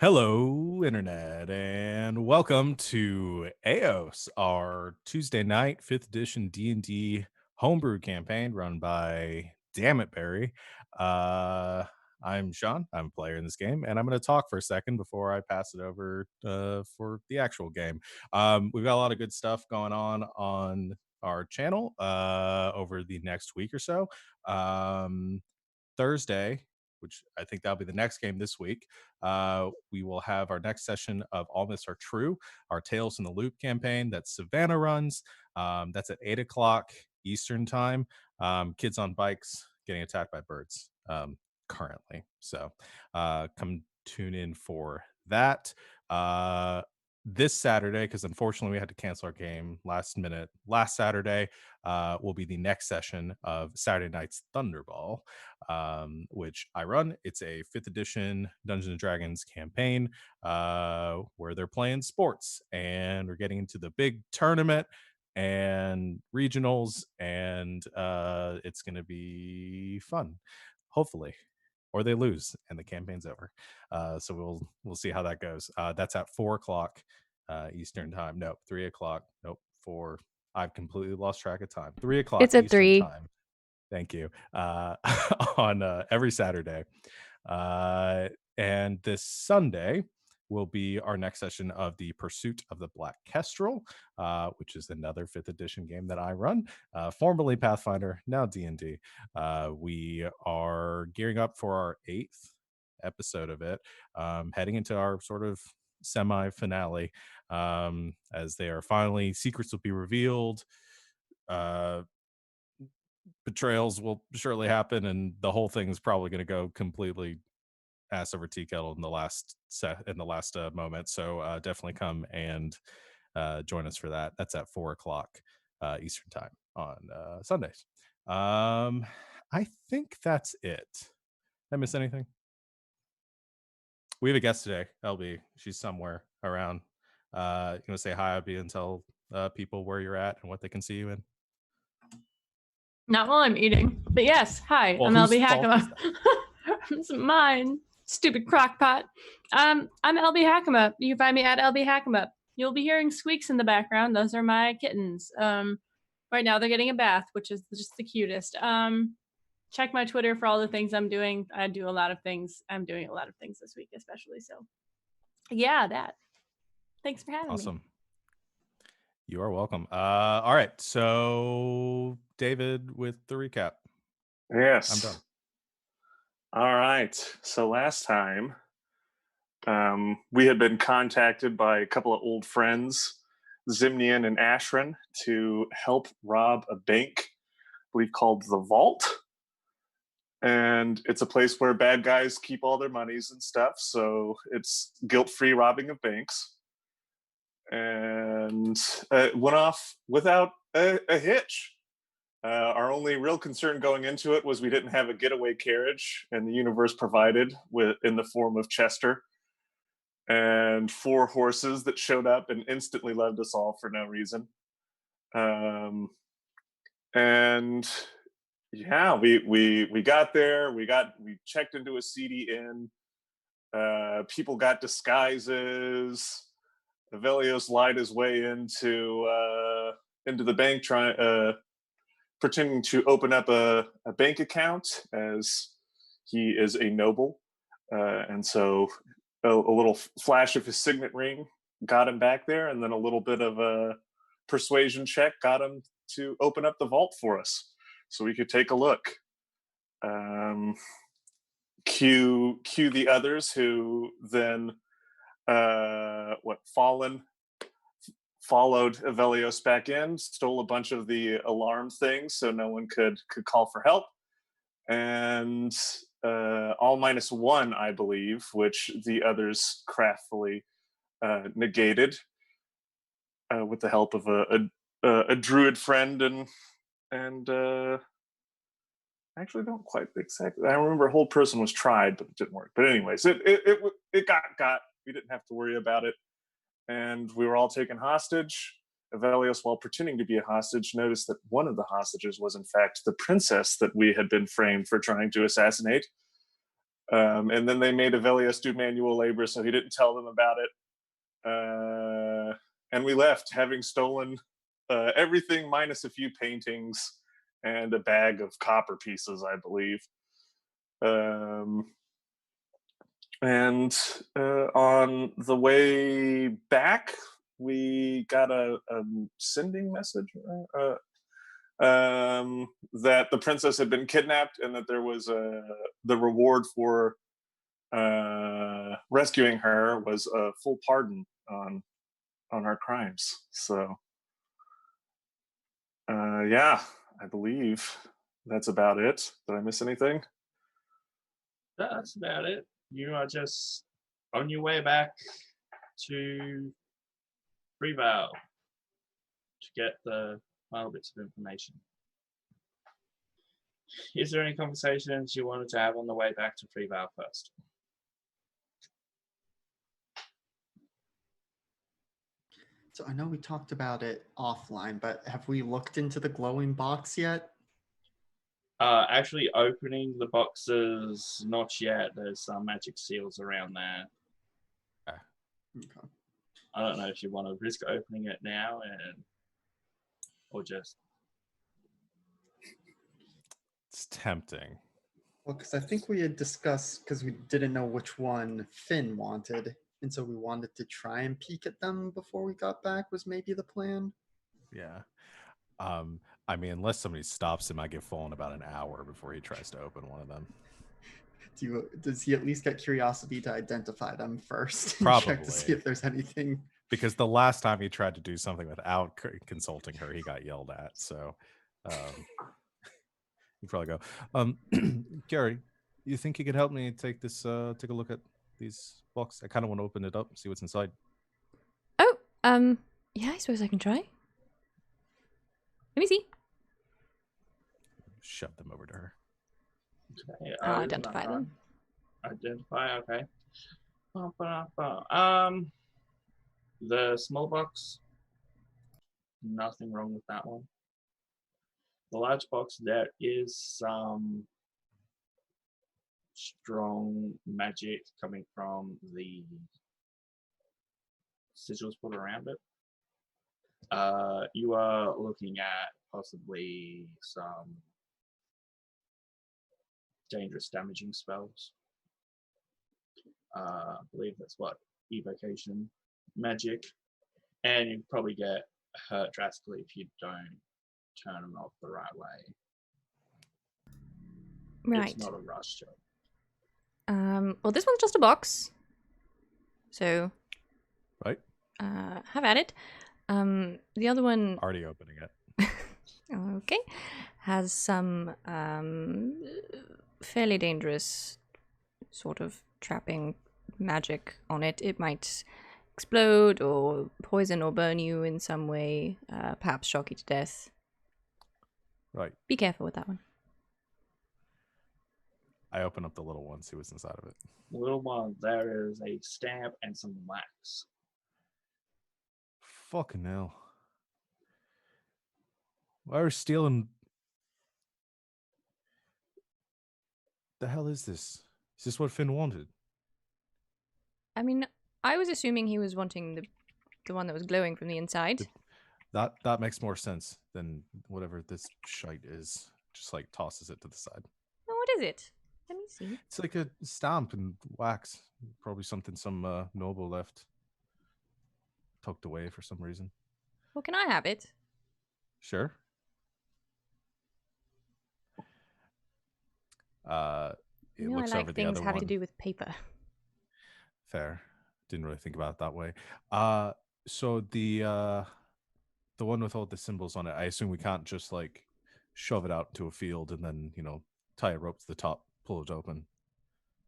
Hello, Internet, and welcome to Aeos, our Tuesday night 5th edition D&D homebrew campaign run by Damn It Barry. I'm Sean. I'm a player in this game, and I'm going to talk for a second before I pass it over for the actual game. We've got a lot of good stuff going on our channel over the next week or so. Thursday, which I think that'll be the next game this week, we will have our next session of All Myths Are True, our Tales in the Loop campaign that Savannah runs. That's at 8 o'clock Eastern time. Kids on bikes getting attacked by birds currently. So come tune in for that. This Saturday, because unfortunately we had to cancel our game last minute last Saturday, will be the next session of Saturday Night's Thunderball, which I run. It's a 5th edition Dungeons and Dragons campaign where they're playing sports and we're getting into the big tournament and regionals, and it's going to be fun, hopefully. Or they lose and the campaign's over. So we'll see how that goes. That's at 4 o'clock Eastern time. Nope, 3 o'clock. Nope, 4. I've completely lost track of time. 3 o'clock It's at Eastern 3. time. Thank you. On every Saturday. And this Sunday will be our next session of the Pursuit of the Black Kestrel, which is another 5th edition game that I run, formerly Pathfinder, now D&D. We are gearing up for our 8th episode of it, heading into our sort of semi-finale, as they are finally, secrets will be revealed, betrayals will surely happen, and the whole thing is probably going to go completely ass over tea kettle in the last moment. So definitely come and join us for that. That's at 4 o'clock Eastern time on Sundays. I think that's it. Did I miss anything? We have a guest today, LB. She's somewhere around. You want to say hi, LB, and tell people where you're at and what they can see you in? Not while I'm eating. But yes, hi, Well, I'm whose LB fault is Hackema. that? It's mine. Stupid crockpot. I'm LB Hackema. You can find me at LB Hackema. You'll be hearing squeaks in the background. Those are my kittens. Right now they're getting a bath, which is just the cutest. Check my Twitter for all the things I'm doing. I do a lot of things. I'm doing a lot of things this week, especially. So yeah, that. Thanks for having me. Awesome. You are welcome. All right. So, David, with the recap. Yes. I'm done. All right. So last time, we had been contacted by a couple of old friends, Zimnian and Ashran, to help rob a bank, I believe called the Vault. And it's a place where bad guys keep all their monies and stuff. So it's guilt-free robbing of banks. And it went off without a hitch. Our only real concern going into it was we didn't have a getaway carriage, and the universe provided in the form of Chester and 4 horses that showed up and instantly loved us all for no reason. And yeah, we got there. We checked into a seedy inn. People got disguises. Aeos lied his way into the bank, pretending to open up a bank account, as he is a noble. And so a little flash of his signet ring got him back there, and then a little bit of a persuasion check got him to open up the vault for us so we could take a look. Cue the others, who then Fallen followed Aeos back in, stole a bunch of the alarm things so no one could call for help, and all -1, I believe, which the others craftfully negated with the help of a druid friend, and actually don't quite exactly. I remember a whole person was tried, but it didn't work. But anyways, it got. We didn't have to worry about it, and we were all taken hostage. Aeos, while pretending to be a hostage, noticed that one of the hostages was in fact the princess that we had been framed for trying to assassinate. And then they made Aeos do manual labor, so he didn't tell them about it. And we left, having stolen everything minus a few paintings and a bag of copper pieces, I believe. And on the way back, we got a sending message that the princess had been kidnapped and that there was the reward for rescuing her was a full pardon on our crimes. So yeah, I believe that's about it. Did I miss anything? That's about it. You are just on your way back to Freevale to get the final bits of information. Is there any conversations you wanted to have on the way back to Freevale first? So I know we talked about it offline, but have we looked into the glowing box yet? Actually opening the boxes, not yet. There's some magic seals around there. Okay. I don't know if you want to risk opening it now or just. It's tempting. Well, because I think we had discussed, because we didn't know which one Finn wanted, and so we wanted to try and peek at them before we got back was maybe the plan. Yeah. I mean, unless somebody stops him, I get full in about an hour before he tries to open one of them. Does he at least get curiosity to identify them first and Probably. check to see if there's anything? Because the last time he tried to do something without consulting her, he got yelled at. So you probably go. Gary, you think you could help me take a look at these boxes? I kind of want to open it up, see what's inside. Oh, yeah, I suppose I can try. Let me see. Shove them over to her. Okay, I'll identify them. Identify, okay. The small box, nothing wrong with that one. The large box, there is some strong magic coming from the sigils put around it. You are looking at possibly some dangerous damaging spells. I believe that's what evocation magic, and you probably get hurt drastically if you don't turn them off the right way. Right. It's not a rush job. Well, this one's just a box, so Right. Have at it. The other one, Already opening it. okay, has some fairly dangerous sort of trapping magic on it. It might explode or poison or burn you in some way, perhaps shock you to death. Right. Be careful with that one. I open up the little one, see what's inside of it. Little one, there is a stamp and some wax. Fucking hell. Why are we stealing? The hell is this? Is this what Finn wanted? I mean, I was assuming he was wanting the one that was glowing from the inside. That makes more sense than whatever this shite is. Just like tosses it to the side. Oh, what is it? Let me see. It's like a stamp and wax. Probably something some noble left tucked away for some reason. Well, can I have it? Sure. It You know, looks I over like the things other having one. to do with paper. Fair. Didn't really think about it that way. So the one with all the symbols on it, I assume we can't just like shove it out into a field and then, tie a rope to the top, pull it open.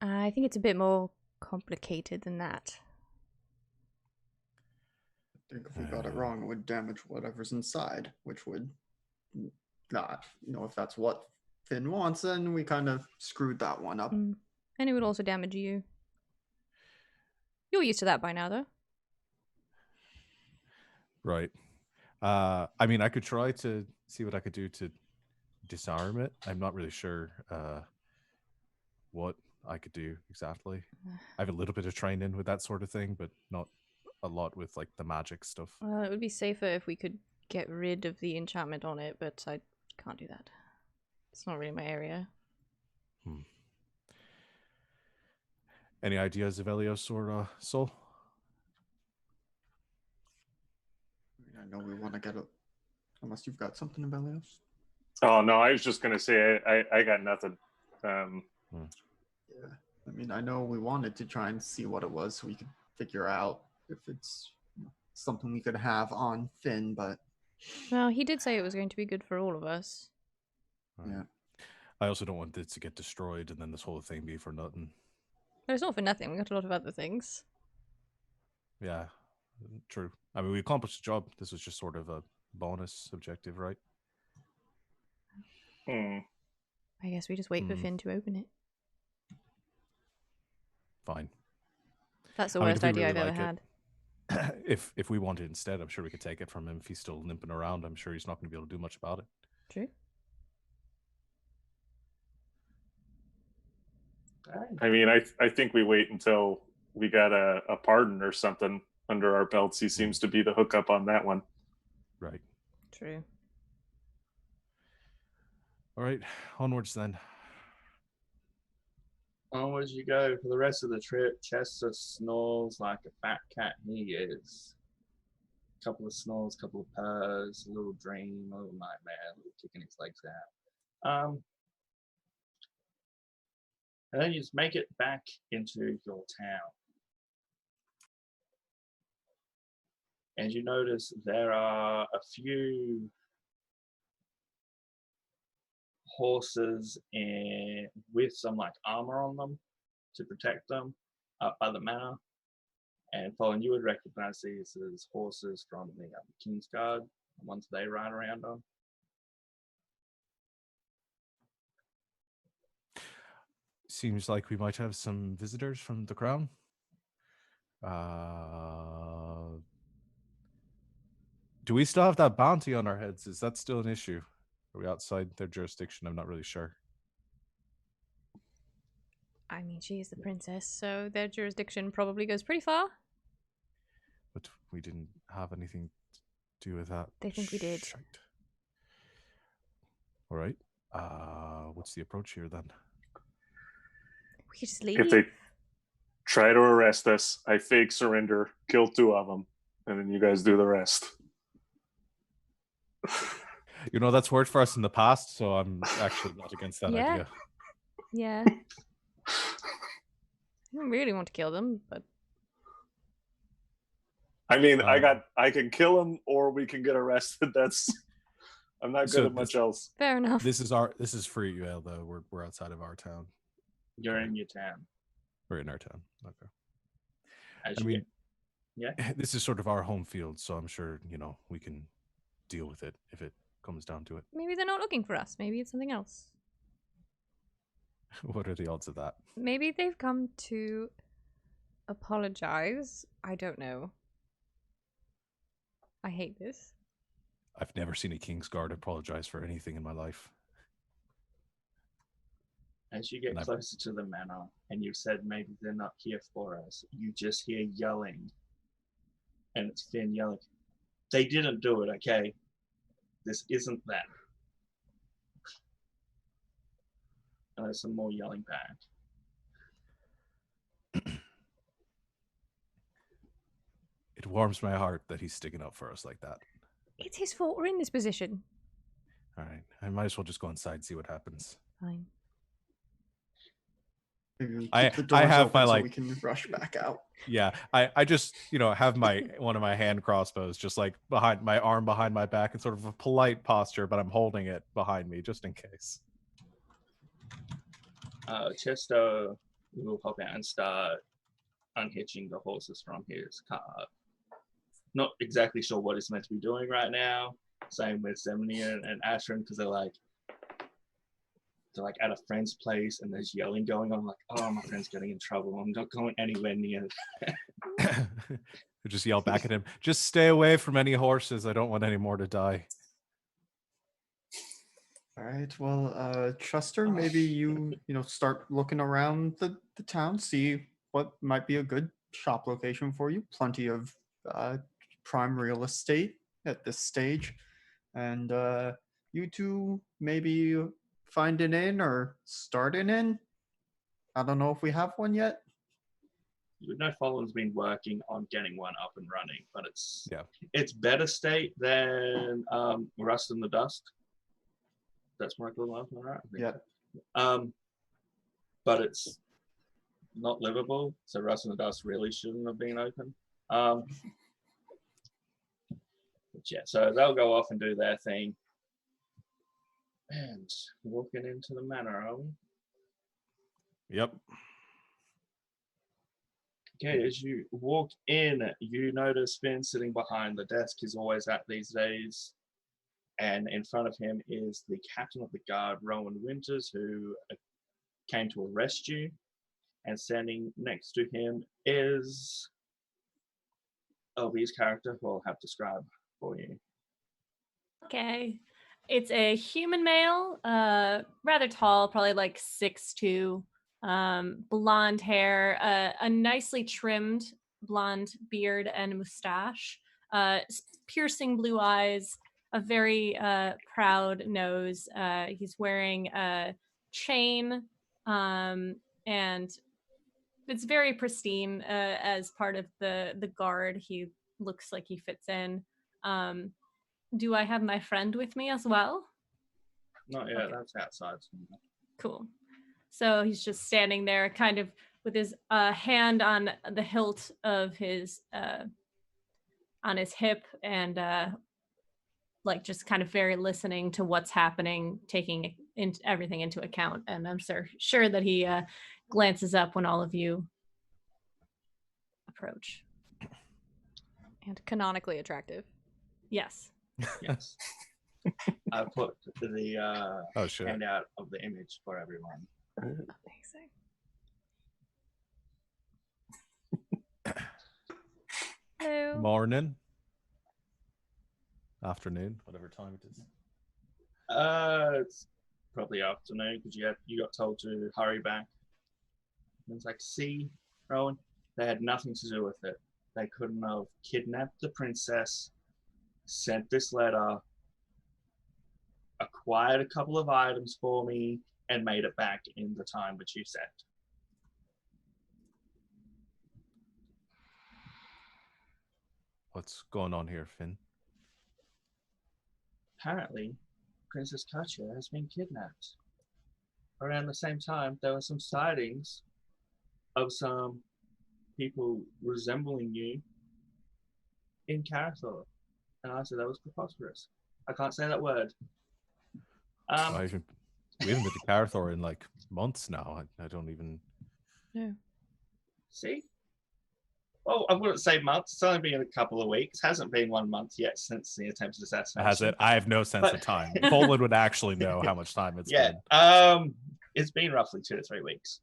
I think it's a bit more complicated than that. I think if we got it wrong, it would damage whatever's inside, which would not, if that's what Finn wants, then we kind of screwed that one up. And it would also damage you. You're used to that by now, though. Right. I mean, I could try to see what I could do to disarm it. I'm not really sure what I could do exactly. I have a little bit of training with that sort of thing, but not a lot with like the magic stuff. Well, it would be safer if we could get rid of the enchantment on it, but I can't do that. It's not really my area. Any ideas of Aeos or Sol? I know we want to get a. Unless you've got something about Aeos. Oh no, I was just gonna say I got nothing. Yeah. I mean, I know we wanted to try and see what it was so we could figure out if it's something we could have on Finn, but Well, he did say it was going to be good for all of us. yeah. I also don't want it to get destroyed and then this whole thing be for nothing. But it's not for nothing. We got a lot of other things. Yeah, true. I mean, we accomplished the job. This was just sort of a bonus objective, right? I guess we just wait for Finn to open it. Fine. That's the I mean, worst if we idea really I've ever like had. If we want it instead, I'm sure we could take it from him. If he's still limping around, I'm sure he's not going to be able to do much about it. True. I mean, I think we wait until we got a pardon or something under our belts. He seems to be the hookup on that one. Right. True. All right, onwards then. Onwards you go for the rest of the trip. Chester snores like a fat cat he is. Couple of snores, couple of purrs, a little dream, a little nightmare, a little kicking his legs out. And then you just make it back into your town. And you notice there are a few horses with some like armor on them to protect them up by the manor. And Colin, you would recognize these as horses from the King's Guard, the ones they ride around on. Seems like we might have some visitors from the crown. Do we still have that bounty on our heads? Is that still an issue? Are we outside their jurisdiction? I'm not really sure. I mean, she is the princess, so their jurisdiction probably goes pretty far. But we didn't have anything to do with that. They think we did. Shite. All right. What's the approach here then? We could just leave. If they try to arrest us, I fake surrender, kill 2 of them, and then you guys do the rest. You know, that's worked for us in the past, so I'm actually not against that Yeah. idea. Yeah. I don't really want to kill them, but I mean, I can kill them or we can get arrested. I'm not good at much else. fair enough. This is free UL though. We're outside of our town. You're in your town. We're in our town. Okay. As I you mean, yeah. This is sort of our home field, so I'm sure, we can deal with it if it comes down to it. Maybe they're not looking for us. Maybe it's something else. What are the odds of that? Maybe they've come to apologize. I don't know. I hate this. I've never seen a King's Guard apologize for anything in my life. As you get closer to the manor, and you said maybe they're not here for us, you just hear yelling. And it's Finn yelling, "They didn't do it, okay? This isn't that." And there's some more yelling back. It warms my heart that he's sticking up for us like that. It's his fault we're in this position. All right. I might as well just go inside and see what happens. Fine. I have my, so like- we can rush back out. Yeah, I just have my one of my hand crossbows just like behind my arm behind my back in sort of a polite posture, but I'm holding it behind me just in case. Chester will hop out and start unhitching the horses from his cart. Not exactly sure what he's meant to be doing right now. Same with Semini and Ashrin, because they're like at a friend's place and there's yelling going on, like, "Oh, my friend's getting in trouble. I'm not going anywhere near." Just yell back at him, "Just stay away from any horses. I don't want any more to die." All right. Well, Chester, maybe you start looking around the town, see what might be a good shop location for you. Plenty of prime real estate at this stage, and you two maybe find an inn or start an inn. I don't know if we have one yet. You know, Follen's been working on getting one up and running, but it's Yeah. better state than Rust in the Dust. That's more equivalent, right? Yeah. But it's not livable, so Rust in the Dust really shouldn't have been open. But yeah, so they'll go off and do their thing. And walking into the manor, are we? Yep. Okay, as you walk in, you notice Finn sitting behind the desk he's always at these days. And in front of him is the captain of the guard, Rowan Winters, who came to arrest you. And standing next to him is LB's character, who I'll have described for you. Okay. It's a human male, rather tall, probably like 6'2", blonde hair, a nicely trimmed blonde beard and mustache, piercing blue eyes, a very proud nose. He's wearing a chain, and it's very pristine. As part of the guard, he looks like he fits in. Do I have my friend with me as well? Not yet, Okay. that's outside. Cool. So he's just standing there, kind of with his hand on the hilt of his on his hip, and like just kind of very listening to what's happening, taking everything into account. And I'm sure that he glances up when all of you approach. And canonically attractive. Yes. Yes. I put the Oh shit. handout of the image for everyone. Amazing. Hello. Morning. Afternoon, whatever time it is. It's probably afternoon because you got told to hurry back. And it's like, see, Rowan, they had nothing to do with it. They couldn't have kidnapped the princess, sent this letter, acquired a couple of items for me, and made it back in the time which you set. What's going on here, Finn? Apparently, Princess Katya has been kidnapped. Around the same time, there were some sightings of some people resembling you in Carathor. And I said that was preposterous. I can't say that word. We haven't been to Carathor in like months now. I don't even. No. See? Well, I wouldn't say months. It's only been a couple of weeks. Hasn't been 1 month yet since the attempted assassination. Has it? I have no sense of time. Poland would actually know how much time it's been. It's been roughly 2 to 3 weeks.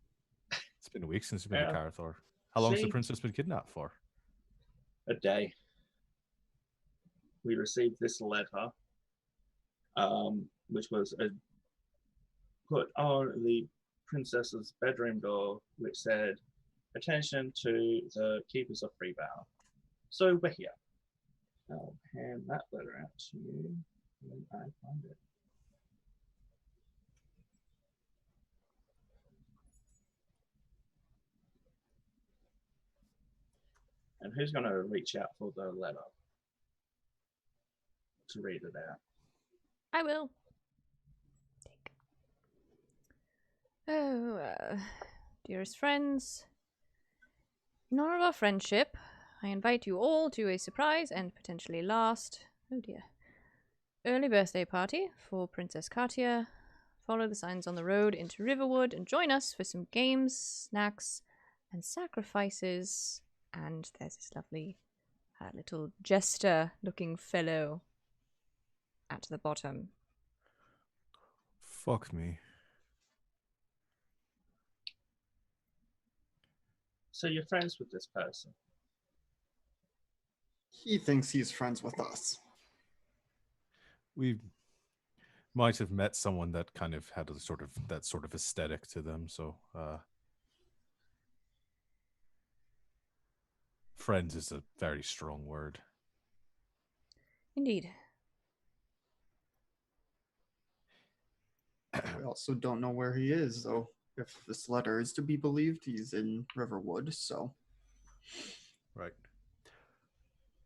It's been weeks since you've been to Carathor. How long has the princess been kidnapped for? A day. We received this letter, which was put on the princess's bedroom door, which said, "Attention to the keepers of Freebow." So we're here. I'll hand that letter out to you when I find it. And who's going to reach out for the letter to read it out? I will. Oh, dearest friends, in honor of our friendship, I invite you all to a surprise and potentially last, early birthday party for Princess Katya. Follow the signs on the road into Riverwood and join us for some games, snacks, and sacrifices. And there's this lovely little jester-looking fellow at the bottom. Fuck me. So you're friends with this person? He thinks he's friends with us. We might have met someone that kind of had that sort of aesthetic to them. So, friends is a very strong word. Indeed. We also don't know where he is, though. If this letter is to be believed, he's in Riverwood, so. Right.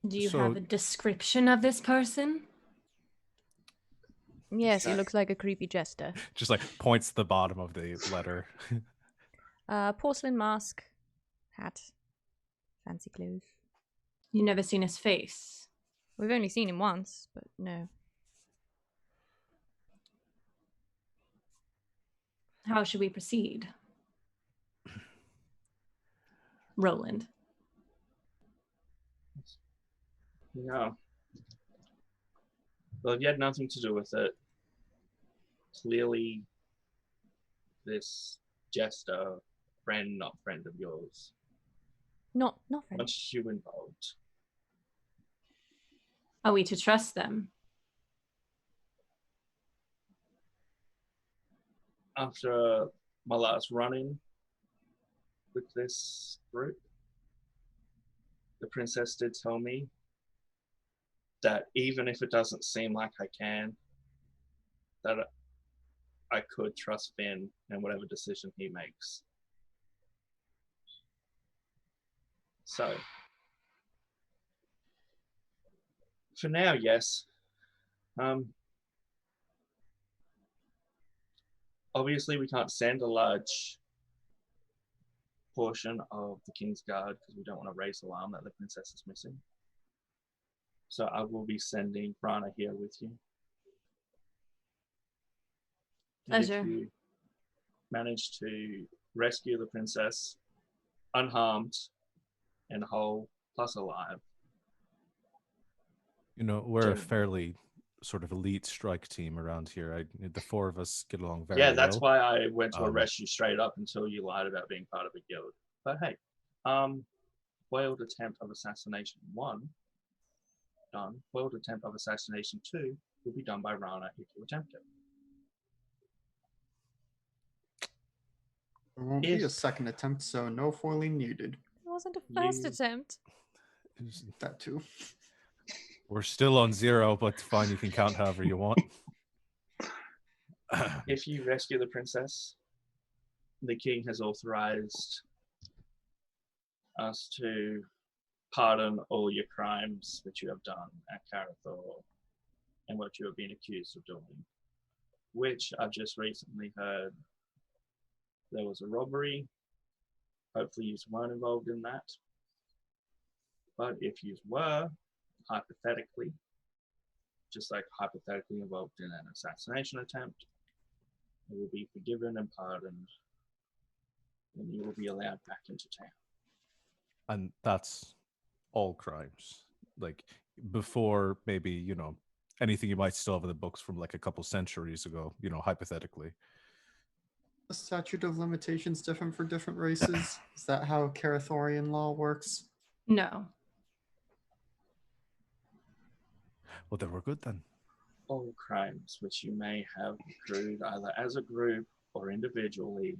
Do you So- have a description of this person? Yes, he looks like a creepy jester. Just like points to the bottom of the letter. Porcelain mask, hat, fancy clothes. You never seen his face. We've only seen him once, but no. How should we proceed? Roland. No. Well, you had nothing to do with it. Clearly, this jester, friend, not friend of yours, Not friend. wants you involved. Are we to trust them? After my last run-in with this group, the princess did tell me that even if it doesn't seem like I can, that I could trust Finn in whatever decision he makes. So, for now, yes. Obviously, we can't send a large portion of the King's Guard because we don't want to raise alarm that the princess is missing. So I will be sending Rana here with you. And if Pleasure. you manage to rescue the princess unharmed and whole, plus alive. You know, we're a Genuine. fairly sort of elite strike team around here. The four of us get along very Yeah, well. that's why I went to Um, arrest you straight up until you lied about being part of a guild. But hey, foiled attempt of assassination 1, done. Foiled attempt of assassination 2 will be done by Rana if you attempt it. There won't be a If- second attempt, so no foiling needed. It wasn't a first You- attempt. That too. We're still on 0, but fine, you can count however you want. If you rescue the princess, the king has authorized us to pardon all your crimes that you have done at Carathor and what you have been accused of doing. Which I've just recently heard there was a robbery. Hopefully you weren't involved in that. But if you were, hypothetically, just like hypothetically involved in an assassination attempt, you will be forgiven and pardoned, and you will be allowed back into town. And that's all crimes. Like, before maybe, anything you might still have in the books from like a couple centuries ago, hypothetically. The statute of limitations different for different races? Is that how Carathorian law works? No. Well, then we're good then. All crimes which you may have accrued either as a group or individually,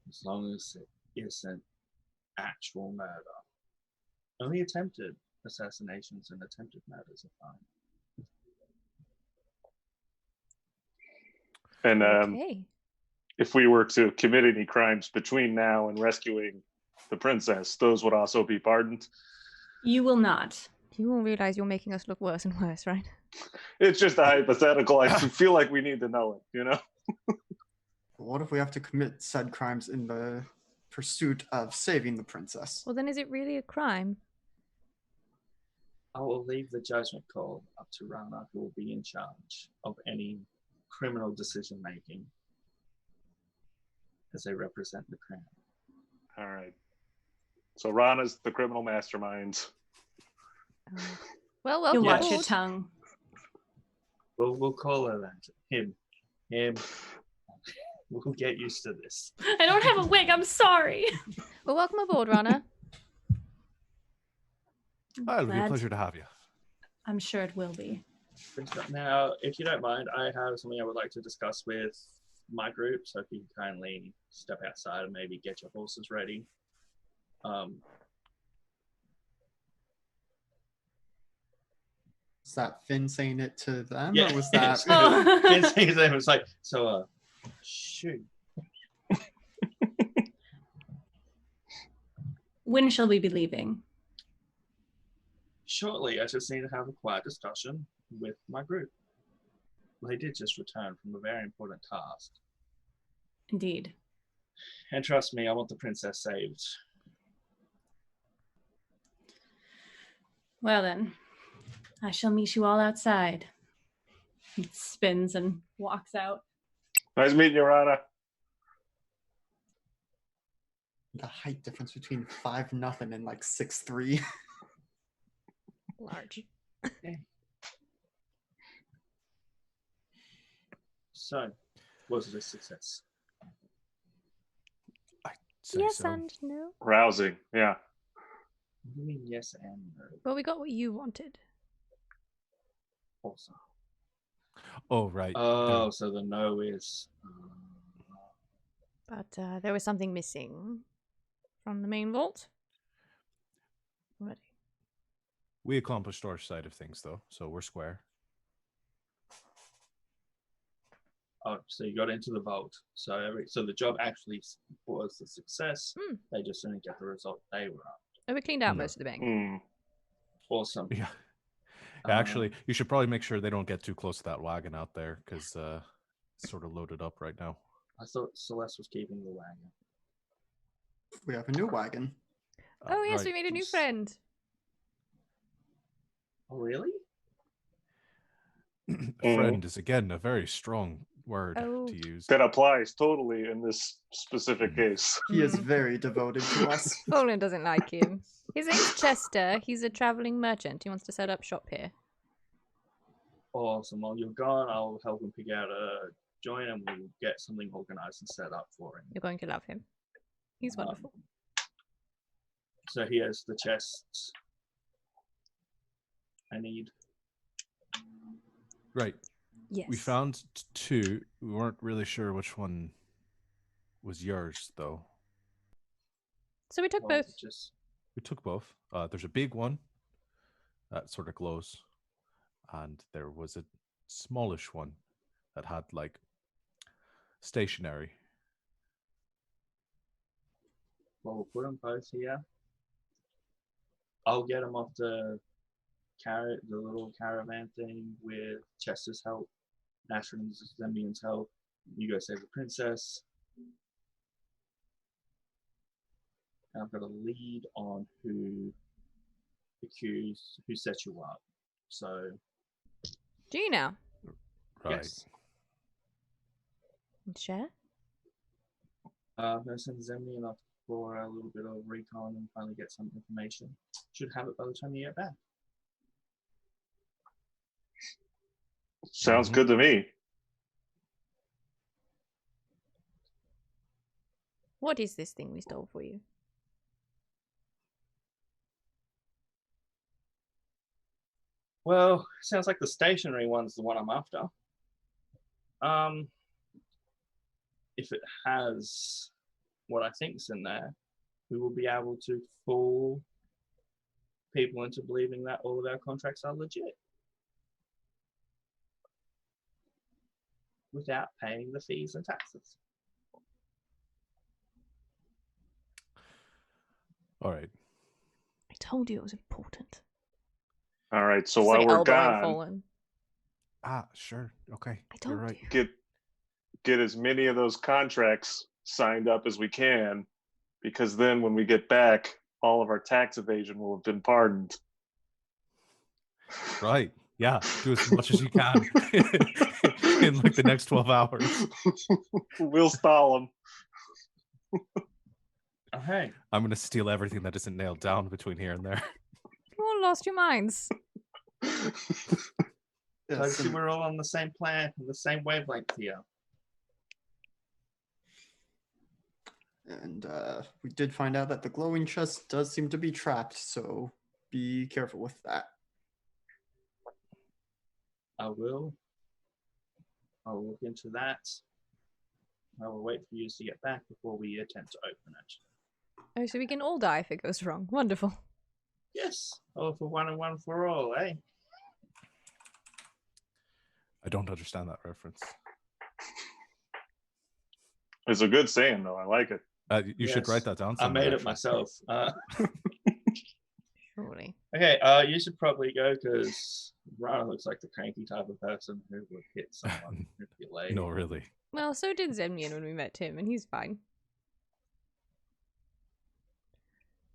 as long as it isn't actual murder. Only attempted assassinations and attempted murders are fine. And Okay. if we were to commit any crimes between now and rescuing the princess, those would also be pardoned. You will not. You will realize you're making us look worse and worse, right? It's just a hypothetical. I feel like we need to know it, What if we have to commit said crimes in the pursuit of saving the princess? Well, then is it really a crime? I will leave the judgment call up to Rana, who will be in charge of any criminal decision making as they represent the crown. All right. So Rana's the criminal mastermind. Well, You welcome watch your aboard. tongue. We'll call her that. Him. We'll get used to this. I don't have a wig. I'm sorry. Well, welcome aboard, Rana. It'll be a Glad- pleasure to have you. I'm sure it will be. Now, if you don't mind, I have something I would like to discuss with my group. So if you can kindly step outside and maybe get your horses ready. Was that Finn saying it to them, Yeah. or was that? Finn saying his name. It's like, so, shoot. When shall we be leaving? Shortly, I just need to have a quiet discussion with my group. They did just return from a very important task. Indeed. And trust me, I want the princess saved. Well then, I shall meet you all outside. He spins and walks out. Nice meeting you, Rana. The height difference between 5'0" and like 6'3". Large. So, was it a success? Say Yes so. and no. Rousing, yeah. What do you mean yes and no? Well, we got what you wanted. Also. Oh, right. Oh, so the no is. But there was something missing from the main vault. Already. We accomplished our side of things, though, so we're square. Oh, so you got into the vault. So the job actually was a success. They just didn't get the result they were after. Oh, we cleaned out No. most of the bank. Awesome. Yeah. Actually, you should probably make sure they don't get too close to that wagon out there, because it's sort of loaded up right now. I thought Celeste was keeping the wagon. We have a new wagon. Oh, yes, right. we made a new friend. Oh, really? Friend is, again, a very strong word Oh. to use. That applies totally in this specific case. He is very devoted to us. Poland doesn't like him. His name's Chester. He's a traveling merchant. He wants to set up shop here. Awesome. While you're gone, I'll help him pick out a joint and we'll get something organized and set up for him. You're going to love him. He's wonderful. So he has the chests I need. Right. Yes. We found two. We weren't really sure which one was yours, though. So we took Well, both. Just We took both. There's a big one that sort of glows, and there was a smallish one that had like stationary. well, we'll put them both here. I'll get them off the little caravan thing with Chester's help, Asher and Zembian's help. You go save the princess. And I've got a lead on who set you up. So Do you now? Right. yes. And share? I'm going to send Zembian off for a little bit of recon and finally get some information. Should have it by the time you get back. Sounds good to me. What is this thing we stole for you? Well, sounds like the stationary one's the one I'm after. If it has what I think's in there, we will be able to fool people into believing that all of our contracts are legit without paying the fees and taxes. All right. I told you it was important. All right, so Just while like we're elbowing gone, Fallen. Sure. Okay. I told You're right. you. get as many of those contracts signed up as we can, because then when we get back, all of our tax evasion will have been pardoned. Right. Yeah. Do as much as you can in like the next 12 hours. We'll stall them. Oh, hey. I'm going to steal everything that isn't nailed down between here and there. You all lost your minds. So Yes, see, we're all on the same plan, on the same wavelength here. and we did find out that the glowing chest does seem to be trapped, so be careful with that. will look into that. I will wait for you to get back before we attempt to open it. Oh, so we can all die if it goes wrong. Wonderful. Yes, all for one and one for all, eh? I don't understand that reference. It's a good saying, though. I like it. You should Yes. write that down I somewhere. made it actually. myself. Surely. Okay, you should probably go because Rana looks like the cranky type of person who would hit someone if you're late. No, really. Well, so did Zemnian when we met Tim, and he's fine.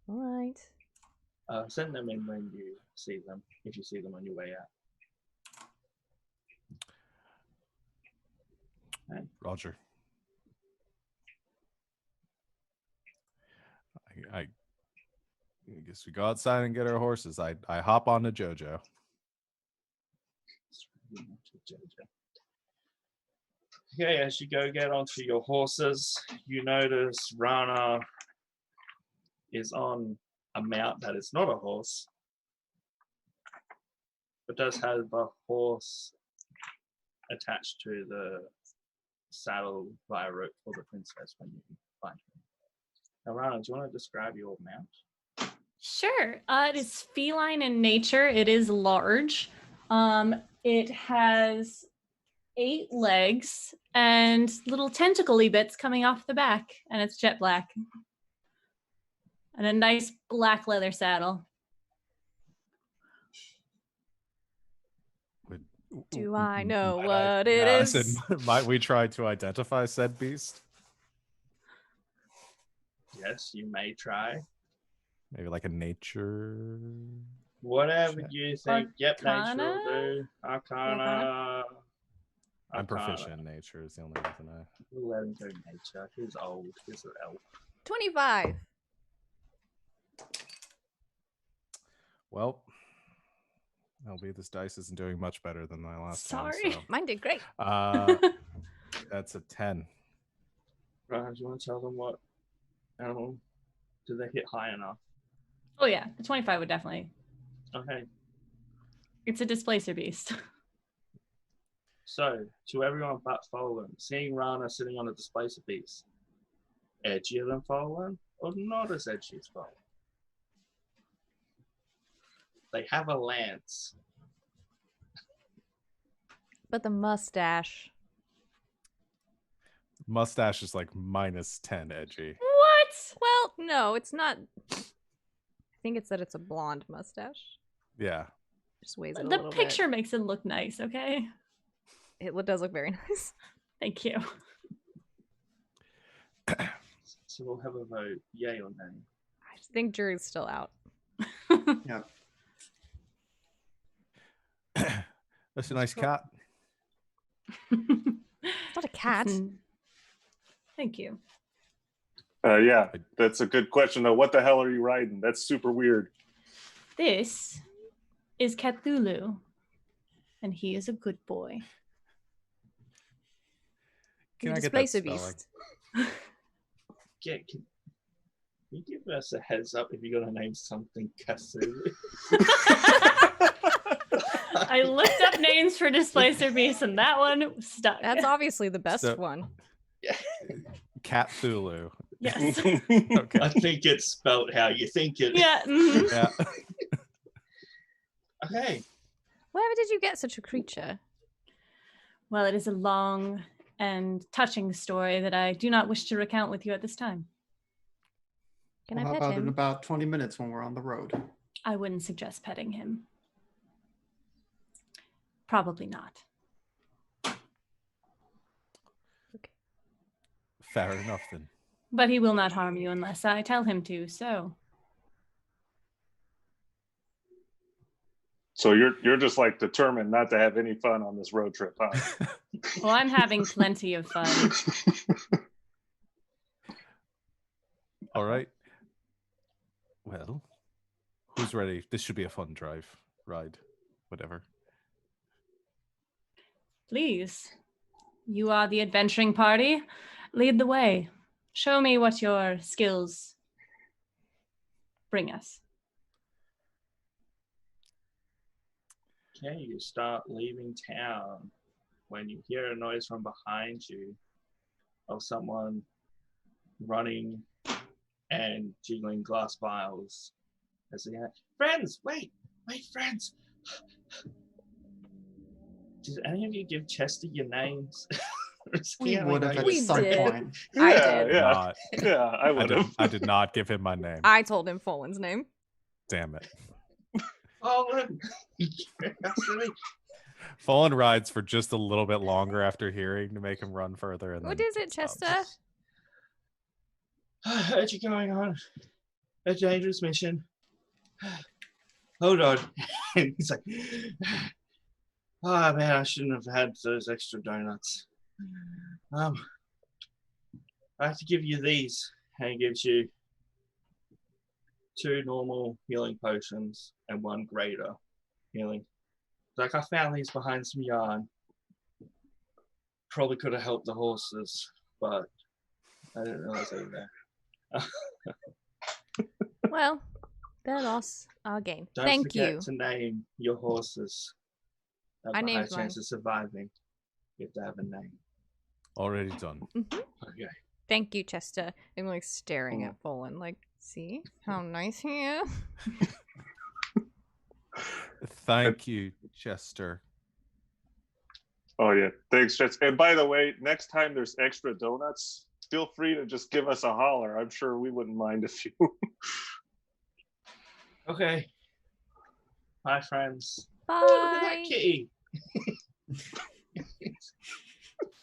Alright. Send them in when you see them, if you see them on your way out. Okay. Roger. I guess we go outside and get our horses. I hop on to Jojo. Okay, as you go get onto your horses, you notice Rana is on a mount that is not a horse, but does have the horse attached to the saddle via rope for the princess when you find her. Now, Rana, do you want to describe your mount? Sure. It is feline in nature. It is large. It has 8 legs and little tentacle-y bits coming off the back, and it's jet black. And a nice black leather saddle. Do I know Might what it yeah, I is? said, might we try to identify said beast? Yes, you may try. Maybe like a nature. Whatever Check. you think. Yep, nature Arcana? will do. Arcana. I'm Arcana. proficient in nature is the only reason I. We'll let him go nature. He's old. He's an elf. 25. Well, LB, this dice isn't doing much better than my last Sorry. time. So. Mine did great. That's a 10. Ryan, do you want to tell them what animal? Do they hit high enough? Oh yeah, the 25 would definitely. Okay. It's a displacer beast. So, to everyone but Folan, seeing Rana sitting on a displacer beast, edgier than Folan or not as edgy as Folan? They have a lance. But the mustache. Mustache is like minus 10 edgy. What? Well, no, it's not. I think it's that it's a blonde mustache. Yeah. Just weighs it a The little picture makes it look nice, okay? bit. It does look very nice. Thank you. So we'll have a vote, yay or nay. I just think jury's still out. Yeah. That's a nice cat. It's not a cat. Thank you. Yeah, that's a good question, though. What the hell are you riding? That's super weird. This is Cthulhu, and he is a good boy. Can You I get that displace a spelling? beast. Can you give us a heads up if you're going to name something Cthulhu? I looked up names for displacer beasts, and that one stuck. That's obviously the best So- one. Cat Thulu. Yes. Okay. I think it's spelt how you think it. Yeah. Mhm. Yeah. Okay. Where did you get such a creature? Well, it is a long and touching story that I do not wish to recount with you at this time. Can Well, I how pet about in him? about 20 minutes when we're on the road? I wouldn't suggest petting him. Probably not. Fair enough then. But he will not harm you unless I tell him to, so. So you're just like determined not to have any fun on this road trip, huh? Well, I'm having plenty of fun. All right. Well, who's ready? This should be a fun drive, ride, whatever. Please. You are the adventuring party. Lead the way. Show me what your skills bring us. Okay, you start leaving town when you hear a noise from behind you of someone running and jiggling glass vials as they go, friends, wait, friends. Did any of you give Chester your names? We would have at We some did. point. I Yeah, did. yeah, Not. yeah. I would have. I did not give him my name. I told him Fallen's name. Damn it. Fallen. Fallen rides for just a little bit longer after hearing to make him run further. And What then is it, stops. Chester? I heard you going on a dangerous mission. Hold on. And he's like, oh man, I shouldn't have had those extra donuts. I have to give you these. And he gives you 2 normal healing potions and 1 greater healing. Like, I found these behind some yarn. Probably could have helped the horses, but I didn't realize they were there. Well, their loss, our gain. Don't Thank forget you. to name your horses. Have I a high named chance of surviving if they have a name. Already done. Okay. Thank you, Chester. I'm like staring at Fallen, like, see how nice he is? Thank you, Chester. Oh yeah, thanks, Jets. And by the way, next time there's extra donuts, feel free to just give us a holler. I'm sure we wouldn't mind if you. Okay. Bye, friends. Bye. Oh, look at that kitty.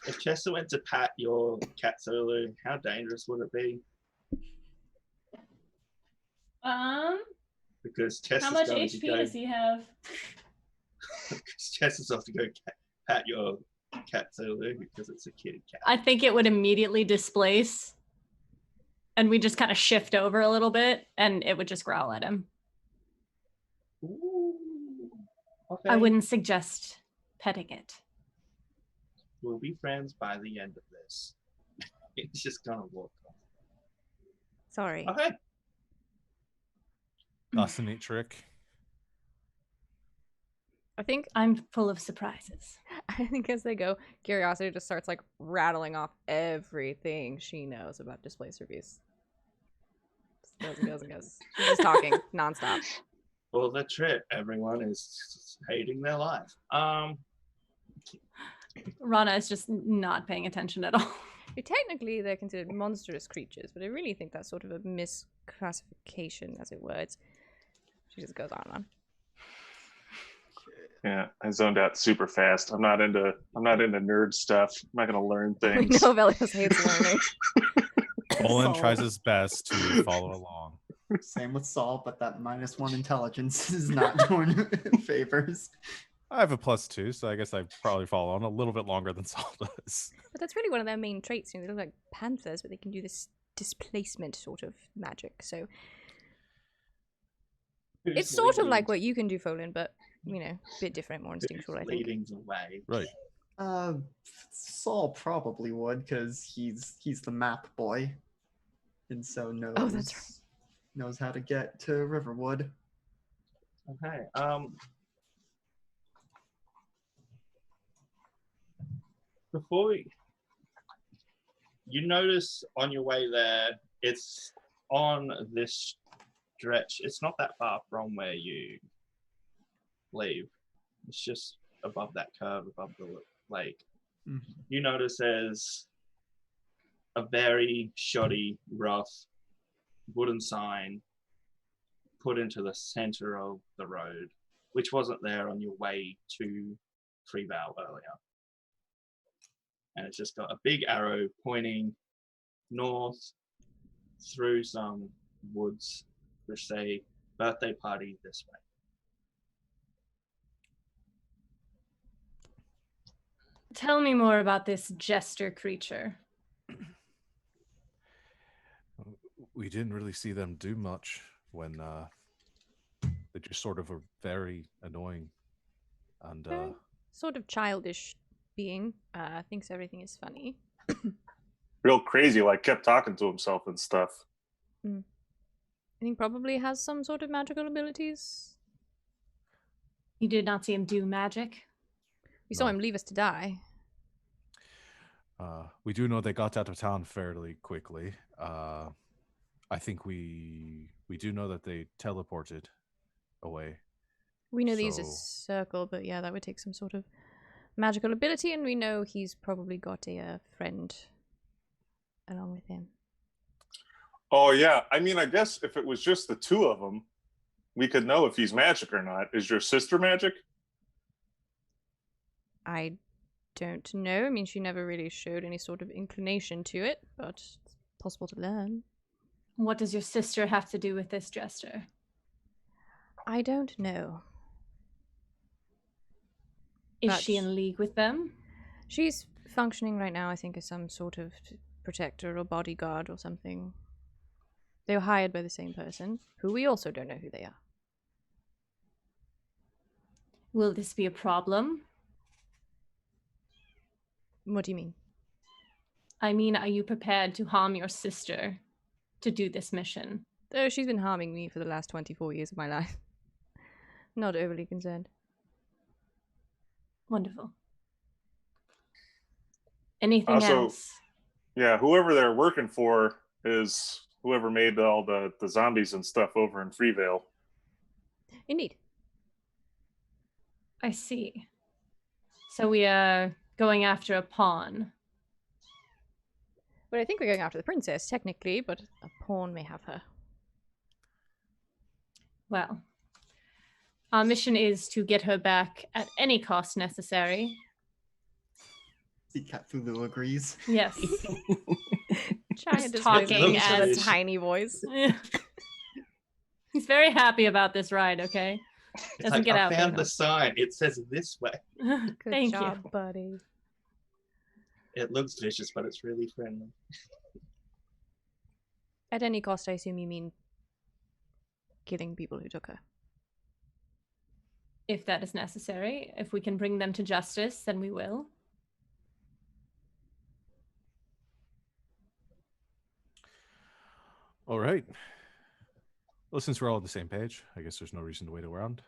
If Chester went to pat your cat Zulu, how dangerous would it be? Because Chester's How much going to HP go, does he have? because Chester's off to go pat your cat Zulu because it's a kitty cat. I think it would immediately displace, and we just kind of shift over a little bit, and it would just growl at him. Ooh. Okay. I wouldn't suggest petting it. We'll be friends by the end of this. It's just gonna walk off. Sorry. Okay. That's a neat trick. I think I'm full of surprises. as they go, Curiosity just starts like rattling off everything she knows about Displacer Beasts. Just goes and goes. She's just talking nonstop. For the trip, everyone is hating their life. Rana is just not paying attention at all. Technically, they're considered monstrous creatures, but I really think that's sort of a misclassification, as it were. She just goes on and on. Yeah, I zoned out super fast. I'm not into nerd stuff. I'm not gonna learn We things. know Velios hates learning. Olin Saul. tries his best to follow along. Same with Saul, but that -1 intelligence is not doing favors. I have a +2, so I guess I probably follow on a little bit longer than Saul does. But that's really one of their main traits. You know, they look like panthers, but they can do this displacement sort of magic. So it's sort of like what you can do, Folin, but you know, a bit different, more instinctual, I think. Leading the way. Right. Saul probably would, because he's the map boy, and so knows that's right. knows how to get to Riverwood. Okay. Before you notice on your way there, it's on this stretch. It's not that far from where you leave. It's just above that curve, above the lake. Mhm. You notice there's a very shoddy, rough wooden sign put into the center of the road, which wasn't there on your way to Freeval earlier. And it's just got a big arrow pointing north through some woods, which say birthday party this way. Tell me more about this jester creature. We didn't really see them do much when they just sort of were very annoying. And Sort of childish being. Thinks everything is funny. Real crazy, like kept talking to himself and stuff. I think probably has some sort of magical abilities. You did not see him do magic? We saw No. him leave us to die. We do know they got out of town fairly quickly. I think we do know that they teleported away. We know they use a So- circle, but yeah, that would take some sort of magical ability, and we know he's probably got a friend along with him. Oh yeah, I mean, I guess if it was just the two of them, we could know if he's magic or not. Is your sister magic? I don't know. I mean, she never really showed any sort of inclination to it, but it's possible to learn. What does your sister have to do with this, Jester? I don't know. Is But- she in league with them? She's functioning right now, I think, as some sort of protector or bodyguard or something. They were hired by the same person, who we also don't know who they are. Will this be a problem? What do you mean? I mean, are you prepared to harm your sister to do this mission? Oh, she's been harming me for the last 24 years of my life. Not overly concerned. Wonderful. Anything Also- else? Yeah, whoever they're working for is whoever made all the zombies and stuff over in Freevale. Indeed. I see. So we are going after a pawn. But I think we're going after the princess, technically, but a pawn may have her. Well, our mission is to get her back at any cost necessary. See, Cthulhu agrees. Yes. Giant Just talking talking as a as- tiny voice. He's very happy about this ride, okay? It's Doesn't like, get I out there found the enough. sign. It says this way. Good Thank job, you. buddy. It looks vicious, but it's really friendly. At any cost, I assume you mean killing people who took her. If that is necessary. If we can bring them to justice, then we will. All right. Well, since we're all on the same page, I guess there's no reason to wait around.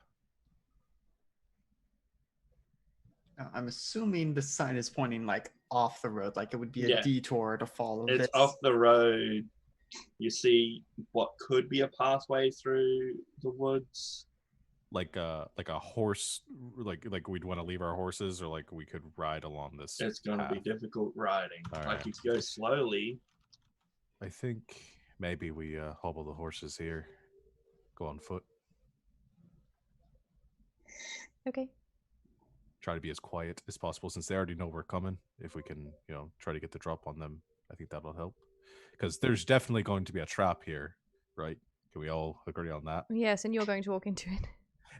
I'm assuming the sign is pointing like off the road, like it would be a Yeah. detour to follow It's this. off the road. You see what could be a pathway through the woods. Like a horse, like we'd want to leave our horses, or like we could ride along this. It's going to be path. difficult riding. All Like right. you go slowly. I think maybe we hobble the horses here, go on foot, Okay. try to be as quiet as possible since they already know we're coming. If we can, try to get the drop on them, I think that'll help. Because there's definitely going to be a trap here, right? Can we all agree on that? Yes, and you're going to walk into it.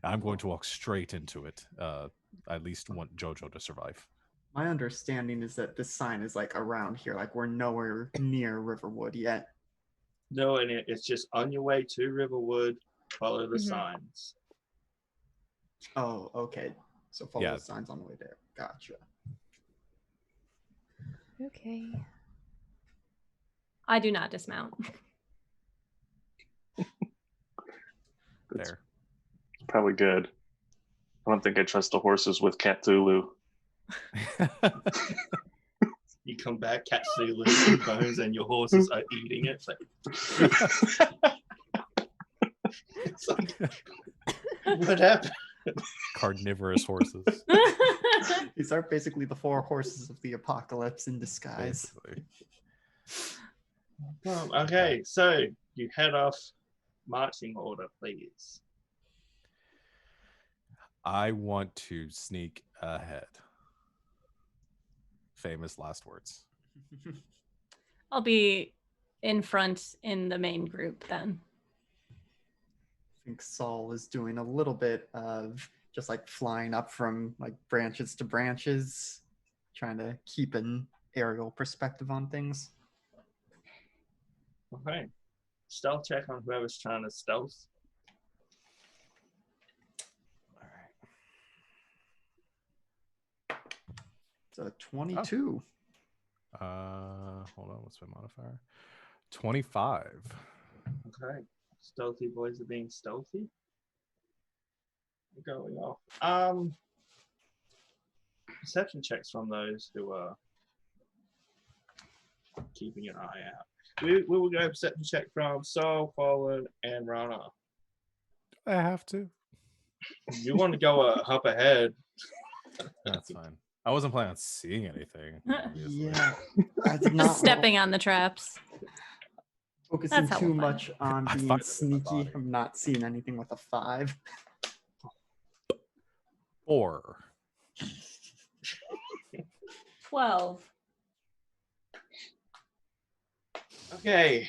I'm going to walk straight into it. I at least want Jojo to survive. My understanding is that this sign is like around here, like we're nowhere near Riverwood yet. No, and it's just on your way to Riverwood, follow the Mhm. signs. Oh, okay. So follow Yeah. the signs on the way there. Gotcha. Okay. I do not dismount. There. Probably good. I don't think I trust the horses with Cthulhu. You come back, catch the bones, and your horses are eating it. It's like what happened? Carnivorous horses. These are basically the four horses of the apocalypse in disguise. Basically. Okay, so you head off marching order, please. I want to sneak ahead. Famous last words. I'll be in front in the main group then. I think Saul is doing a little bit of just like flying up from like branches to branches, trying to keep an aerial perspective on things. Okay. Stealth check on whoever's trying to stealth. All right. It's a 22. Hold on. What's my modifier? 25. Okay. Stealthy boys are being stealthy. going off. Perception checks from those who are keeping an eye out. We will go perception check from Saul, Fallen, and Rana. I have to. You want to go up ahead? That's fine. I wasn't planning on seeing anything. Obviously. Yeah, I did not Just stepping on the traps. focusing That's how too we'll find much on I being find it in my sneaky. body. I'm not seeing anything with a 5. 4. 12. Okay.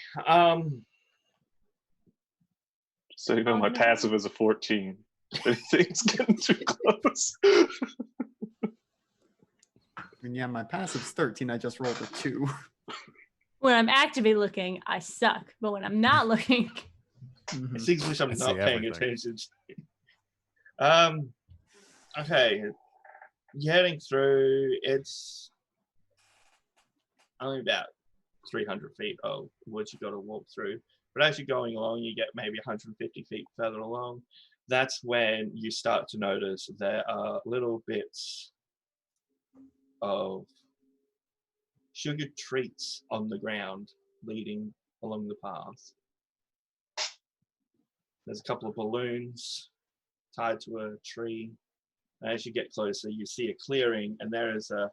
So you know my passive is a 14. Anything's getting too close. I mean, yeah, my passive's 13. I just rolled a 2. When I'm actively looking, I suck. But when I'm not looking, Mhm. It seems which I'm I see not paying everything. attention to. Okay. You're heading through. It's only about 300 feet of woods you got to walk through. But as you're going along, you get maybe 150 feet further along. That's when you start to notice there are little bits of sugar treats on the ground leading along the path. There's a couple of balloons tied to a tree. And as you get closer, you see a clearing, and there is a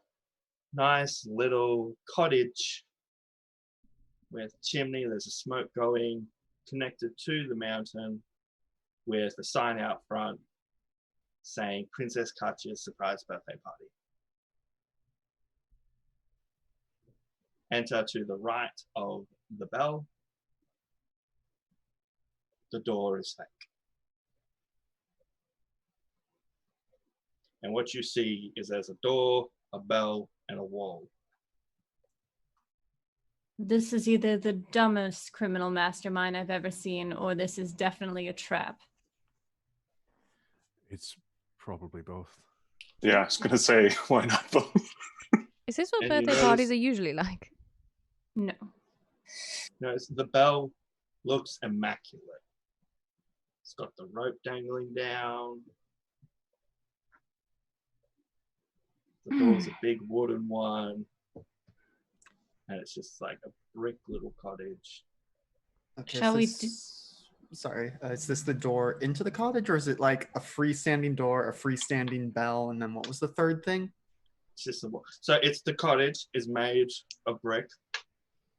nice little cottage with a chimney. There's a smoke going, connected to the mountain, with a sign out front saying Princess Katya's surprise birthday party. Enter to the right of the bell. The door is fake. And what you see is there's a door, a bell, and a wall. this is either the dumbest criminal mastermind I've ever seen, or this is definitely a trap. It's probably both. Yeah, I was gonna say, why not both? Is this what And you birthday parties notice- are usually like? No. Notice the bell looks immaculate. It's got the rope dangling down. The door's a big wooden one. And it's just like a brick little cottage. Okay, Shall so we sorry, is this the door into the cottage, or is it like a freestanding door, a freestanding bell, and then what was the third thing? It's just a, so it's the cottage is made of brick.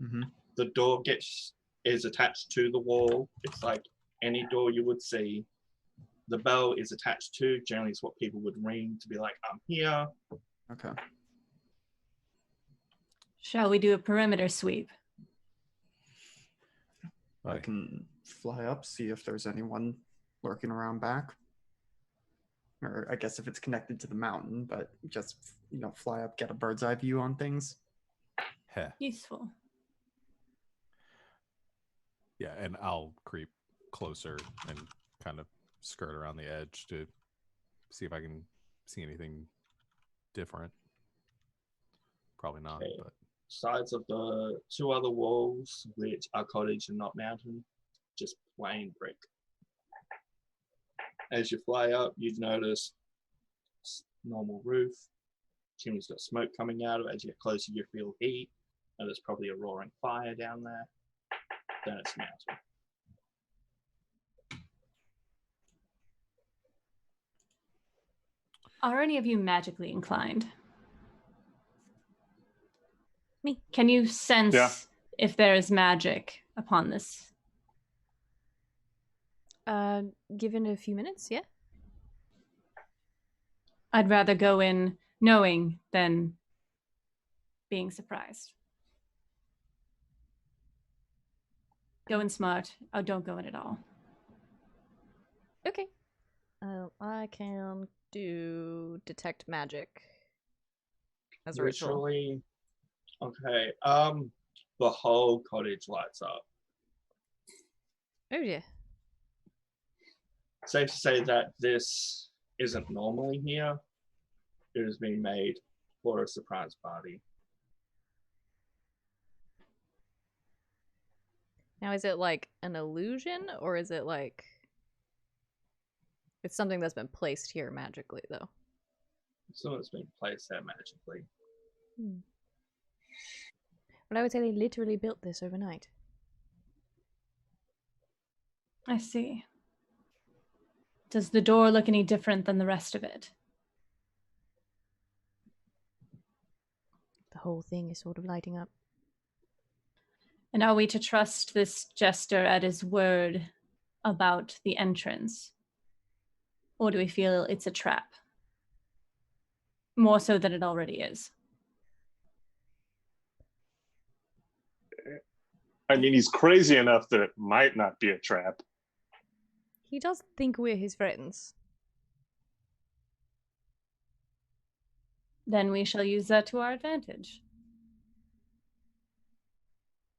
Mm-hmm. The door is attached to the wall. It's like any door you would see. The bell is attached to, generally it's what people would ring to be like, I'm here. Okay. Shall we do a perimeter sweep? I Like, can fly up, see if there's anyone lurking around back. Or I guess if it's connected to the mountain, but just, fly up, get a bird's eye view on things. heh. Useful. Yeah, and I'll creep closer and kind of skirt around the edge to see if I can see anything different. Probably not, Okay. but Sides of the two other walls, which are cottage and not mountain, just plain brick. As you fly up, you'd notice normal roof. Chimney's got smoke coming out of it. As you get closer, you feel heat. And there's probably a roaring fire down there. Then it's mountain. Are any of you magically inclined? Me. Can you sense Yeah. if there is magic upon this? Given a few minutes, yeah. I'd rather go in knowing than being surprised. Go in smart. Oh, don't go in at all. Okay. I can do detect magic as a ritual. Literally. Okay. The whole cottage lights up. Oh dear. Safe to say that this isn't normally here. It has been made for a surprise party. Now, is it like an illusion, or is it like It's something that's been placed here magically, though. Someone's been placed there magically. But I would say they literally built this overnight. I see. Does the door look any different than the rest of it? The whole thing is sort of lighting up. And are we to trust this jester at his word about the entrance? Or do we feel it's a trap? More so than it already is. I mean, he's crazy enough that it might not be a trap. He does think we're his friends. Then we shall use that to our advantage.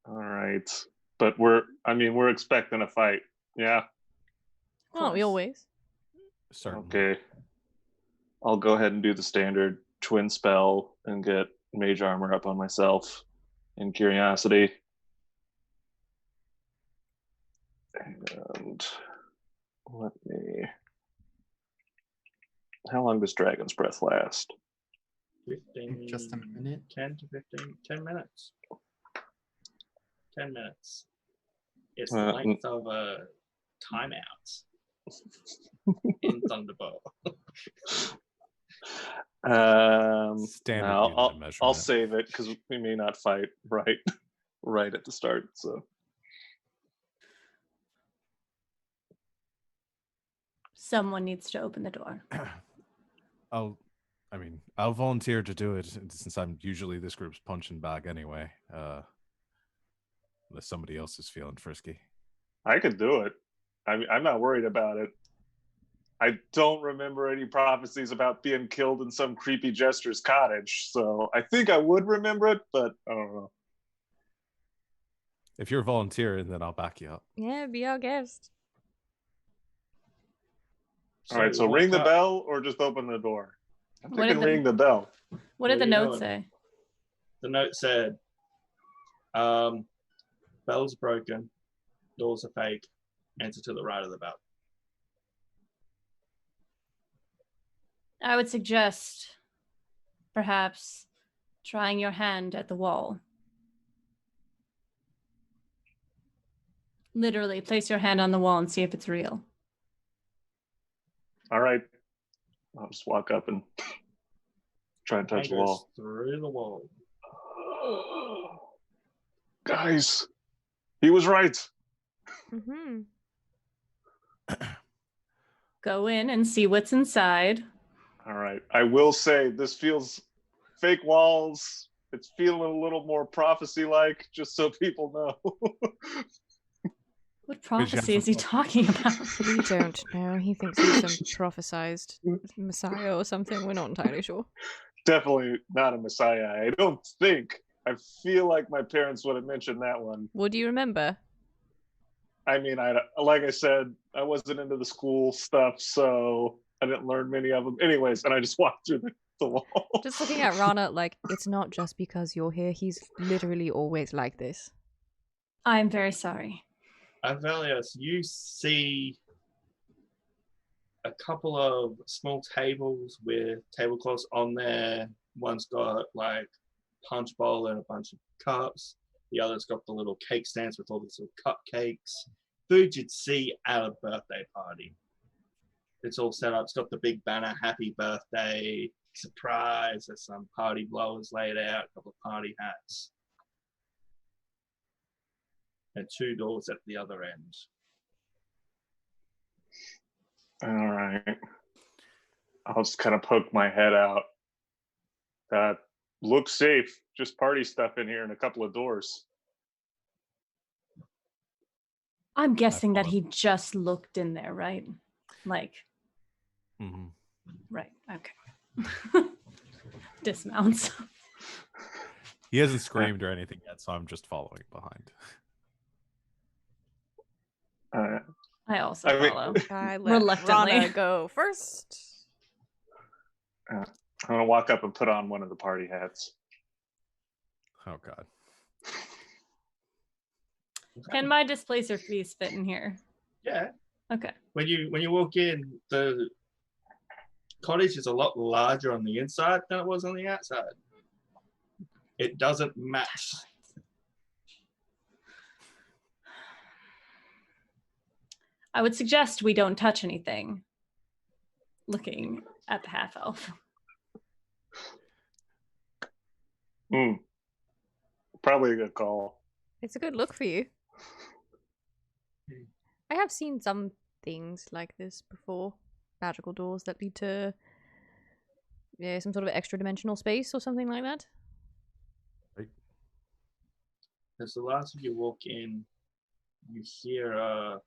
All right. But we're expecting a fight. Yeah. Aren't we always? Certainly. Okay. I'll go ahead and do the standard twin spell and get mage armor up on myself in curiosity. And let me... How long does Dragon's Breath last? 15, Just a minute. 10 to 15, 10 minutes. 10 minutes. It's the Uh, length of a timeout in Thunderbolt. Standard no, unit of measurement. I'll save it because we may not fight right at the start. So Someone needs to open the door. I'll volunteer to do it since I'm usually this group's punching bag anyway. Unless somebody else is feeling frisky. I could do it. I'm not worried about it. I don't remember any prophecies about being killed in some creepy jester's cottage, so I think I would remember it, but I don't know. If you're volunteering, then I'll back you up. Yeah, be our guest. All right, so ring the bell or just open the door? I'm What thinking did the- ring the bell. What did the you note doing? say? The note said, bell's broken, doors are fake, enter to the right of the bell. I would suggest perhaps trying your hand at the wall. Literally, place your hand on the wall and see if it's real. All right. I'll just walk up and try and touch the Hand goes wall. through the wall. Guys, he was right. Mm-hmm. Go in and see what's inside. All right. I will say this feels fake walls. It's feeling a little more prophecy-like, just so people know. What prophecy is he talking about? We don't know. He thinks he's some prophesized messiah or something. We're not entirely sure. Definitely not a messiah. I don't think. I feel like my parents would have mentioned that one. What do you remember? I mean, like I said, I wasn't into the school stuff, so I didn't learn many of them. Anyways, and I just walked through the wall. Just looking at Rana, like, it's not just because you're here. He's literally always like this. I'm very sorry. Aeos, you see a couple of small tables with tablecloths on there. One's got like punch bowl and a bunch of cups. The other's got the little cake stands with all these little cupcakes. Food you'd see at a birthday party. It's all set up. It's got the big banner, happy birthday, surprise. There's some party blowers laid out, a couple of party hats. And 2 doors at the other end. All right. I'll just kind of poke my head out. Looks safe. Just party stuff in here and a couple of doors. I'm guessing that he just looked in there, right? Like, right. Okay. Dismounts. He hasn't screamed or anything yet, so I'm just following behind. I also follow. I let Reluctantly. Rana go first. I'm going to walk up and put on one of the party hats. Oh, God. Can my displacer piece fit in here? Yeah. Okay. When you walk in, the cottage is a lot larger on the inside than it was on the outside. It doesn't match. I would suggest we don't touch anything. Looking at the half elf. Probably a good call. It's a good look for you. I have seen some things like this before. Magical doors that lead to some sort of extra dimensional space or something like that. Right. As the last of you walk in, you hear a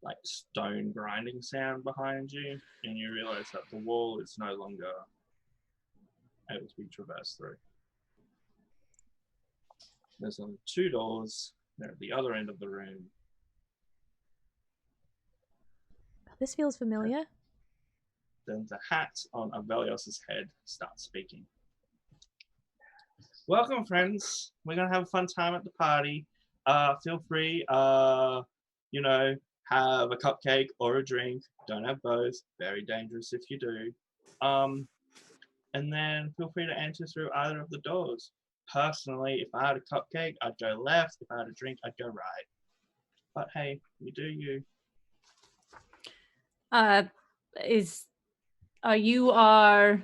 like stone grinding sound behind you, and you realize that the wall is no longer able to be traversed through. There's only 2 doors. They're at the other end of the room. This feels familiar. Then the hat on Avelios's head starts speaking. Welcome, friends. We're gonna have a fun time at the party. Feel free, have a cupcake or a drink. Don't have both. Very dangerous if you do. And then feel free to enter through either of the doors. Personally, if I had a cupcake, I'd go left. If I had a drink, I'd go right. But hey, you do you. Are you our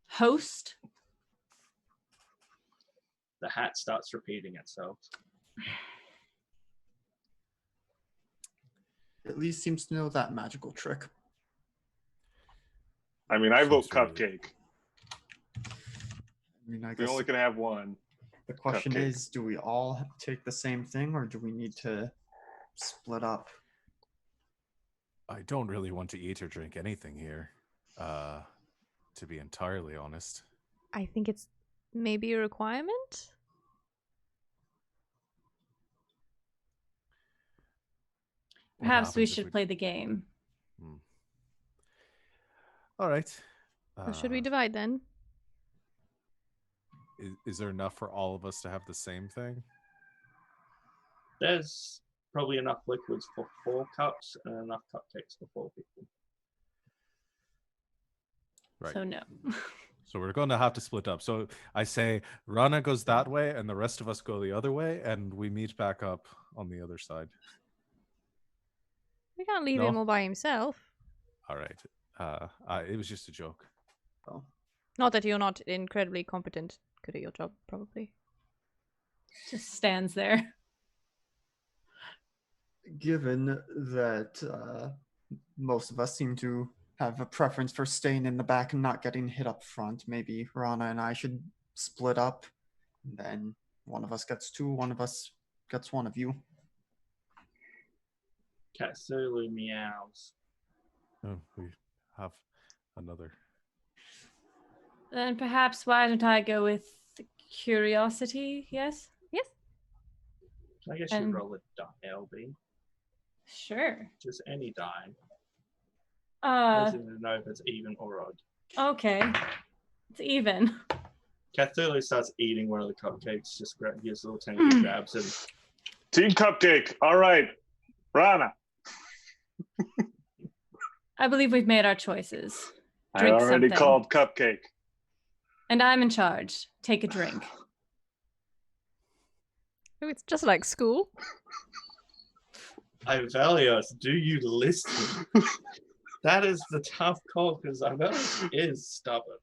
host? The hat starts repeating itself. At least seems to know that magical trick. I mean, I vote Seems to- cupcake. I mean, I We guess only can have one. the question cupcake. is, do we all take the same thing, or do we need to split up? I don't really want to eat or drink anything here, to be entirely honest. I think it's maybe a requirement. What Perhaps we happens if should play the game. All right. So should we divide then? Is there enough for all of us to have the same thing? There's probably enough liquids for 4 cups and enough cupcakes for 4 people. Right. So no. So we're going to have to split up. So I say Rana goes that way and the rest of us go the other way, and we meet back up on the other side. We can't leave No. him all by himself. All right. It was just a joke. Oh, Not that you're not incredibly competent, good at your job, probably. Just stands there. given that most of us seem to have a preference for staying in the back and not getting hit up front, maybe Rana and I should split up. And then one of us gets 2, one of us gets 1 of you. Cthulhu meows. Oh, we have another. Then perhaps why don't I go with curiosity? Yes? Yes? I guess And- you roll a die, LB. Sure. Just any die. I Uh, just need to know if it's even or odd. okay. It's even. Cthulhu starts eating one of the cupcakes, just gives little tentacle grabs and Team cupcake. All right. Rana. I believe we've made our choices. I Drink already something. called cupcake. And I'm in charge. Take a drink. Oh, it's just like school. Ivelios, do you listen? That is the tough call because Ivelios is stubborn.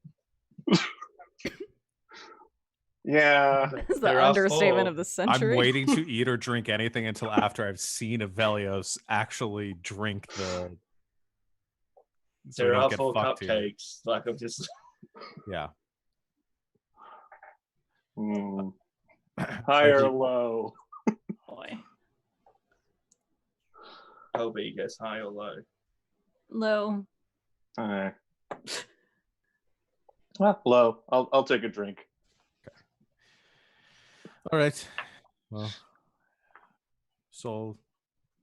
Yeah. It's the There are understatement 4. of the century. I'm waiting to eat or drink anything until after I've seen Avelios actually drink the. So we There don't are get 4 fucked here. cupcakes. Like I'm just Yeah. High or low? Boy. LB gets high or low. Low. All right. Well, low. I'll take a drink. All right. Well, Sol,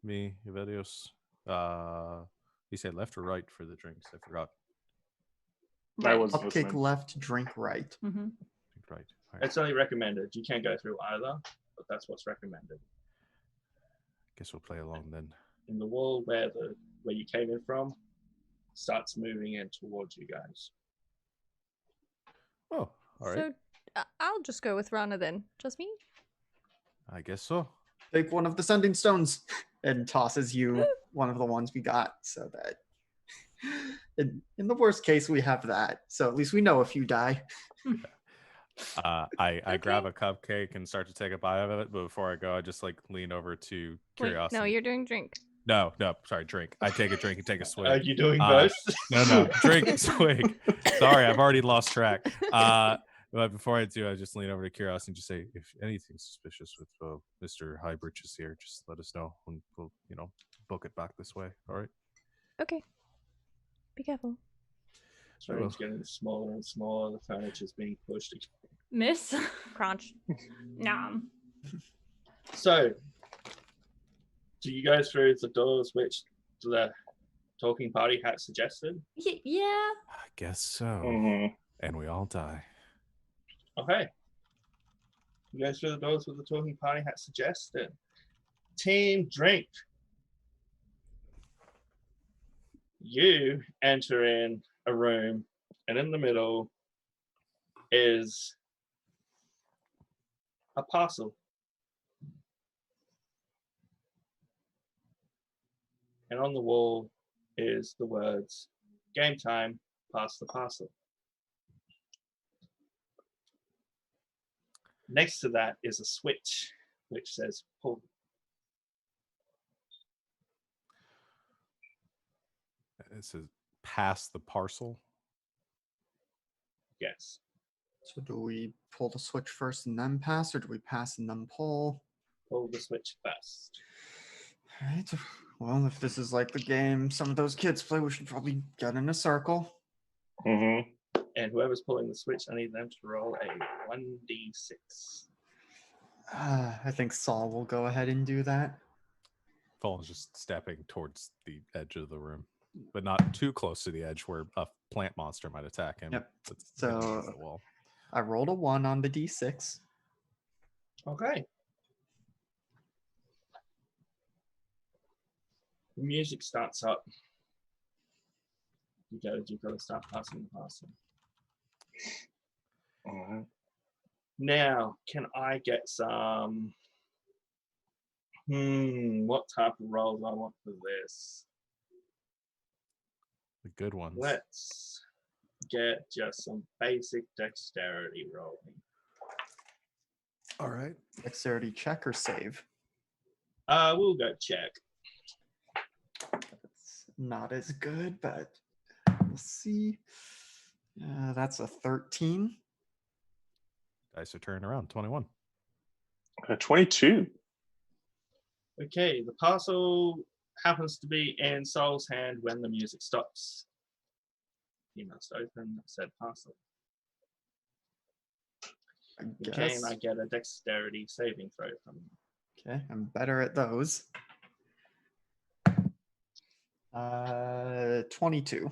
me, Avelios. You said left or right for the drinks? I forgot. I was Cupcake listening. left, drink right. Mm-hmm. Right. All right. It's only recommended. You can't go through either, but that's what's recommended. Guess we'll play along then. in the wall where you came in from starts moving in towards you guys. Oh, all right. So I'll just go with Rana then. Just me? I guess so. Take one of the sending stones and tosses you one of the ones we got, so that in the worst case we have that. So at least we know if you die. I grab a cupcake and start to take a bite of it, but before I go, I just like lean over to Wait, Curiosity. no, you're doing drink. No, sorry, drink. I take a drink and take a swig. Are you doing both? No, drink, swig. Sorry, I've already lost track. But before I do, I just lean over to Curiosity and just say, if anything suspicious with Mr. Highbridge is here, just let us know and we'll, book it back this way. All right. Okay. Be careful. So it's getting smaller and smaller. The furniture's being pushed. Miss? Crunch. Nom. So, do you go through the doors which the talking party had suggested? Yeah. I guess so. Mhm. And we all die. Okay. You go through the doors with the talking party had suggested. Team drink. You enter in a room, and in the middle is a parcel. And on the wall is the words, "Game time, pass the parcel." Next to that is a switch which says pull. It says pass the parcel. Yes. So do we pull the switch first and then pass, or do we pass and then pull? Pull the switch first. All right. Well, if this is like the game some of those kids play, we should probably get in a circle. Mhm. And whoever's pulling the switch, I need them to roll a 1d6. I think Saul will go ahead and do that. Fallen's just stepping towards the edge of the room, but not too close to the edge where a plant monster might attack him. Yep. It's So- against the wall. I rolled a 1 on the d6. Okay. The music starts up. You've got to start passing the parcel. Alright. Now, can I get some? What type of roll do I want for this? The good ones. Let's get just some basic dexterity rolling. All right. Dexterity check or save? We'll go check. It's not as good, but we'll see. That's a 13. Dice are turning around. 21. 22. Okay, the parcel happens to be in Soul's hand when the music stops. He must open said parcel. I Okay, guess. and I get a dexterity saving throw from him. Okay, I'm better at those. 22.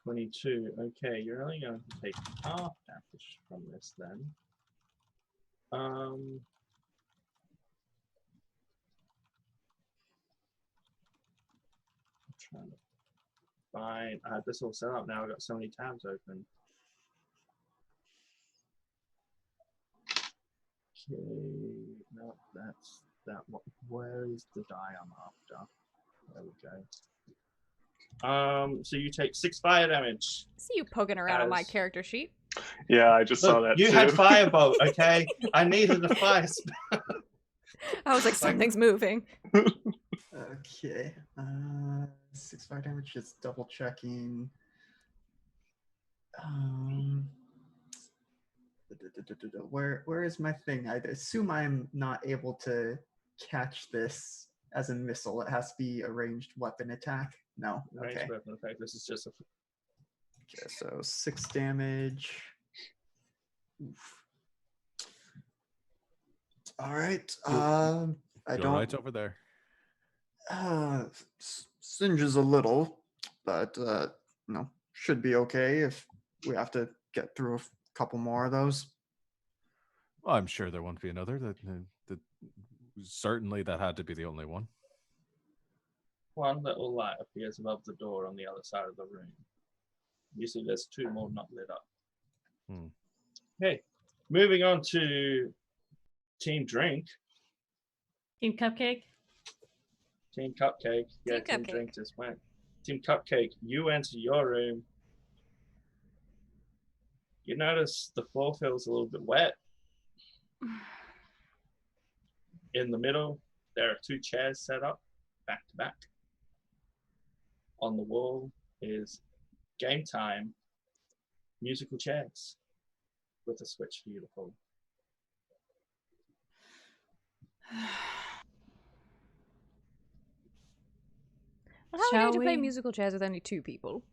22. Okay, you're only going to take half damage from this then. I'm trying to find. I had this all set up now. I've got so many tabs open. Okay, no, that's that one. Where is the die I'm after? There we go. So you take 6 fire damage. See you poking around on my As- character sheet. Yeah, I just saw Look, that you too. had firebolt, okay? I needed a fire spell. I was like, something's moving. Okay. 6 fire damage, just double checking. Where is my thing? I assume I'm not able to catch this as a missile. It has to be a ranged weapon attack. No. Range Okay. weapon effect. This is just a. Okay, so 6 damage. Oof. All right. I Go don't. right over there. Singes a little, but should be okay if we have to get through a couple more of those. Well, I'm sure there won't be another. Certainly, that had to be the only one. One little light appears above the door on the other side of the room. You see there's 2 more not lit up. Okay, moving on to Team Drink. Team Cupcake. Team Cupcake. Yeah, Team Team Cupcake. Drink just went. Team Cupcake, you enter your room. You notice the floor feels a little bit wet. In the middle, there are 2 chairs set up, back to back. On the wall is game time, musical chairs with a switch for you to pull. Well, how are we Shall going to play we? musical chairs with only 2 people?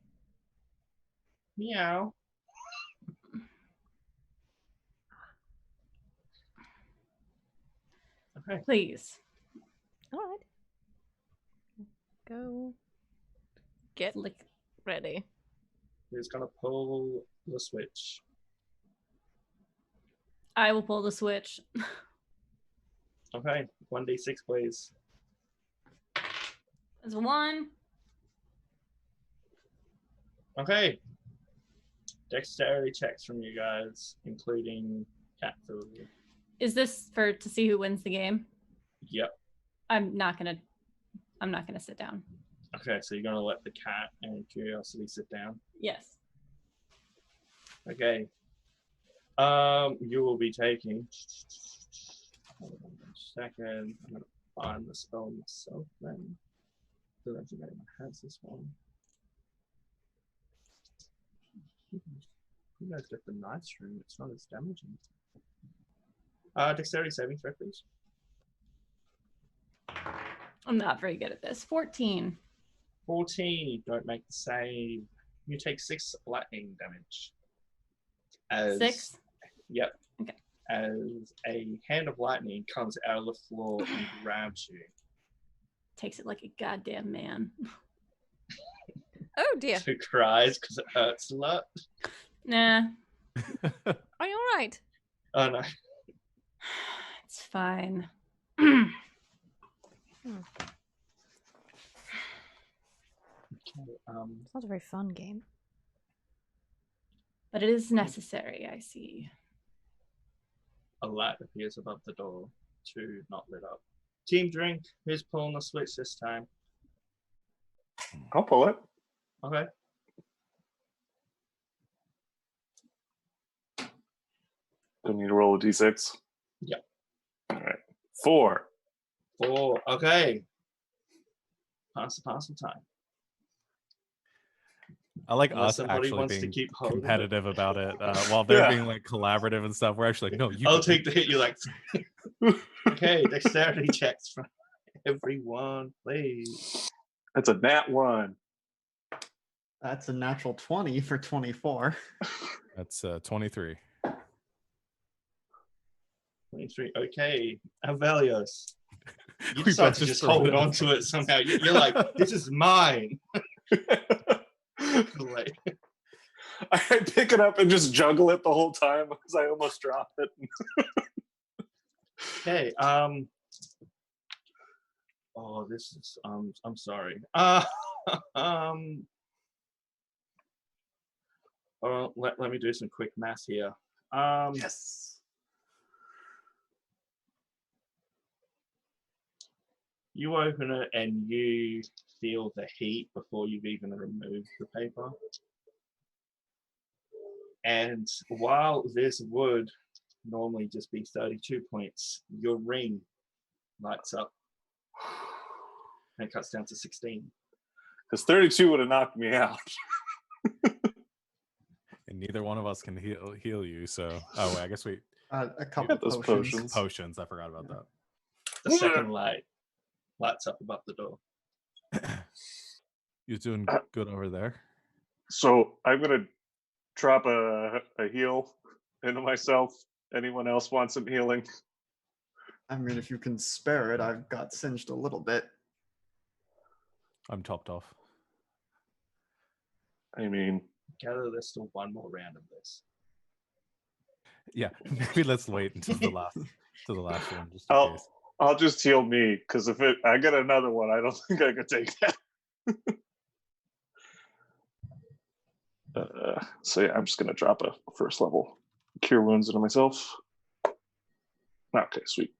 Meow. Okay. Please. All right. Go. Get Like, ready. Who's gonna pull the switch? I will pull the switch. Okay, 1d6 please. That's 1. Okay. Dexterity checks from you guys, including cat food. Is this to see who wins the game? Yep. I'm not gonna sit down. Okay, so you're gonna let the cat and curiosity sit down. Yes. Okay. You will be taking. Hold on a second. I'm gonna find the spell myself then. I don't think anyone has this one. You guys get the nice room. It's not as damaging. Dexterity saving throw, please. I'm not very good at this. 14. 14. Don't make the save. You take 6 lightning damage. As 6? Yep. Okay. As a hand of lightning comes out of the floor and grabs you. Takes it like a goddamn man. Oh dear. Who cries because it hurts a lot. Nah. Are you all right? Oh no. It's fine. It's not a very fun game. But it is necessary, I see. A light appears above the door. 2 not lit up. Team Drink, who's pulling the switch this time? I'll pull it. Okay. Do I need to roll a d6? Yep. All right. 4. 4. Okay. Pass the time. I like Unless us somebody actually wants to being keep holding it. competitive about it, while they're Yeah. being like collaborative and stuff. We're actually like, no, you. I'll can take the hit. You like. Okay, dexterity checks from everyone, please. That's a nat 1. That's a natural 20 for 24. That's 23. 23. Okay, Avelios. You We decide both to just throw hold it on in. to it somehow. You're like, this is mine. Like, I pick it up and just juggle it the whole time because I almost drop it. okay. Oh, this is. I'm sorry. Let me do some quick math here. Yes. You open it and you feel the heat before you've even removed the paper. And while this would normally just be 32 points, your ring lights up and it cuts down to 16. Because 32 would have knocked me out. And neither one of us can heal you. So, oh wait, I guess we A couple got those potions. potions. I forgot about that. The second light lights up above the door. You're doing good over there. So I'm going to drop a heal into myself. Anyone else want some healing? I mean, if you can spare it, I've got singed a little bit. I'm topped off. I mean, Gather there's still one more round of this. Yeah, maybe let's wait until the last one, just in case. I'll just heal me, because if I get another one, I don't think I could take that. So yeah, I'm just gonna drop a first level cure wounds into myself. Okay, sweet.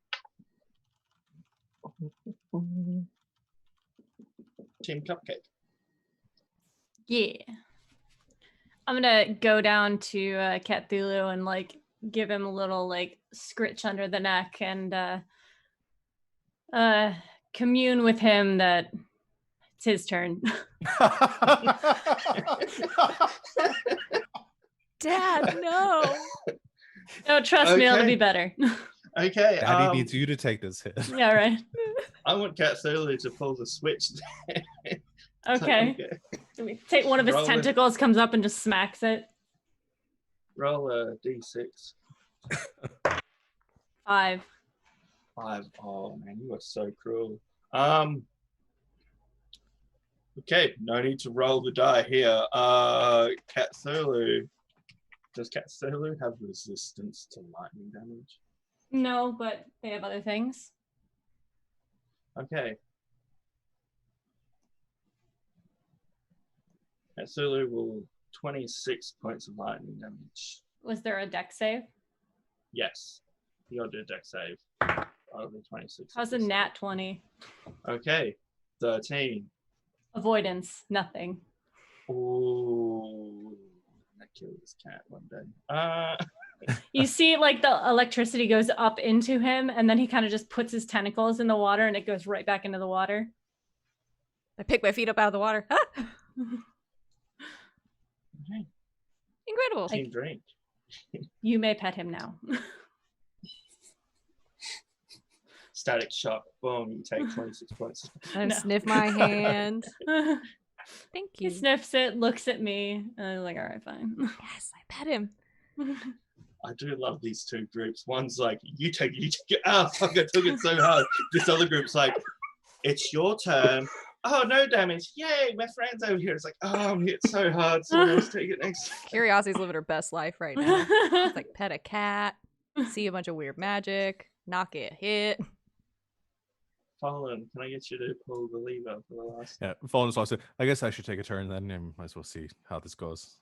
Team Cupcake. Yeah. I'm gonna go down to Cthulhu and like give him a little like scritch under the neck and commune with him that it's his turn. Dad, no. No, trust me, it'll Okay. be better. Okay. Daddy needs you to take this hit. Yeah, right. I want Cthulhu to pull the switch. Okay. Take one of his Roll it. tentacles, comes up and just smacks it. Roll a d6. 5. 5. Oh man, you are so cruel. Okay, no need to roll the die here. Cthulhu. Does Cthulhu have resistance to lightning damage? No, but they have other things. Okay. Cthulhu will 26 points of lightning damage. Was there a deck save? Yes. You'll do a deck save. I'll do 26. How's a nat 20? Okay. 13. Avoidance, nothing. Ooh. I killed this cat one day. You see like the electricity goes up into him and then he kind of just puts his tentacles in the water and it goes right back into the water. I pick my feet up out of the water. Ah! Okay. Incredible. Team drink. You may pet him now. Static shock. Boom. You take 26 points. I No. sniff my hand. Thank He you. sniffs it, looks at me, and I'm like, all right, fine. Yes, I pet him. I do love these two groups. One's like, you take it. Oh, fuck, I took it so hard. This other group's like, it's your turn. Oh, no damage. Yay, my friend's over here. It's like, oh, I'm hit so hard. Someone else take it next. Curiosity's living her best life right now. It's like pet a cat, see a bunch of weird magic, not get hit. Fallen, can I get you to pull the lever for the last? Yeah, Fallen's lost it. I guess I should take a turn then, and might as well see how this goes.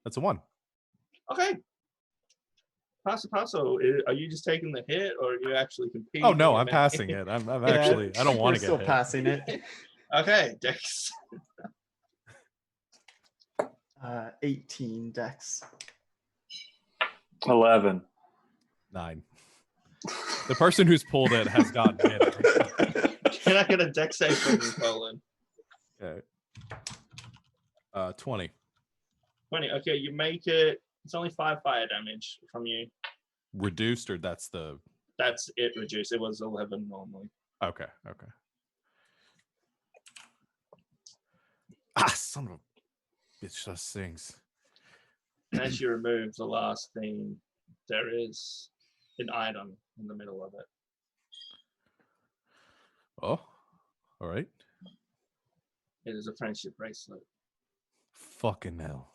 That's a 1. Okay. Paso, are you just taking the hit, or are you actually competing? Oh no, I'm passing it. I'm actually. I don't want We're to get still hit. passing it. Okay, Dex. 18 dex. 11. 9. The person who's pulled it has gotten hit. Can I get a Dex save from you, Fallen? Okay. 20. 20. Okay, you make it. It's only 5 fire damage from you. Reduced, or that's the. That's it reduced. It was 11 normally. Okay. Ah, son of a bitch! Those things. And as you remove the last thing, there is an item in the middle of it. Oh, all right. It is a friendship bracelet Fucking hell.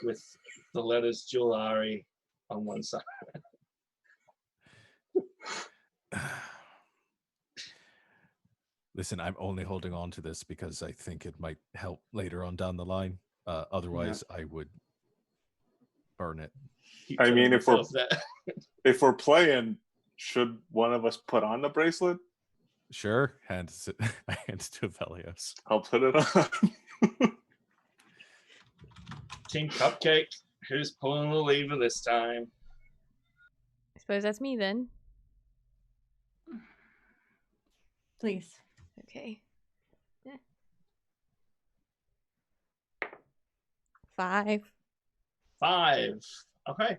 with the letters Jewelry on one side. Listen, I'm only holding on to this because I think it might help later on down the line. Otherwise, I would burn it. Keep I mean, telling if we're yourself that. if we're playing, should one of us put on the bracelet? Sure, hand it, I hand it to Aeos. I'll put it on. Team Cupcake, who's pulling the lever this time? I suppose that's me then. Please. Okay. 5. 5. Okay.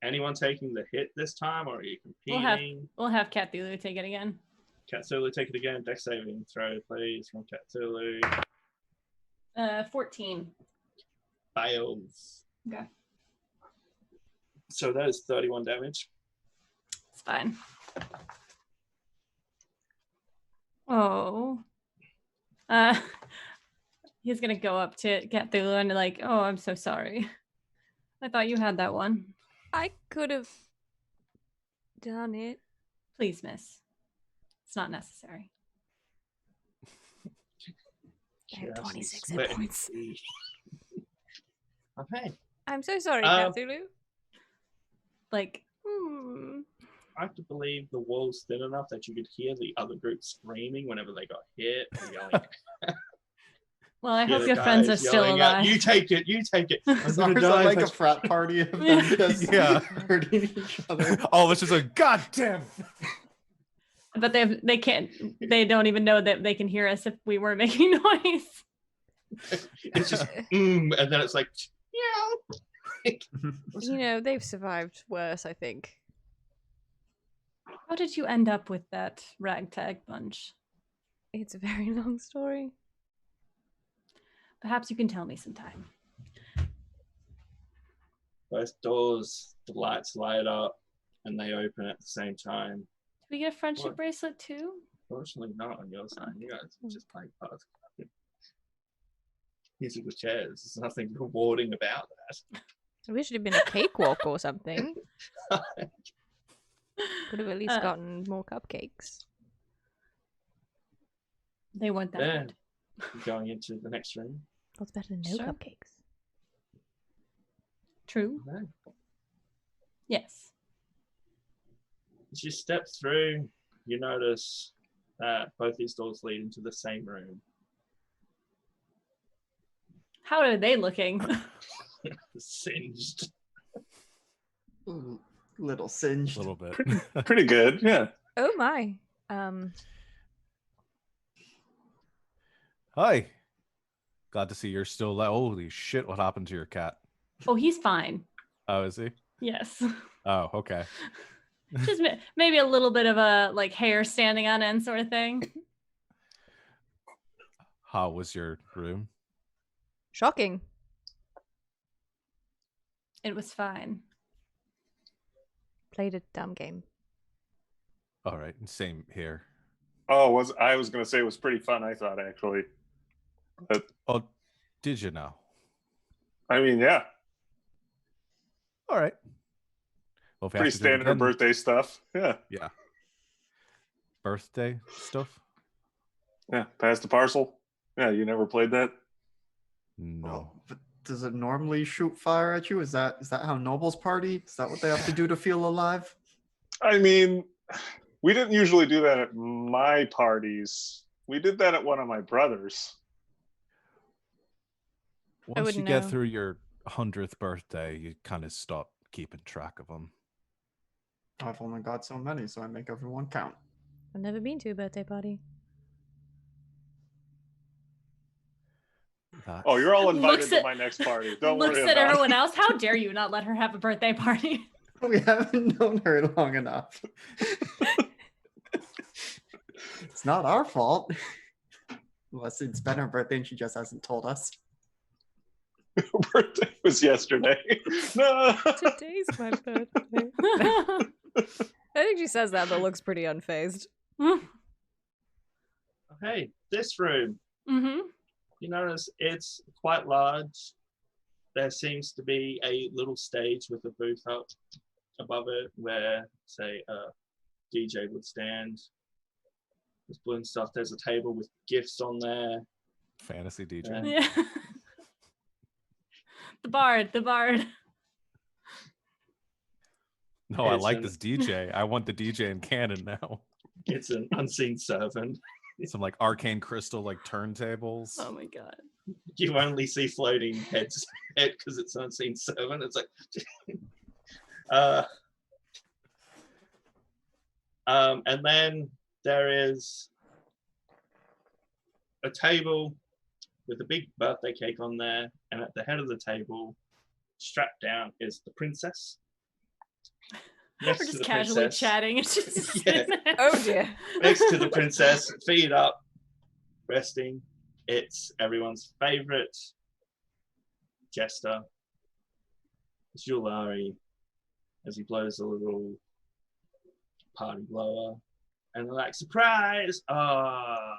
Anyone taking the hit this time, or are you competing? We'll have Cthulhu take it again. Cthulhu, take it again. Dex saving throw, please, from Cthulhu. 14. Fails. Okay. So that is 31 damage. It's fine. Oh. He's gonna go up to Cthulhu and like, oh, I'm so sorry. I thought you had that one. I could have done it. Please, miss. It's not necessary. I have 26 Let hit me points. see. Okay. I'm so sorry, Um, Cthulhu. Like, I have to believe the wall's thin enough that you could hear the other group screaming whenever they got hit or yelling. well, I Hear hope the your friends are guys still yelling out, alive. you take it, you take it. I'm As gonna long as I die like a touch- frat party of them just Yeah. hurting each other. Oh, it's just a goddamn. But they can't. They don't even know that they can hear us if we were making noise. It's just and then it's like, yeah. You know, they've survived worse, I think. How did you end up with that ragtag bunch? It's a very long story. Perhaps you can tell me sometime. Both doors, the lights light up and they open at the same time. Do we get a friendship What? bracelet too? Fortunately, not on your side. You guys are just playing cards. Musical chairs. There's nothing rewarding about that. I wish it had been a cakewalk or something. Could have at least gotten more cupcakes. They weren't that Then, good. going into the next room. What's better than no Sure. cupcakes? True. No. Yes. As you step through, you notice that both these doors lead into the same room. How are they looking? Singed. Ooh, little singed. A little bit. Pretty good, yeah. Oh my. Hi. Glad to see you're still alive. Holy shit, what happened to your cat? Oh, he's fine. Oh, is he? Yes. Oh, okay. Just maybe a little bit of a like hair standing on end sort of thing. How was your room? Shocking. It was fine. Played a dumb game. All right, same here. Oh, I was gonna say it was pretty fun, I thought, actually. But Oh, did you know? I mean, yeah. All right. Well, if we have Pretty to do it standard again- birthday stuff. Yeah. Yeah. Birthday stuff? Yeah. Pass the parcel. Yeah, you never played that? No. But does it normally shoot fire at you? Is that how nobles party? Is that what they have to do to feel alive? I mean, we didn't usually do that at my parties. We did that at one of my brothers. Once you wouldn't get know. through your 100th birthday, you kind of stop keeping track of them. I've only got so many, so I make everyone count. I've never been to a birthday party. Oh, you're all invited Looks to at- my next party. Don't Looks worry at about everyone it. else. How dare you not let her have a birthday party? We haven't known her long enough. It's not our fault. Unless it's been her birthday and she just hasn't told us. Her birthday was yesterday. No. Today's my birthday. I think she says that, but looks pretty unfazed. Okay, this room. Mm-hmm. You notice it's quite large. There seems to be a little stage with a booth up above it where, say, a DJ would stand. There's balloon stuff. There's a table with gifts on there. Fantasy DJ. Yeah. Yeah. The bard. No, I It's like an- this DJ. I want the DJ in canon now. It's an unseen servant. Some like arcane crystal like turntables. Oh my god. You only see floating heads because it's an unseen servant. It's like, and then there is a table with a big birthday cake on there, and at the head of the table, strapped down, is the princess. We're just casually chatting. It's just Yeah. Oh dear. Next to the princess, feet up, resting. It's everyone's favorite jester, Julari, as he blows a little party blower. And they're like, surprise! The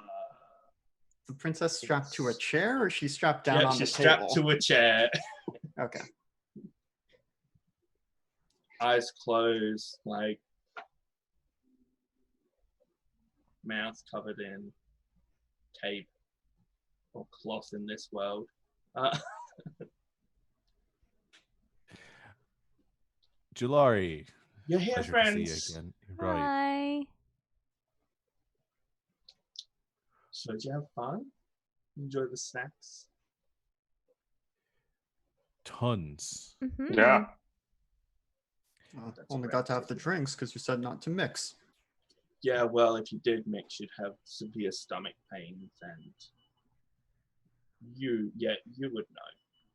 princess strapped to a chair, or is she strapped down Yeah, on the she's table? strapped to a chair, Okay. eyes closed, like mouth covered in tape or cloth in this world. Uh, Julari, You're here, pleasure to see you friends. again. Right. Hi. So did you have fun? Enjoy the snacks? Tons. Mm-hmm. Yeah. That's Only great. got to have the drinks because you said not to mix. Yeah, well, if you did mix, you'd have severe stomach pains, and you would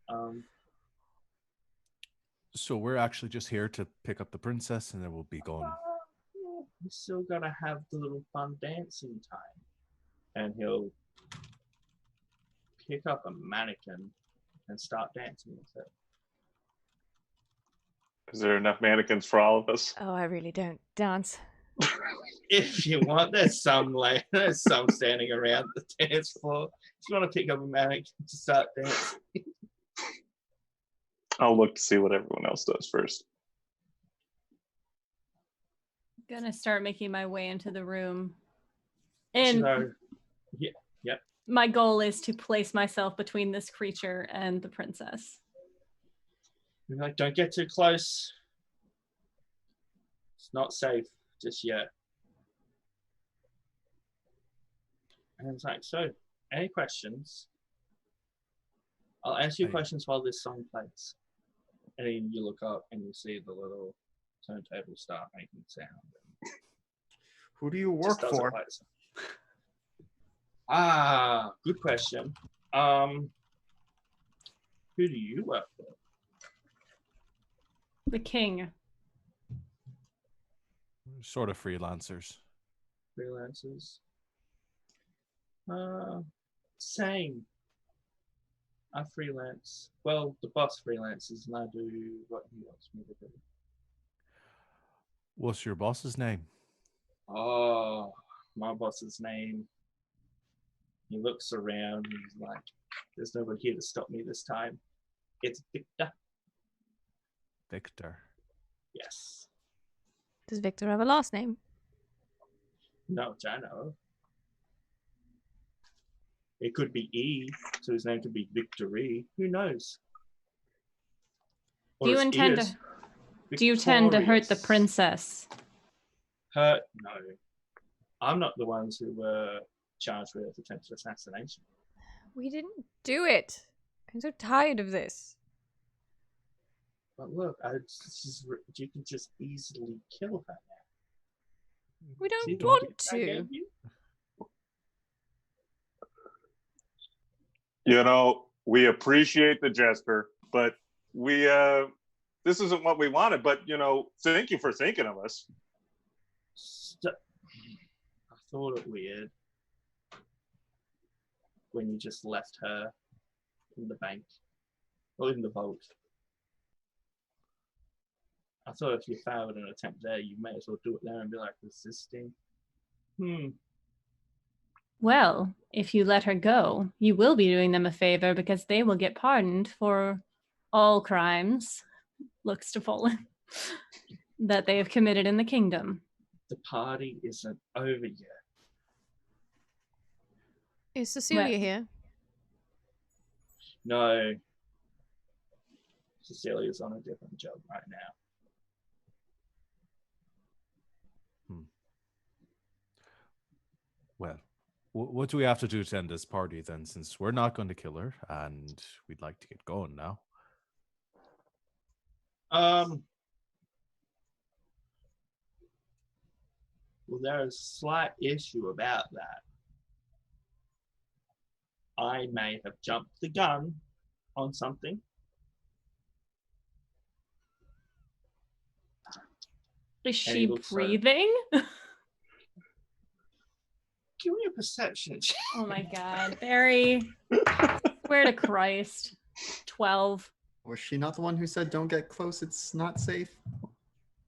know. So we're actually just here to pick up the princess, and then we'll be going. We still gotta have the little fun dancing time, and he'll pick up a mannequin and start dancing with it. Is there enough mannequins for all of us? Oh, I really don't dance. If you want, there's some standing around the dance floor. If you want to pick up a mannequin to start dancing. I'll look to see what everyone else does first. Gonna start making my way into the room. And So, my goal is to place myself between this creature and the princess. you're like, don't get too close. It's not safe just yet. And it's like, so, any questions? I'll ask you Hey. questions while this song plays. And then you look up and you see the little turntable start making sound. Who do you It just work doesn't for? play the song. Ah, good question. Who do you work for? The king. Sort of freelancers. Freelancers? Same. I freelance. Well, the boss freelances and I do what he wants me to do. What's your boss's name? Oh, my boss's name. He looks around and he's like, there's nobody here to stop me this time. It's Victor. Victor. Yes. Does Victor have a last name? No, which I know of. It could be E, so his name could be Victory. Who knows? Do you it's intend Aeos. to do you tend to hurt the Victorious. princess? Hurt? No. I'm not the ones who were charged with attempted assassination. We didn't do it. I'm so tired of this. But look, you can just easily kill her now. We See don't the want gift I to. gave you? You know, we appreciate the gesture, but we this isn't what we wanted. But you know, thank you for thinking of us. I thought it weird when you just left her in the bank or in the vault. I thought if you failed an attempt there, you may as well do it there and be like resisting. Well, if you let her go, you will be doing them a favor because they will get pardoned for all crimes, looks to Fallen, that they have committed in the kingdom. The party isn't over yet. Is Cecilia Well- here? No. Cecilia's on a different job right now. Well, what do we have to do to end this party then, since we're not going to kill her and we'd like to get going now? Well, there's a slight issue about that. I may have jumped the gun on something. Is she he looks so- breathing? Give me a perception check. Oh my god, Barry. Swear to Christ. 12. Was she not the one who said don't get close, it's not safe?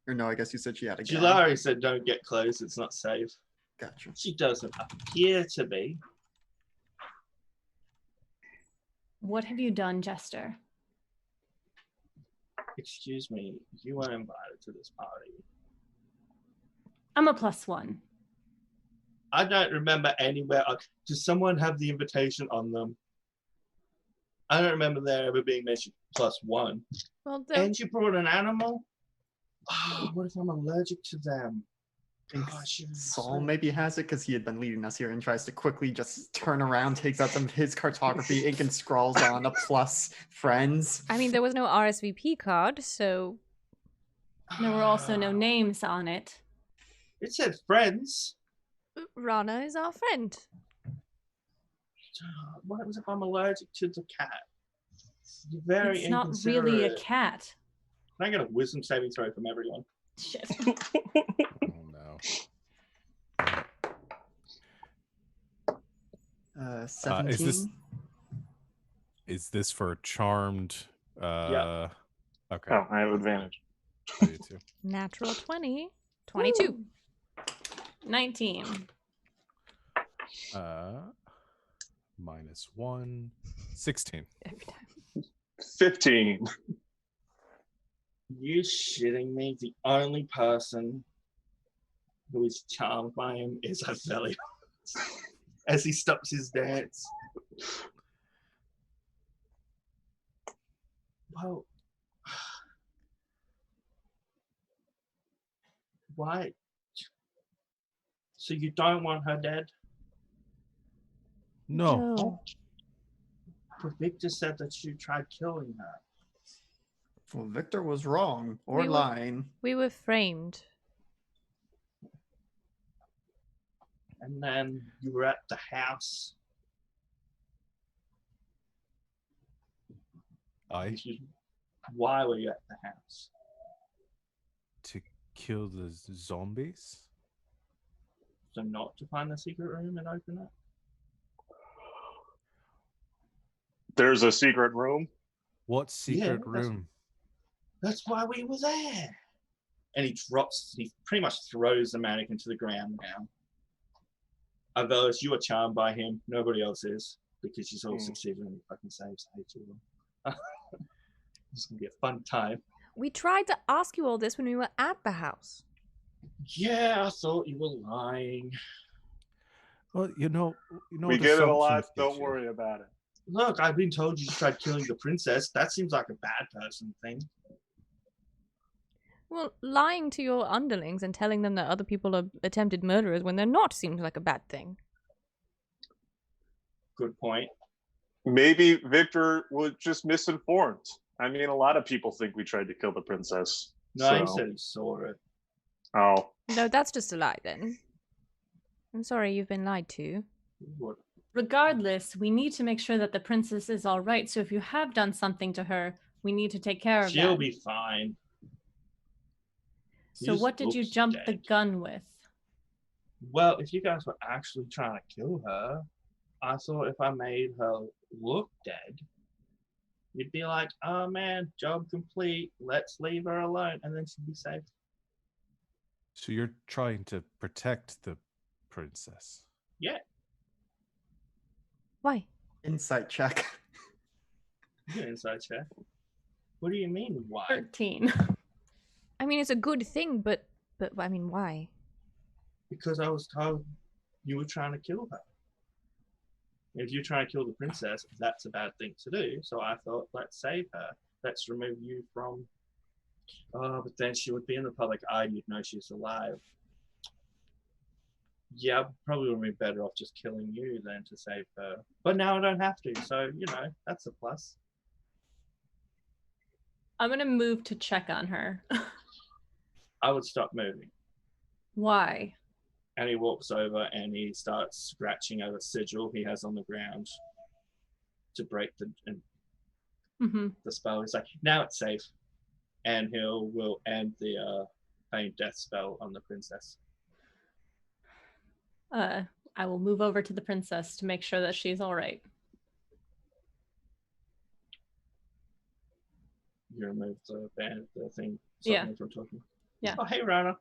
Or no, I guess you said she had a gag. Julari said don't get close, it's not safe. Gotcha. She doesn't appear to be. What have you done, Jester? Excuse me, you weren't invited to this party. I'm a +1. I don't remember anywhere. Does someone have the invitation on them? I don't remember there ever being mentioned +1. Well, And you brought an animal? Oh, what if I'm allergic to them? I think Oh, I should've Saul said. maybe has it because he had been leading us here and tries to quickly just turn around, takes out some of his cartography ink and scrawls on a plus friends. I mean, there was no RSVP card, so There were also no names on it. It said friends. Rana is our friend. What happens if I'm allergic to the cat? You're very It's not really a inconsiderate. cat. Can I get a wisdom saving throw from everyone? Shit. Oh no. 17. Is this for charmed? Yeah. Okay. Oh, I have advantage. I do too. Natural 20. 22. Woo. 19. -1. 16. Every time. 15. You shitting me? The only person who is charmed by him is Aeos as he stops his dance. Well, why? So you don't want her dead? No. But Victor said that you tried killing her. Well, Victor was wrong or We were- lying. We were framed. And then you were at the house. Why were you at the house? To kill the zombies? So not to find the secret room and open it? There's a secret room. What secret that's- room? That's why we were there. And he pretty much throws the mannequin to the ground now. Aeos, you are charmed by him. Nobody else is. Because she's all succeeded in fucking saves. I hate you all. It's going to be a fun time. We tried to ask you all this when we were at the house. Yeah, I thought you were lying. Well, you know We what get it a lot. assumptions get Don't you. worry about it. Look, I've been told you tried killing the princess. That seems like a bad person thing. Well, lying to your underlings and telling them that other people are attempted murderers when they're not seems like a bad thing. Good point. Maybe Victor was just misinformed. I mean, a lot of people think we tried to kill the princess. No, he so- said he saw it. Oh, No, that's just a lie then. I'm sorry you've been lied to. What? Regardless, we need to make sure that the princess is all right. So if you have done something to her, we need to take care of She'll that. be fine. So Just what did you looks jump the dead. gun with? Well, if you guys were actually trying to kill her, I thought if I made her look dead, you'd be like, oh man, job complete. Let's leave her alone. And then she'd be safe. So you're trying to protect the princess. Yeah. Why? Insight check. You can inside check. What do you mean, why? 13. I mean, it's a good thing, but I mean, why? Because I was told you were trying to kill her. If you're trying to kill the princess, that's a bad thing to do. So I thought, let's save her. Let's remove you from. Oh, but then she would be in the public eye. You'd know she's alive. Yeah, probably would be better off just killing you than to save her. But now I don't have to. So, that's a plus. I'm going to move to check on her. I would stop moving. Why? And he walks over and he starts scratching at a sigil he has on the ground to break Mm-hmm. the spell. He's like, now it's safe. And will end the faint death spell on the princess. I will move over to the princess to make sure that she's all right. You remove the thing Yeah. from talking. Yeah. Oh, hey, Rana.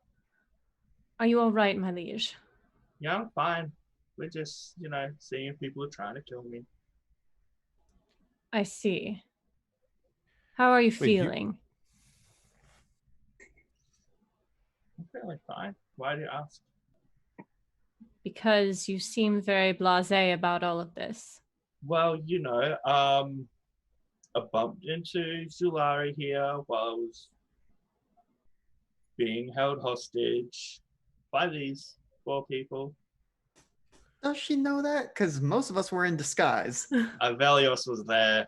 Are you all right, my liege? Yeah, I'm fine. We're just, seeing if people are trying to kill me. I see. How are you Wait, you- feeling? I'm feeling fine. Why do you ask? Because you seem very blasé about all of this. Well, I bumped into Zulari here while I was being held hostage by these 4 people. Does she know that? Because most of us were in disguise. Aeos was there.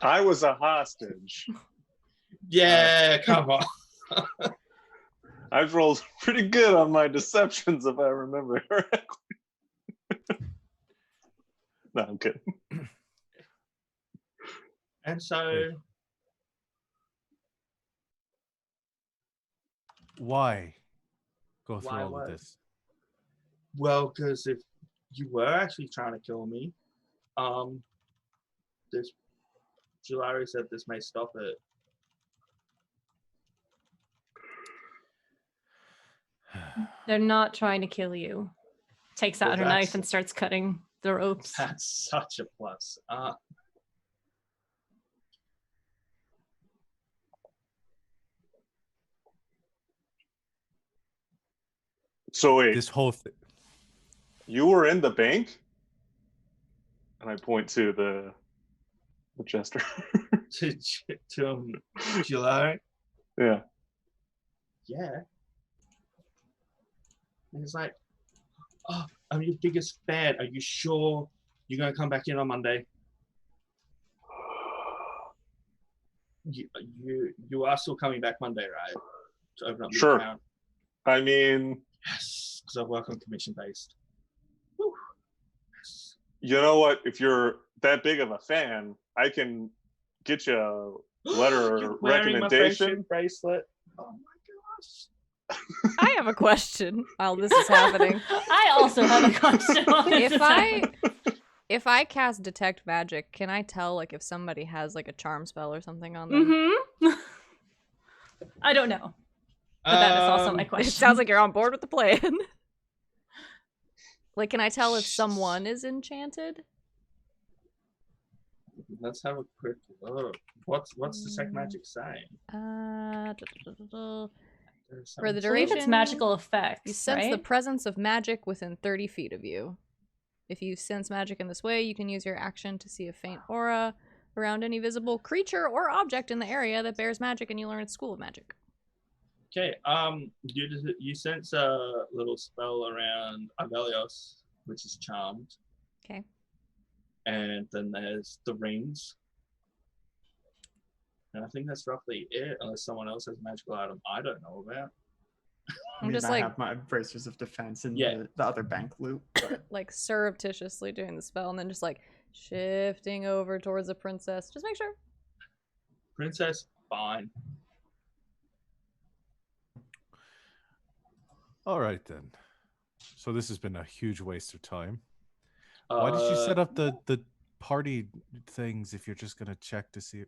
I was a hostage. Yeah, come on. I've rolled pretty good on my deceptions, if I remember correctly. No, I'm kidding. And so, Why go through Why all what? of this? well, because if you were actually trying to kill me, this Julari said this may stop it. They're not trying to kill you. Takes out Well, her knife that's- and starts cutting the ropes. That's such a plus. So wait, This whole thing. you were in the bank? And I point to the jester. to Julari, Yeah. yeah. And he's like, "Oh, I'm your biggest fan. Are you sure you're gonna come back in on Monday? You are still coming back Monday, right? To open up the Sure. account." I mean, Yes, because I work on commission based. Yes. you know what? If you're that big of a fan, I can get you a letter You're or wearing my recommendation. friendship bracelet. Oh my gosh. I have a question while this is happening. I also have a question. while this is happening. If I cast detect magic, can I tell like if somebody has like a charm spell or something on them? I don't know. But that is also my question. It sounds like you're on board with the plan. Like, can I tell if someone is enchanted? Let's have a quick look. What's the sec magic saying? For the I believe duration, it's magical effects. you sense the right? presence of magic within 30 feet of you. If you sense magic in this way, you can use your action to see a faint aura around any visible creature or object in the area that bears magic, and you learn its school of magic. Okay, you sense a little spell around Aeos, which is charmed. Okay. And then there's the rings. And I think that's roughly it, unless someone else has a magical item I don't know about. I mean, just I like- have my bracers of defense in Yeah. the other bank loot. But Like surreptitiously doing the spell, and then just like shifting over towards the princess. Just make sure. Princess, fine. All right then. So this has been a huge waste of time. Why did you set up the party things if you're just gonna check to see?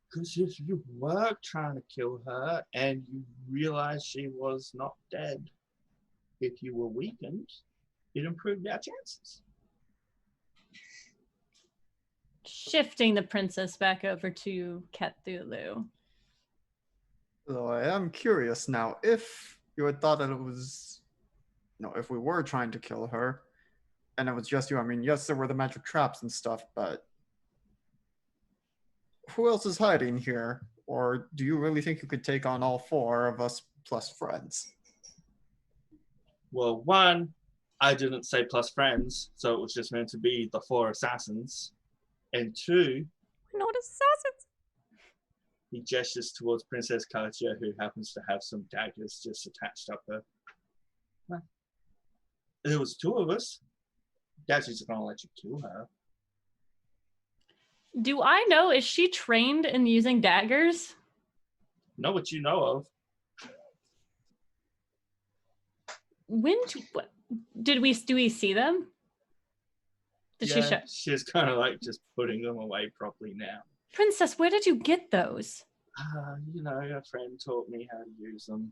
Because if you were trying to kill her and you realized she was not dead, if you were weakened, it improved our chances. Shifting the princess back over to Cthulhu. so I am curious now, if you had thought that it was, if we were trying to kill her, and it was just you, I mean, yes, there were the magic traps and stuff, but who else is hiding here? Or do you really think you could take on all 4 of us plus friends? Well, one, I didn't say plus friends, so it was just meant to be the 4 assassins. And 2, We're not assassins. he gestures towards Princess Katya, who happens to have some daggers just attached up her. There was 2 of us. Dad's just gonna let you kill her. Do I know, is she trained in using daggers? Know what you know of. Do we see them? Did she show? She's kind of like just putting them away properly now. Princess, where did you get those? A friend taught me how to use them.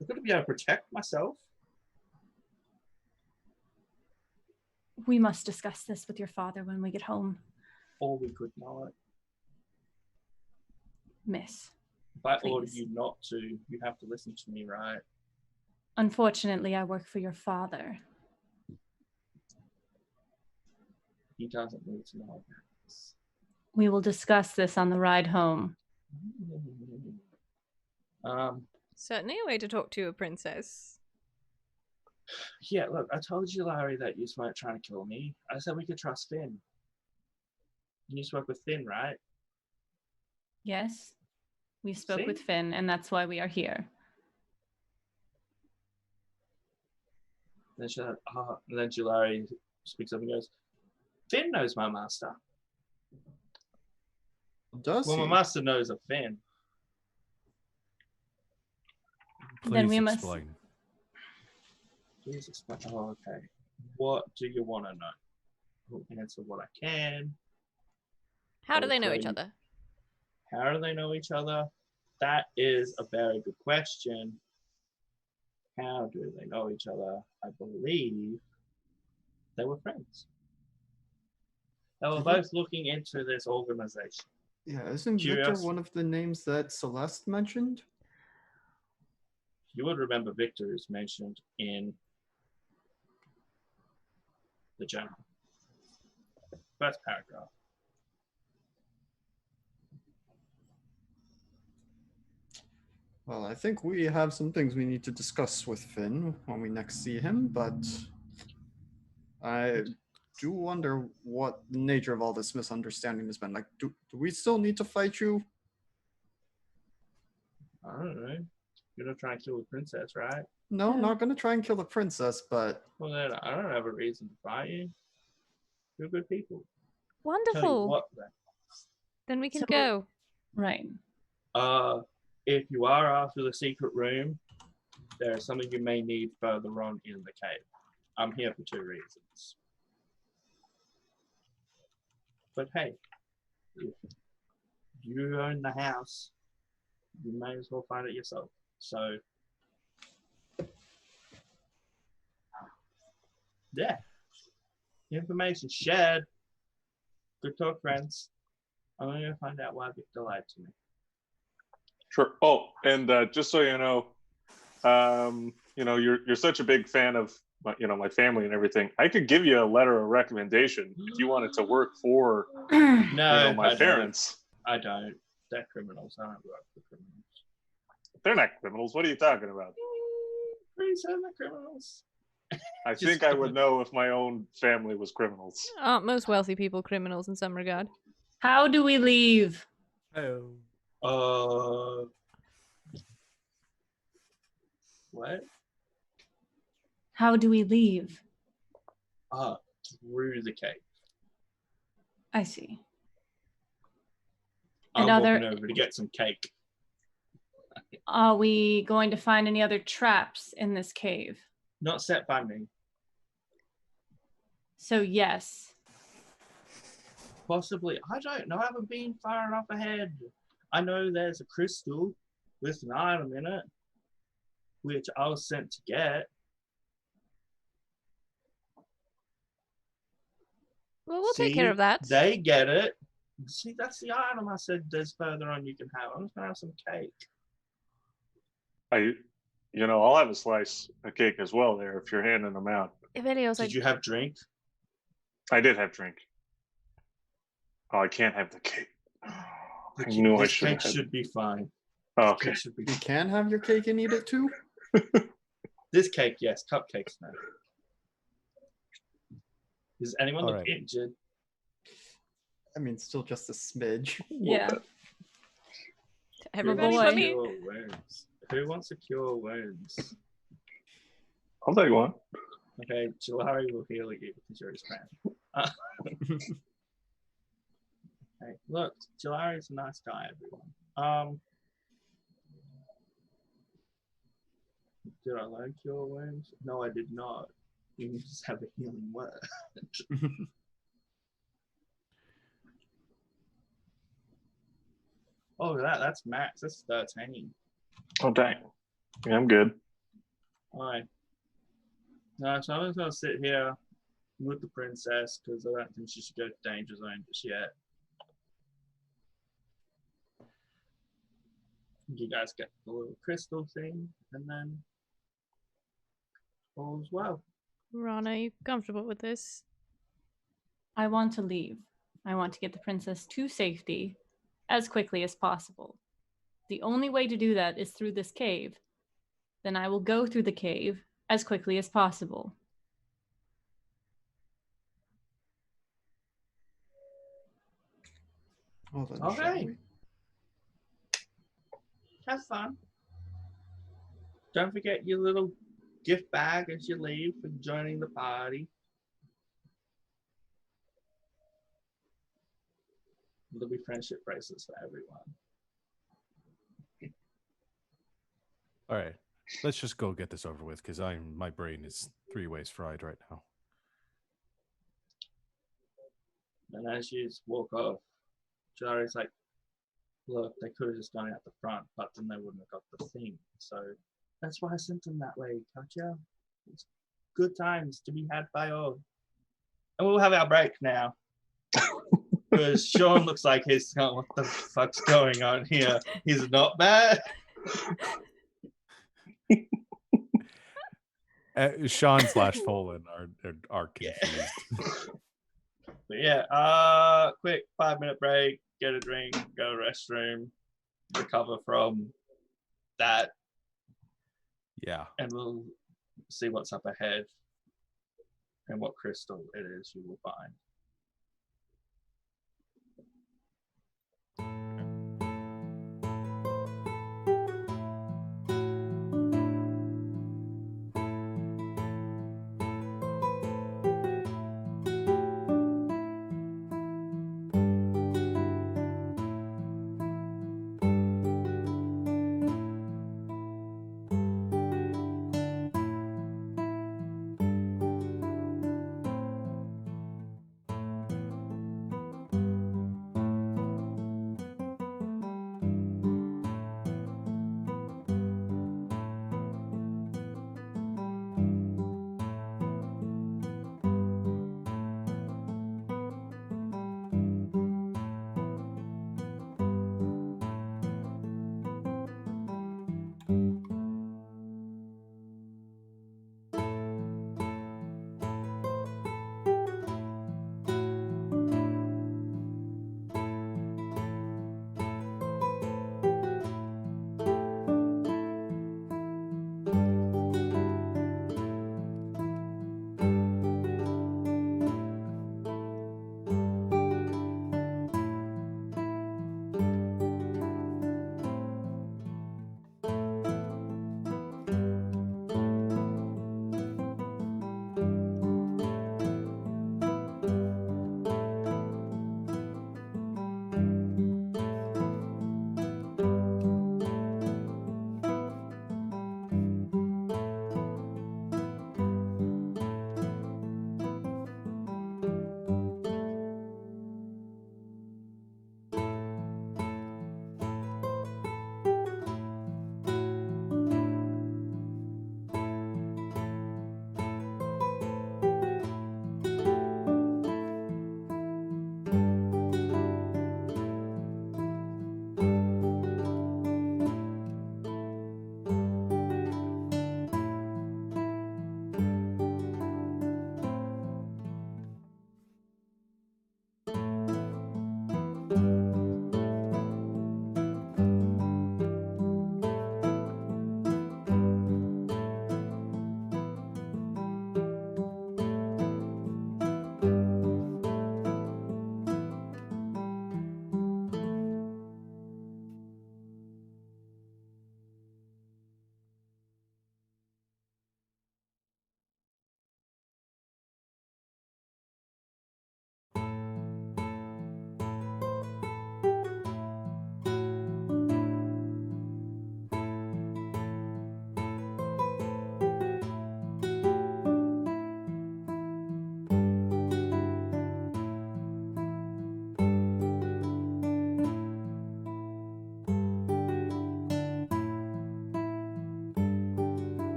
I'm gonna be able to protect myself. We must discuss this with your father when we get home, Or we could not. miss. If I order Please. you not to, you have to listen to me, right? Unfortunately, I work for your father. He doesn't need to know about this. We will discuss this on the ride home. Certainly a way to talk to a princess. Yeah, look, I told you, Larry, that you weren't trying to kill me. I said we could trust Finn. You used to work with Finn, right? Yes, we spoke See? with Finn, and that's why we are here. Then and then Larry speaks up and goes, Finn knows my master. Does Well, he? my master knows a Finn. Then Please we must- explain. Please explain. Oh, okay. What do you want to know? I'll answer what I can. How do they know Okay. each other? How do they know each other? That is a very good question. How do they know each other? I believe they were friends. They were Did both looking into this organization. Yeah, isn't Victor Curious. one of the names that Celeste mentioned? You would remember Victor is mentioned in the journal. First paragraph. Well, I think we have some things we need to discuss with Finn when we next see him, but I do wonder what the nature of all this misunderstanding has been. Like, do we still need to fight you? I don't know. You're gonna try and kill the princess, right? No, not gonna try and kill the princess, but Well, then I don't have a reason to fight you. You're good people. Tell you Wonderful. what, then. Then we can So- go. Right. If you are after the secret room, there is something you may need further on in the cave. I'm here for 2 reasons. But hey, if you own the house, you may as well find it yourself. So, yeah. Information shared. Good talk, friends. I'm going to find out why Victor lied to me. Sure. Oh, and just so you're such a big fan of my family and everything. I could give you a letter of recommendation if you wanted to work for No, my parents. I don't. They're criminals. I don't work for criminals. They're not criminals. What are you talking about? Please, they're not criminals. I Just think I would don't. know if my own family was criminals. Aren't most wealthy people criminals in some regard? How do we leave? What? How do we leave? Through the cave. I see. I'm And walking over to get some cake. Are we going to find any other traps in this cave? Not set by me. So yes. Possibly. I don't know. I haven't been far enough ahead. I know there's a crystal with an item in it, which I was sent to get. Well, we'll take care of that. They get it. See, that's the item I said there's further on you can have. I'm just going to have some cake. I'll have a slice of cake as well there if you're handing them out. If Aeos, Did you have drink? I did have drink. Oh, I can't have the cake. I knew I This should cake have. should be fine. Oh, This okay. cake should be you fine. can have your cake and eat it too? This cake, yes. Cupcakes, no. Does anyone All look right. injured? I mean, still just a smidge. Yeah. Everybody boy. but me. Cure wounds. Who wants to cure wounds? I'll take one. Okay, Jalari will heal you because you're his friend. Okay, look, Jalari's a nice guy, everyone. Did I learn cure wounds? No, I did not. You can just have a healing word. Oh, that's max. That's 13. Oh, dang. Yeah, I'm good. Alright. No, so I'm just gonna sit here with the princess because I don't think she should go to danger zone just yet. You guys get the little crystal thing, and then all's well. Rana, are you comfortable with this? I want to leave. I want to get the princess to safety as quickly as possible. The only way to do that is through this cave. Then I will go through the cave as quickly as possible. Well then, Okay. shall we? Have fun. Don't forget your little gift bag as you leave for joining the party. There'll be friendship bracelets for everyone. All right, let's just go get this over with because my brain is 3 ways fried right now. And as you walk off, Jari's like, look, they could have just done it at the front, but then they wouldn't have got the thing. So that's why I sent them that way, Katya. It's good times to be had by all. And we'll have our break now. Because Sean looks like he's going, what the fuck's going on here? He's not bad. Sean / Folan are confused. But yeah, quick 5-minute break, get a drink, go to the restroom, recover from that, Yeah. and we'll see what's up ahead and what crystal it is you will find.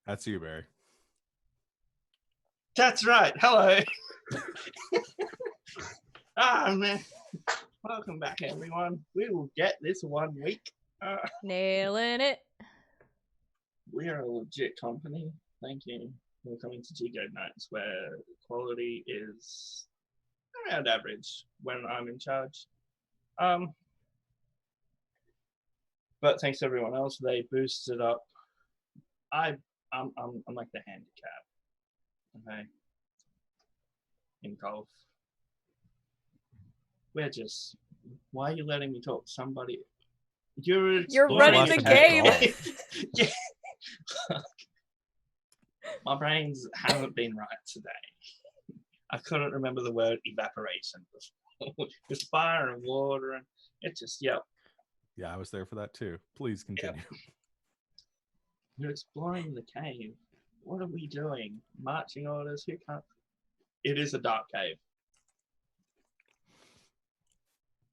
That's you, Barry. That's right. Hello. Man. Welcome back, everyone. We will get this 1 week. Nailing it. We are a legit company. Thank you for coming to G Go Nights, where quality is around average when I'm in charge. But thanks to everyone else, they boosted up. I'm like the handicap. Okay. In golf. We're just. Why are you letting me talk? Somebody. You're running the game. Yeah. My brains haven't been right today. I couldn't remember the word evaporation before. There's fire and water, and it just, yep. Yeah, I was there for that too. Please continue. Yep. You're exploring the cave. What are we doing? Marching orders? Who can't? It is a dark cave.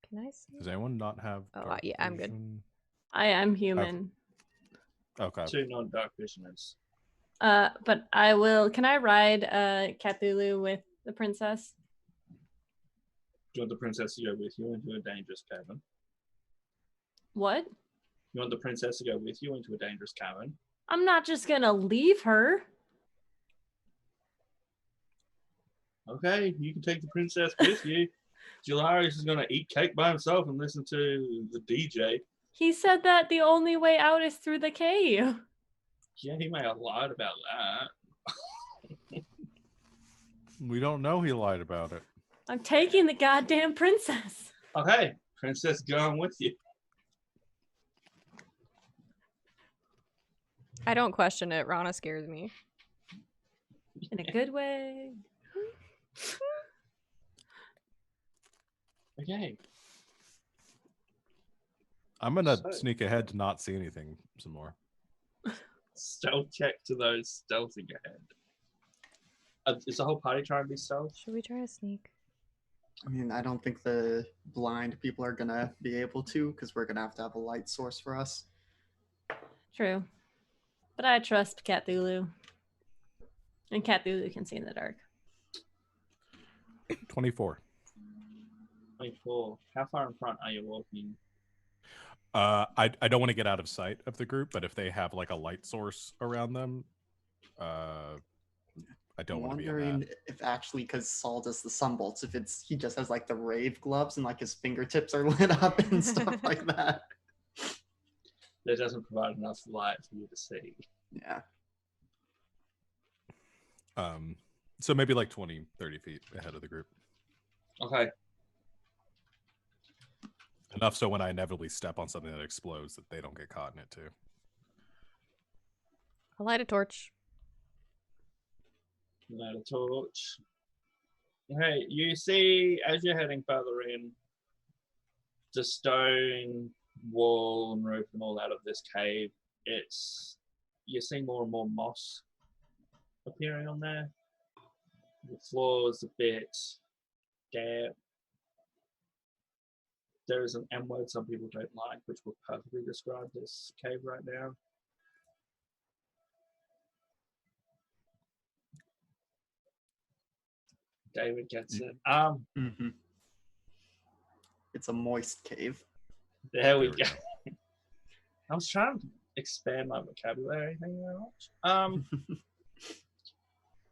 Can I see? Does anyone not have? Oh, dark yeah, I'm good. vision? I am human. Okay. 2 non-dark visioners. But I will. Can I ride Cthulhu with the princess? Do you want the princess to go with you into a dangerous cavern? What? You want the princess to go with you into a dangerous cavern? I'm not just gonna leave her. Okay, you can take the princess with you. Jularius is going to eat cake by himself and listen to the DJ. He said that the only way out is through the cave. Yeah, he may have lied about that. We don't know he lied about it. I'm taking the goddamn princess. Okay, princess going with you. I don't question it. Rana scares me. In a good way. Okay. I'm gonna So- sneak ahead to not see anything some more. Stealth check to those stealthing ahead. Is the whole party trying to be stealth? Should we try a sneak? I mean, I don't think the blind people are gonna be able to because we're gonna have a light source for us. True. But I trust Cthulhu. And Cthulhu can see in the dark. 24. 24. How far in front are you walking? I don't want to get out of sight of the group, but if they have like a light source around them, I don't want to be in wondering that. if actually, because Saul does the sunbolts, if it's he just has like the rave gloves and like his fingertips are lit up and stuff like that. That doesn't provide enough light for you to see. Yeah. So maybe like 20, 30 feet ahead of the group. Okay. Enough so when I inevitably step on something that explodes that they don't get caught in it too. I'll light a torch. Light a torch. Okay, you see as you're heading further in, the stone wall and roof and all that of this cave, you're seeing more and more moss appearing on there. The floor's a bit damp. There is an M word some people don't like, which will perfectly describe this cave right now. David gets it. Mm-hmm. It's a moist cave. There we There go. I was trying to expand my vocabulary. Thank you very much.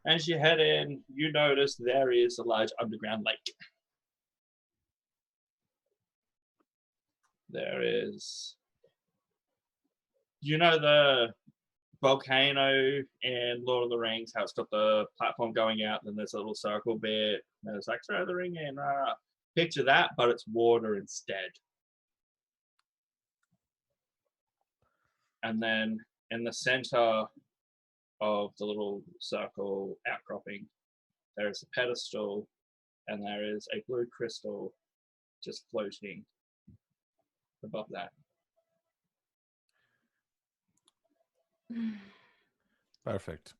As you head in, you notice there is a large underground lake. There is, you know, the volcano in Lord of the Rings, how it's got the platform going out, then there's a little circle bit, and it's like throw the ring in. Picture that, but it's water instead. And then in the center of the little circle outcropping, there is a pedestal, and there is a blue crystal just floating above that. Perfect.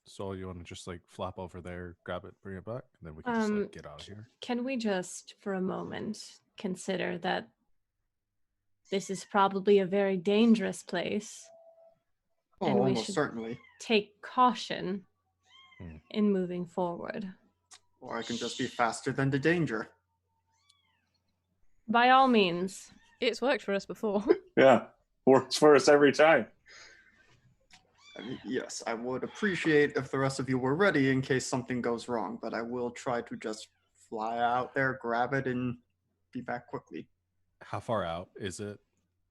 So you want to just like flop over there, grab it, bring it back, and then we can just like get out of here. Can we just, for a moment, consider that this is probably a very dangerous place? Oh, And we almost should certainly. take caution Hmm. in moving forward. Or I can just be faster than the danger. By all means. It's worked for us before. Yeah, works for us every time. I mean, yes, I would appreciate if the rest of you were ready in case something goes wrong, but I will try to just fly out there, grab it, and be back quickly. How far out is it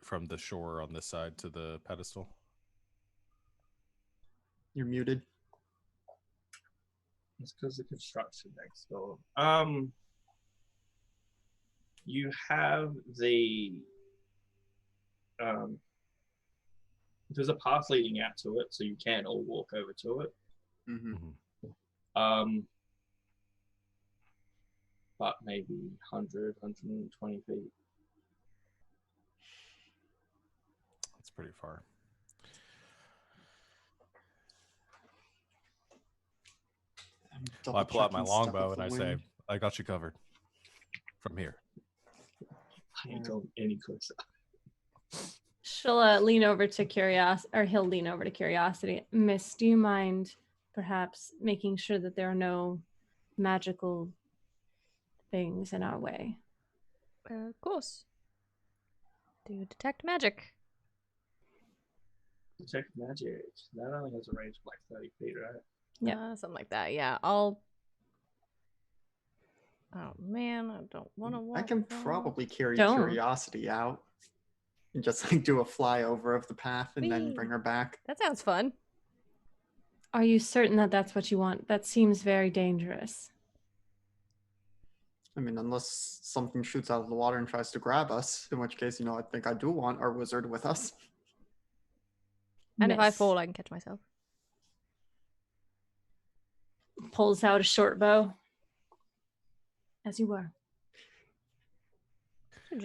from the shore on this side to the pedestal? You're muted. It's because the construction next door. You have the there's a path leading out to it, so you can all walk over to it. Mm-hmm. But maybe 100, 120 feet. That's pretty far. Well, I pull out my longbow and I say, I got you covered from here. I ain't going any closer. She'll lean over to Curiosity, or he'll lean over to Curiosity. Miss, do you mind perhaps making sure that there are no magical things in our way? Of course. Do you detect magic? Detect magic. That only has a range of like 30 feet, right? Yeah. Something like that. Yeah, I'll. Oh man, I don't want to walk. I can far. probably carry Don't. Curiosity out and just like do a flyover of the path and then Whee! bring her back. That sounds fun. Are you certain that that's what you want? That seems very dangerous. I mean, unless something shoots out of the water and tries to grab us, in which case, I think I do want our wizard with us. And if I Miss fall, I can catch myself. pulls out a short bow. As you were.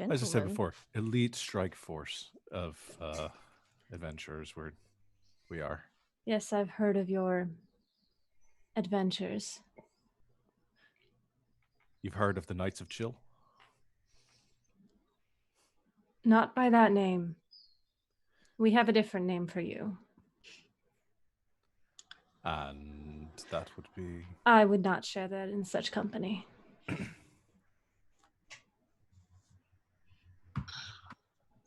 As I said before, elite strike force of adventurers we are. Yes, I've heard of your adventures. You've heard of the Knights of Chill? Not by that name. We have a different name for you. And that would be... I would not share that in such company.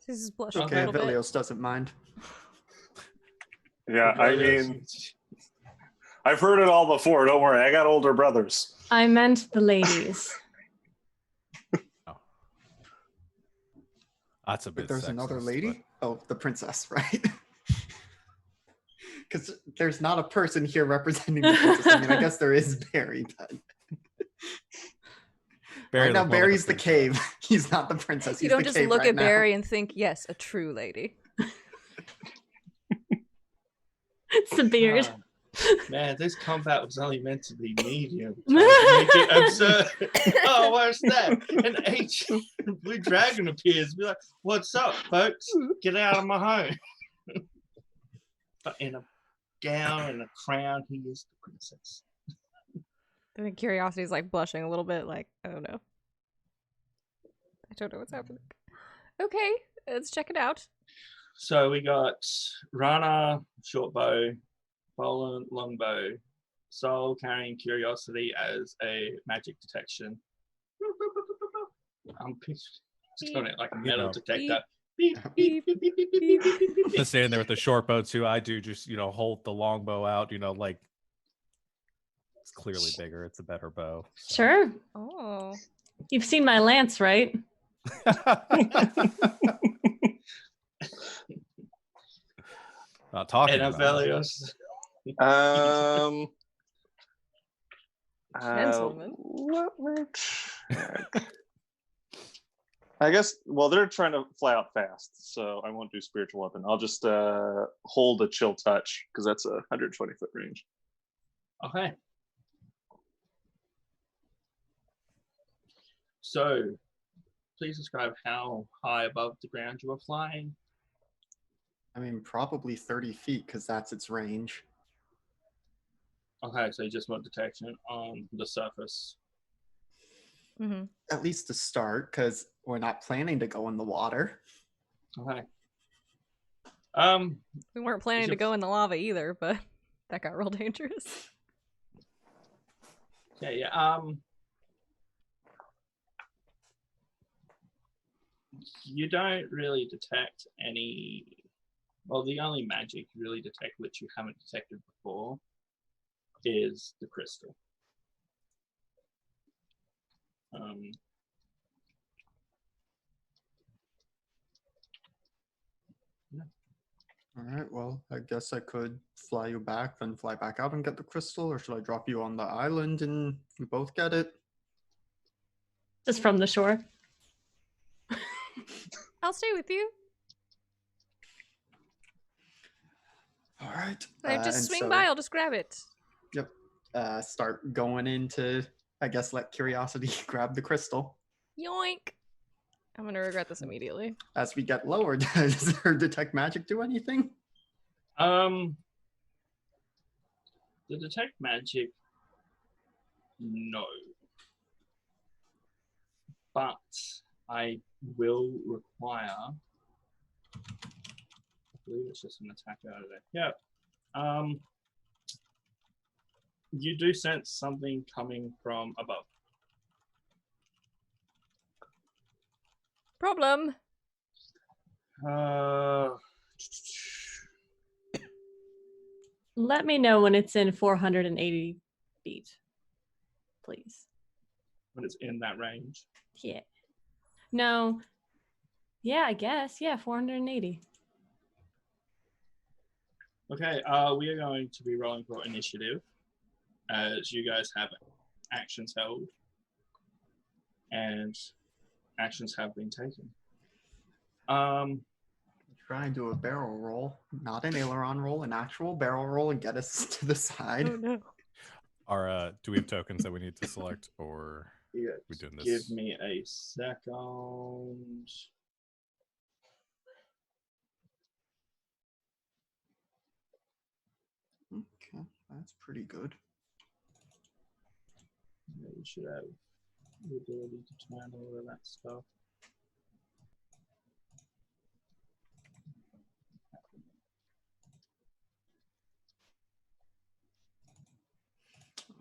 This is blushing Okay, a little bit. Aeos doesn't mind. Yeah, I mean, I've heard it all before. Don't worry, I got older brothers. I meant the ladies. Oh. That's a bit But there's another sexist, lady? Oh, the princess, right? Because there's not a person here representing the princess. I mean, I guess there is Barry, but... Barry right now, looked more like a Barry's the princess. cave. He's not the princess. He's You don't the just cave look right at now. Barry and think, yes, a true lady. It's the beard. Man, this combat was only meant to be medium. To make it absurd. Oh, what's that? An ancient blue dragon appears. Be like, what's up, folks? Get out of my home. But in a gown and a crown, he is the princess. I think Curiosity is like blushing a little bit, like, oh no. I don't know what's happening. Okay, let's check it out. So we got Rana, short bow, Bolan, longbow, Soul carrying Curiosity as a magic detection. I'm just on it like a metal detector. Beep, beep, beep, beep, beep, beep, beep, beep, beep. Just standing there with the short bow too. I do just, hold the long bow out, like it's clearly bigger. It's a better bow. So. Sure. Oh. You've seen my lance, right? Not talking And about it. Aphelios. Gentlemen. Let me check. I guess, well, they're trying to fly out fast, so I won't do spiritual weapon. I'll just hold a chill touch, because that's a 120-foot range. Okay. So, please describe how high above the ground you are flying. I mean, probably 30 feet, because that's its range. Okay, so you just want detection on the surface. Mm-hmm. At least to start, because we're not planning to go in the water. Okay. We weren't planning to go in the lava either, but that got real dangerous. Yeah. You don't really detect any. Well, the only magic you really detect, which you haven't detected before, is the crystal. All right, well, I guess I could fly you back, then fly back out and get the crystal, or should I drop you on the island and we both get it? Just from the shore. I'll stay with you. All right. Just and swing so- by. I'll just grab it. Yep. Start going into, I guess, let curiosity grab the crystal. Yoink. I'm gonna regret this immediately. As we get lower, does her detect magic do anything? The detect magic, no. But I will require. I believe it's just an attack out of there. Yeah. You do sense something coming from above. Problem. Let me know when it's in 480 feet, please. When it's in that range. Yeah. No. Yeah, I guess. Yeah, 480. Okay, we are going to be rolling for initiative as you guys have actions held and actions have been taken. Try and do a barrel roll, not an aileron roll, an actual barrel roll, and get us to the side. Oh no. Do we have tokens that we need to select, or Yeah, we doing this? give me a second. Okay, that's pretty good. Yeah, you should have the ability to turn all of that stuff.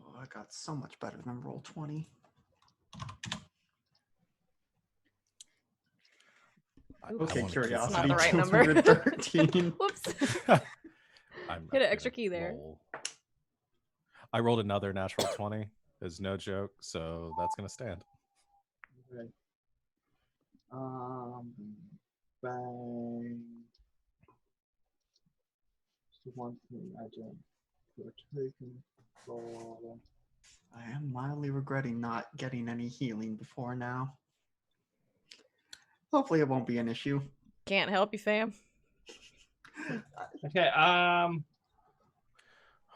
Oh, I got so much better than roll 20. Okay, wanna curiosity. Not the right number. 213. Whoops. I'm Hit an gonna extra key there. I rolled another natural 20. There's no joke, so that's gonna stand. Okay. Bang. So one thing I don't put a token for. I am mildly regretting not getting any healing before now. Hopefully it won't be an issue. Can't help you, fam. Okay,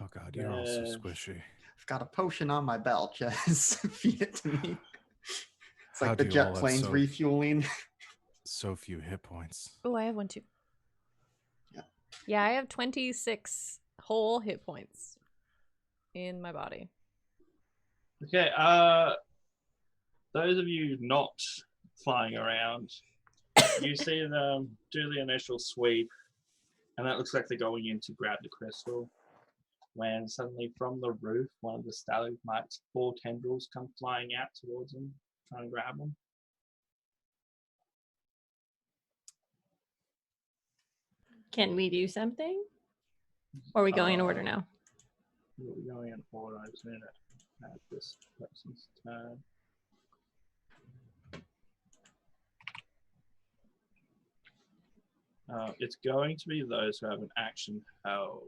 Oh god, you're all so squishy. I've got a potion on my belt. Just feed it to me. It's How like the do you all jet have planes refueling. so few hit points? Oh, I have one too. Yeah. Yeah, I have 26 whole hit points in my body. okay, those of you not flying around, you see them do the initial sweep, and that looks like they're going in to grab the crystal. When suddenly from the roof, one of the stalagmites, 4 tendrils come flying out towards them, trying to grab them. Can we do something? Or are we going in order now? We're going in order. I just need to add this person's turn. It's going to be those who have an action held.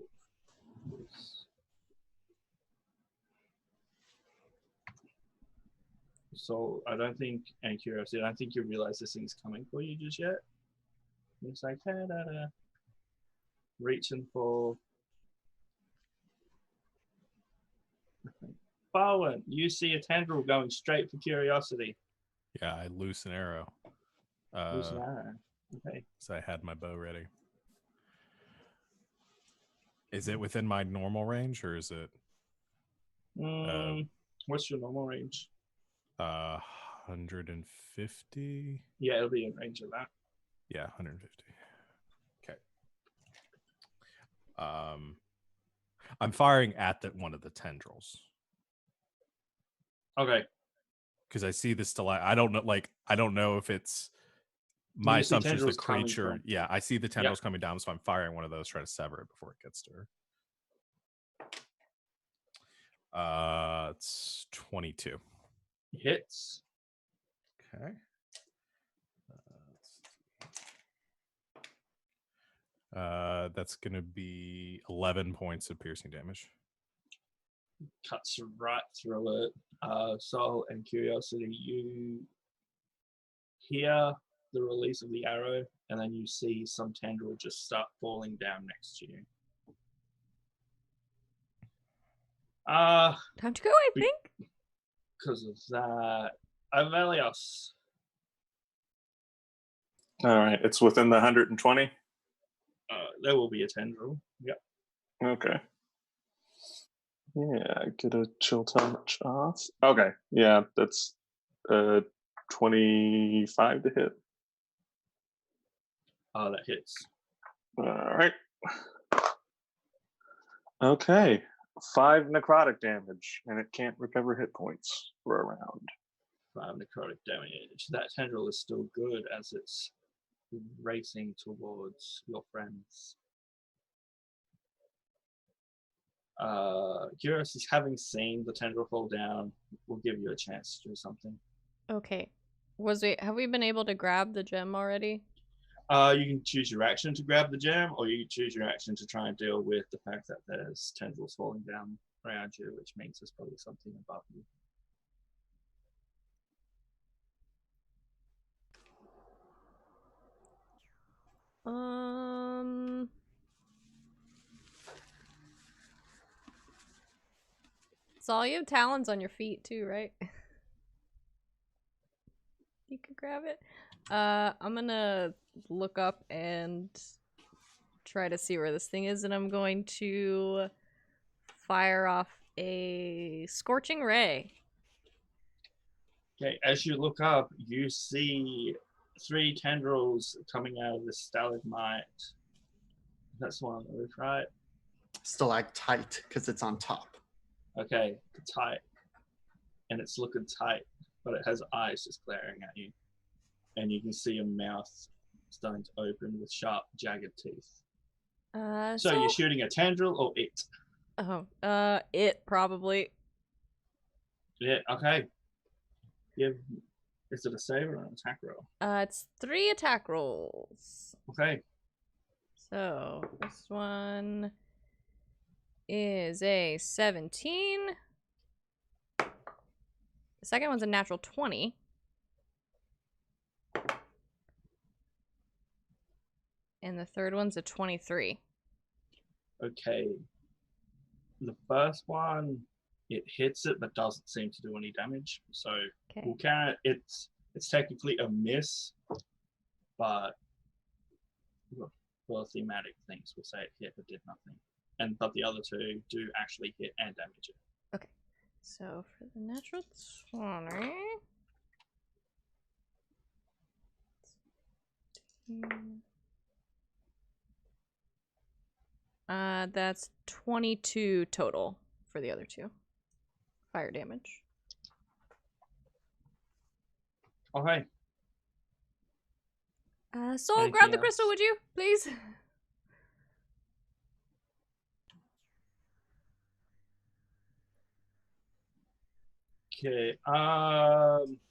So I don't think, and curiosity, I don't think you realize this thing's coming for you just yet. It's like, da-da-da. Reaching for. Bowen, you see a tendril going straight for curiosity. Yeah, I loose an arrow. Who's an arrow? Okay. So I had my bow ready. Is it within my normal range, or is it? What's your normal range? 150. Yeah, it'll be in range of that. Yeah, 150. Okay. I'm firing at one of the tendrils Okay. because I see the stalactite. I don't know if it's my You see assumption is the tendrils coming creature. from- Yeah, I see the tendrils coming down, so I'm firing one of those, try to sever it before it gets to her. It's 22. Hits. Okay. That's gonna be 11 points of piercing damage. Cuts right through it. Soul and Curiosity, you hear the release of the arrow, and then you see some tendril just start falling down next to you. Time to go, I Be- think. Because of that, Aeos. All right, it's within the 120. There will be a tendril. Yep. Okay. Yeah, get a chill touch off. Okay, yeah, that's 25 to hit. That hits. All right. Okay, 5 necrotic damage, and it can't recover hit points for a round. 5 necrotic damage. That tendril is still good as it's racing towards your friends. Curious is having seen the tendril fall down, will give you a chance to do something. Okay. Have we been able to grab the gem already? You can choose your action to grab the gem, or you can choose your action to try and deal with the fact that there's tendrils falling down around you, which means there's probably something above you. Saul, you have talons on your feet too, right? You could grab it. I'm gonna look up and try to see where this thing is, and I'm going to fire off a scorching ray. Okay, as you look up, you see 3 tendrils coming out of the stalagmite. That's one on the roof, right? Stalactite, because it's on top. Okay, tight. And it's looking tight, but it has eyes just glaring at you. And you can see a mouth starting to open with sharp, jagged teeth. So you're shooting a tendril or it? It probably. Yeah, okay. Is it a save or an attack roll? It's 3 attack rolls. Okay. So this one is a 17. The second one's a natural 20. And the third one's a 23. Okay. The first one, it hits it but doesn't seem to do any damage. So we'll count it. It's technically a miss, but for thematic things, we'll say it hit but did nothing. But the other 2 do actually hit and damage it. Okay. So for the natural 20. That's 22 total for the other 2. Fire damage. Okay. Soul, grab the crystal, would you? Please? Okay.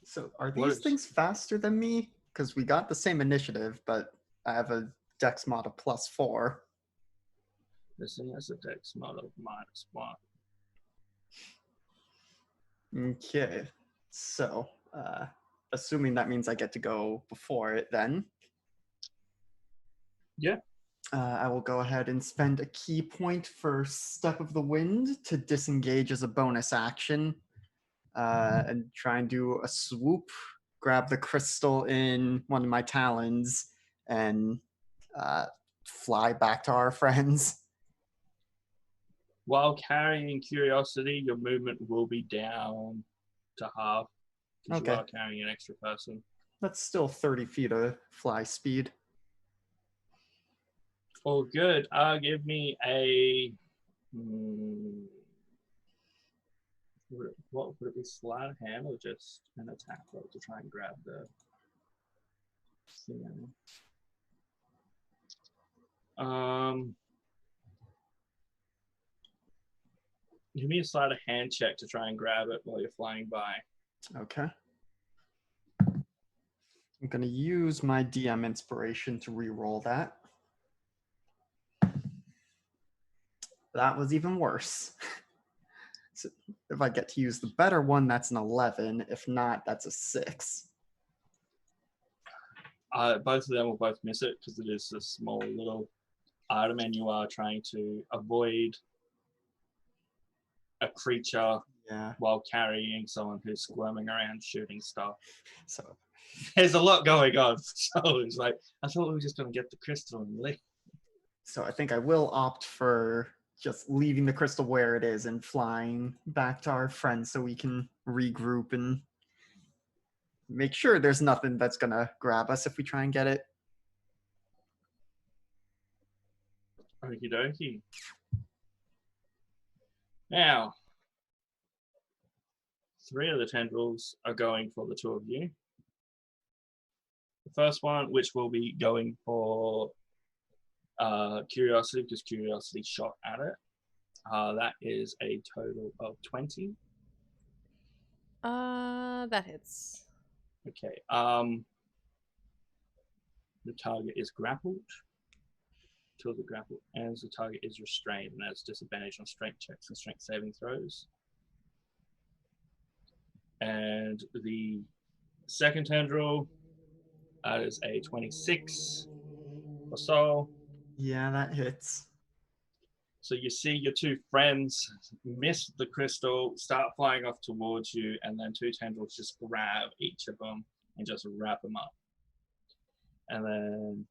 So are these things faster than me? Because we got the same initiative, but I have a dex mod of +4. This thing has a dex mod of -1. Okay. So, assuming that means I get to go before it then. Yeah. I will go ahead and spend a key point for Step of the Wind to disengage as a bonus action. And try and do a swoop, grab the crystal in one of my talons, and fly back to our friends. While carrying Curiosity, your movement will be down to half because you are carrying an extra person. That's still 30 feet of fly speed. All good. Give me a. What would it be? Sleight of hand or just an attack roll to try and grab the thing? Give me a sleight of hand check to try and grab it while you're flying by. Okay. I'm going to use my DM inspiration to re-roll that. That was even worse. So if I get to use the better one, that's an 11. If not, that's a 6. Both of them will both miss it because it is a small little item and you are trying to avoid a creature while carrying someone who's squirming around shooting stuff. So there's a lot going on. So it's like, I thought we were just going to get the crystal and leave. So I think I will opt for just leaving the crystal where it is and flying back to our friends so we can regroup and make sure there's nothing that's going to grab us if we try and get it. Okie dokie. Now, 3 of the tendrils are going for the 2 of you. The first one, which will be going for Curiosity, because Curiosity shot at it. That is a total of 20. That hits. Okay. The target is grappled. 2 of the grapple, and the target is restrained and has disadvantage on strength checks and strength saving throws. And the second tendril, that is a 26 for Soul. Yeah, that hits. So you see your 2 friends miss the crystal, start flying off towards you, and then 2 tendrils just grab each of them and just wrap them up. And then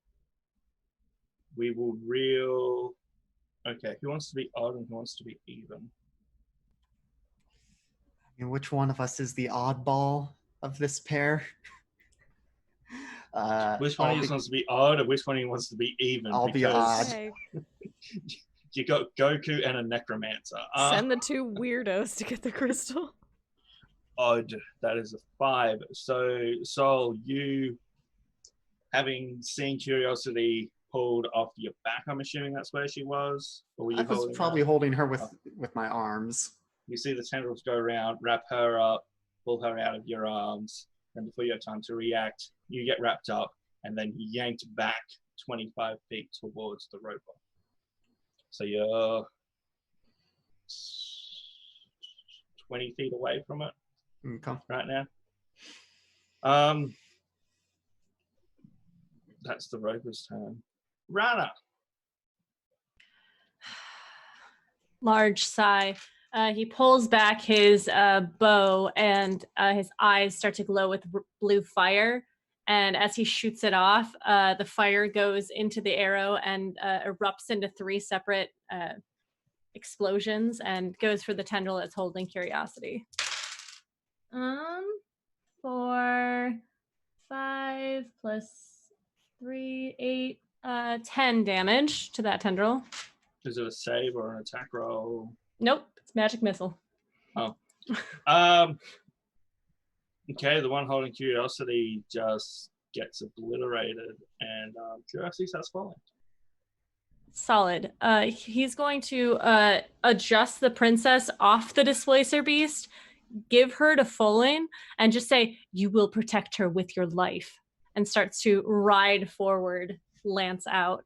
we will reel. Okay, who wants to be odd and who wants to be even? And which one of us is the oddball of this pair? Which one of you wants to be odd and which one of you wants to be even? I'll be odd. Okay. You got Goku and a necromancer. Send the 2 weirdos to get the crystal. Odd. That is a 5. So, Sol, you, having seen Curiosity pulled off your back, I'm assuming that's where she was? Or were you I was probably holding her with my arms. You see the tendrils go around, wrap her up, pull her out of your arms, and before you have time to react, you get wrapped up and then yanked back 25 feet towards the robot. So you're 20 feet away from it right now. That's the rover's turn. Rana. Large sigh. He pulls back his bow and his eyes start to glow with blue fire. And as he shoots it off, the fire goes into the arrow and erupts into 3 separate explosions and goes for the tendril that's holding Curiosity. For 5 plus 3, 8, 10 damage to that tendril. Is it a save or an attack roll? Nope, it's magic missile. Oh. Okay, the one holding Curiosity just gets obliterated, and Curiosity starts falling. Solid. He's going to adjust the princess off the displacer beast, give her to Folin, and just say, "You will protect her with your life," and starts to ride forward, lance out.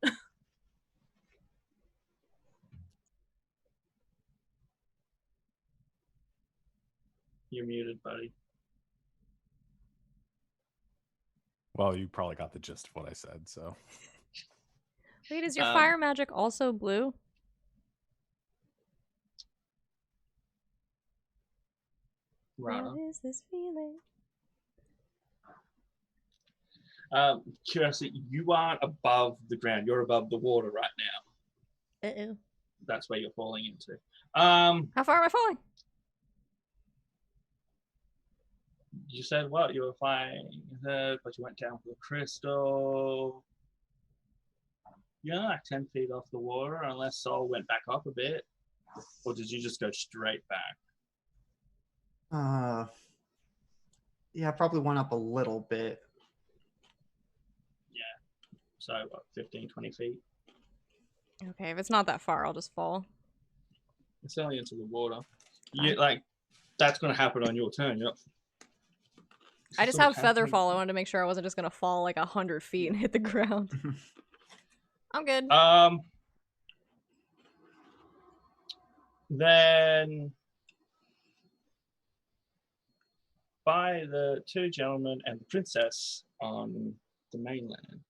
You're muted, buddy. Well, you probably got the gist of what I said, so. Wait, is your fire magic also blue? Rana. What is this feeling? Curiosity, you aren't above the ground. You're above the water right now. Uh-oh. That's where you're falling into. How far am I falling? You said what? You were flying ahead, but you went down for the crystal. You're like 10 feet off the water, unless Sol went back up a bit. Or did you just go straight back? Yeah, probably went up a little bit. So, what, 15, 20 feet? Okay, if it's not that far, I'll just fall. It's only into the water. Fine. Like, that's going to happen on your turn. Yep. I just have feather fall. I wanted to make sure I wasn't just gonna fall like 100 feet and hit the ground. I'm good. Then by the two gentlemen and the princess on the mainland.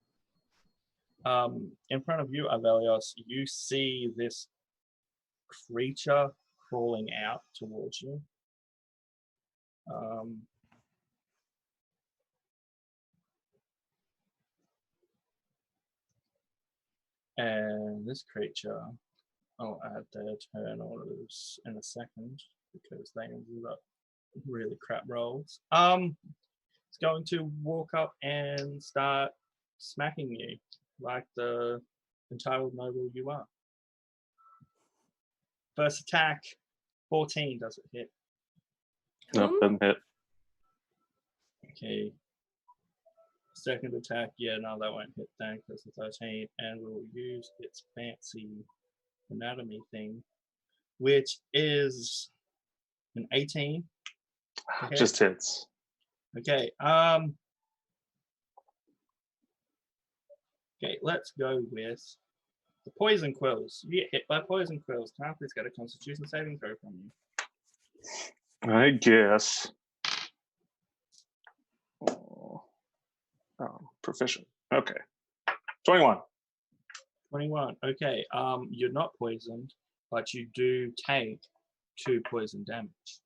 In front of you, Aeos, you see this creature crawling out towards you. And this creature, I'll add their turn orders in a second because they ended up really crap rolls. It's going to walk up and start smacking you like the entitled noble you are. First attack, 14, does it hit? Nope, doesn't hit. Okay. Second attack, yeah, no, that won't hit then because it's 13, and we'll use its fancy anatomy thing, which is an 18. Just hits. Okay. Okay, let's go with the poison quills. You get hit by poison quills. Can I please get a Constitution saving throw from you? I guess. Proficient. Okay. 21. 21. Okay. You're not poisoned, but you do take 2 poison damage.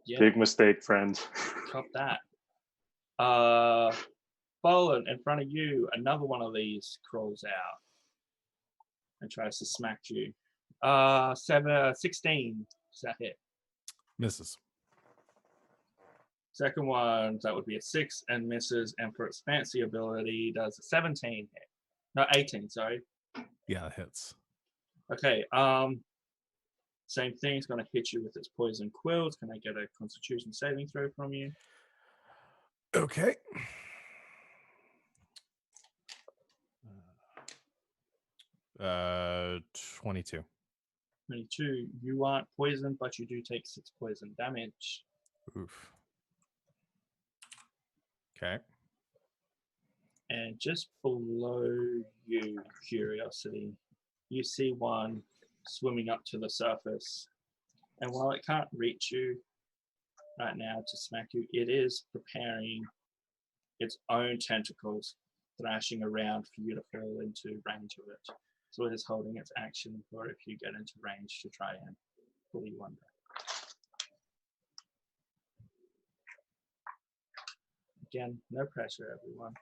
Yeah. Big mistake, friend. Cop that. Bolan, in front of you, another one of these crawls out and tries to smack you. 16. Does that hit? Misses. Second one, that would be a 6 and misses. And for its fancy ability, does a 17 hit? No, 18, sorry. Yeah, it hits. Okay, same thing, it's going to hit you with its poison quills. Can I get a Constitution saving throw from you? Okay. 22. 22. You aren't poisoned, but you do take 6 poison damage. Oof. Okay. And just below you, Curiosity, you see one swimming up to the surface. And while it can't reach you right now to smack you, it is preparing its own tentacles, thrashing around for you to fall into range of it. So it is holding its action for if you get into range to try and pull you under. Again, no pressure, everyone.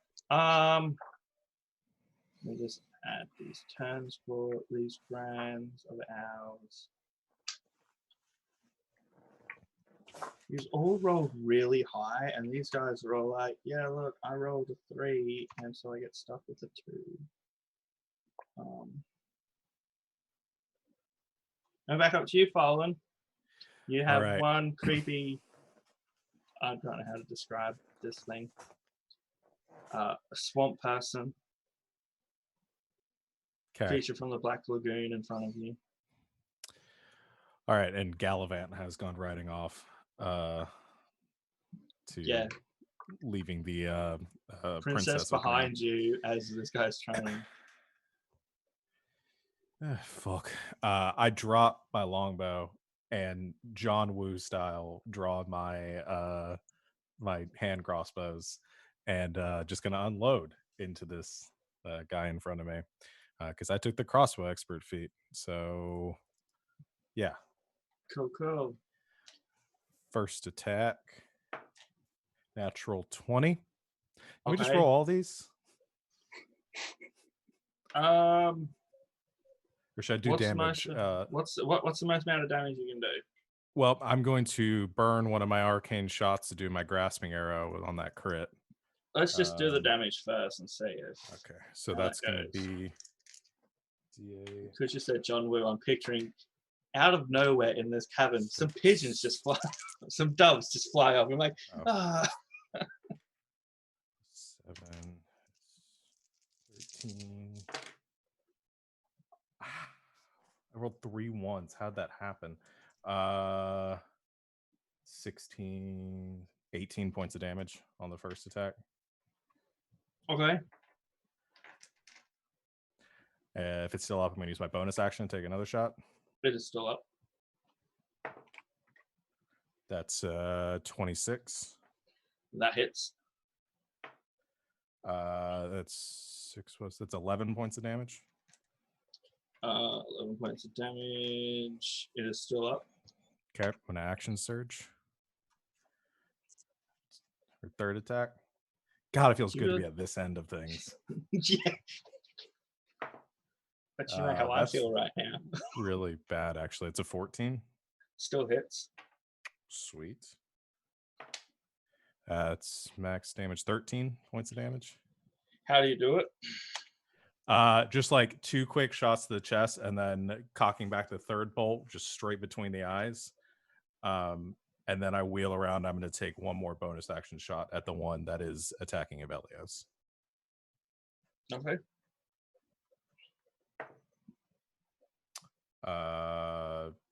Let me just add these terms for these brands of ours. These all rolled really high, and these guys are all like, yeah, look, I rolled a 3, and so I get stuck with a 2. And back up to you, Fallen. You have right. one creepy, I don't know how to describe this thing, a swamp person, creature from the Black Lagoon in front of you. All right, and Gallivant has gone riding off to leaving the princess behind you as this guy's trying. Fuck. I drop my longbow and John Woo style draw my my hand crossbows and just gonna unload into this guy in front of me because I took the crossbow expert feat. So yeah. Cool. First attack, natural 20. Can we just roll all these? Or should I do damage? What's the most amount of damage you can do? Well, I'm going to burn one of my arcane shots to do my grasping arrow on that crit. Let's just do the damage first and see if. Okay, so how that's that going to goes. be DA. Because you said John Woo, I'm picturing out of nowhere in this cavern, some pigeons just fly, some doves just fly up. I'm like, Oh. ah. 7, 13. I rolled 3 ones. How'd that happen? 16, 18 points of damage on the first attack. Okay. If it's still up, I'm going to use my bonus action to take another shot. It is still up. That's 26. That hits. That's 11 points of damage. 11 points of damage. It is still up. Okay, I'm going to action surge. Her third attack. God, it feels good to be at this end of things. Yeah. But you know how I That's feel right now. really bad, actually. It's a 14. Still hits. Sweet. It's max damage, 13 points of damage. How do you do it? Just like 2 quick shots to the chest and then cocking back the third bolt just straight between the eyes. And then I wheel around. I'm going to take one more bonus action shot at the one that is attacking Aeos. Okay.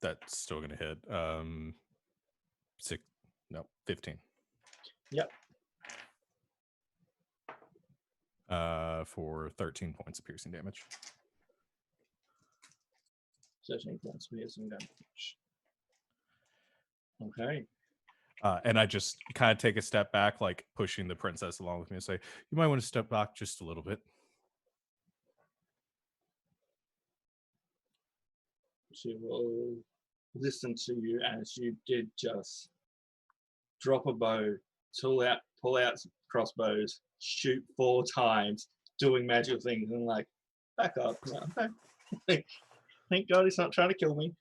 That's still going to hit. 15. Yep. For 13 points of piercing damage. 13 points of piercing damage. Okay. And I just kind of take a step back, like pushing the princess along with me and say, you might want to step back just a little bit. She will listen to you as you did just drop a bow, pull out crossbows, shoot 4 times, doing magical things, and like, back up. Thank God he's not trying to kill me.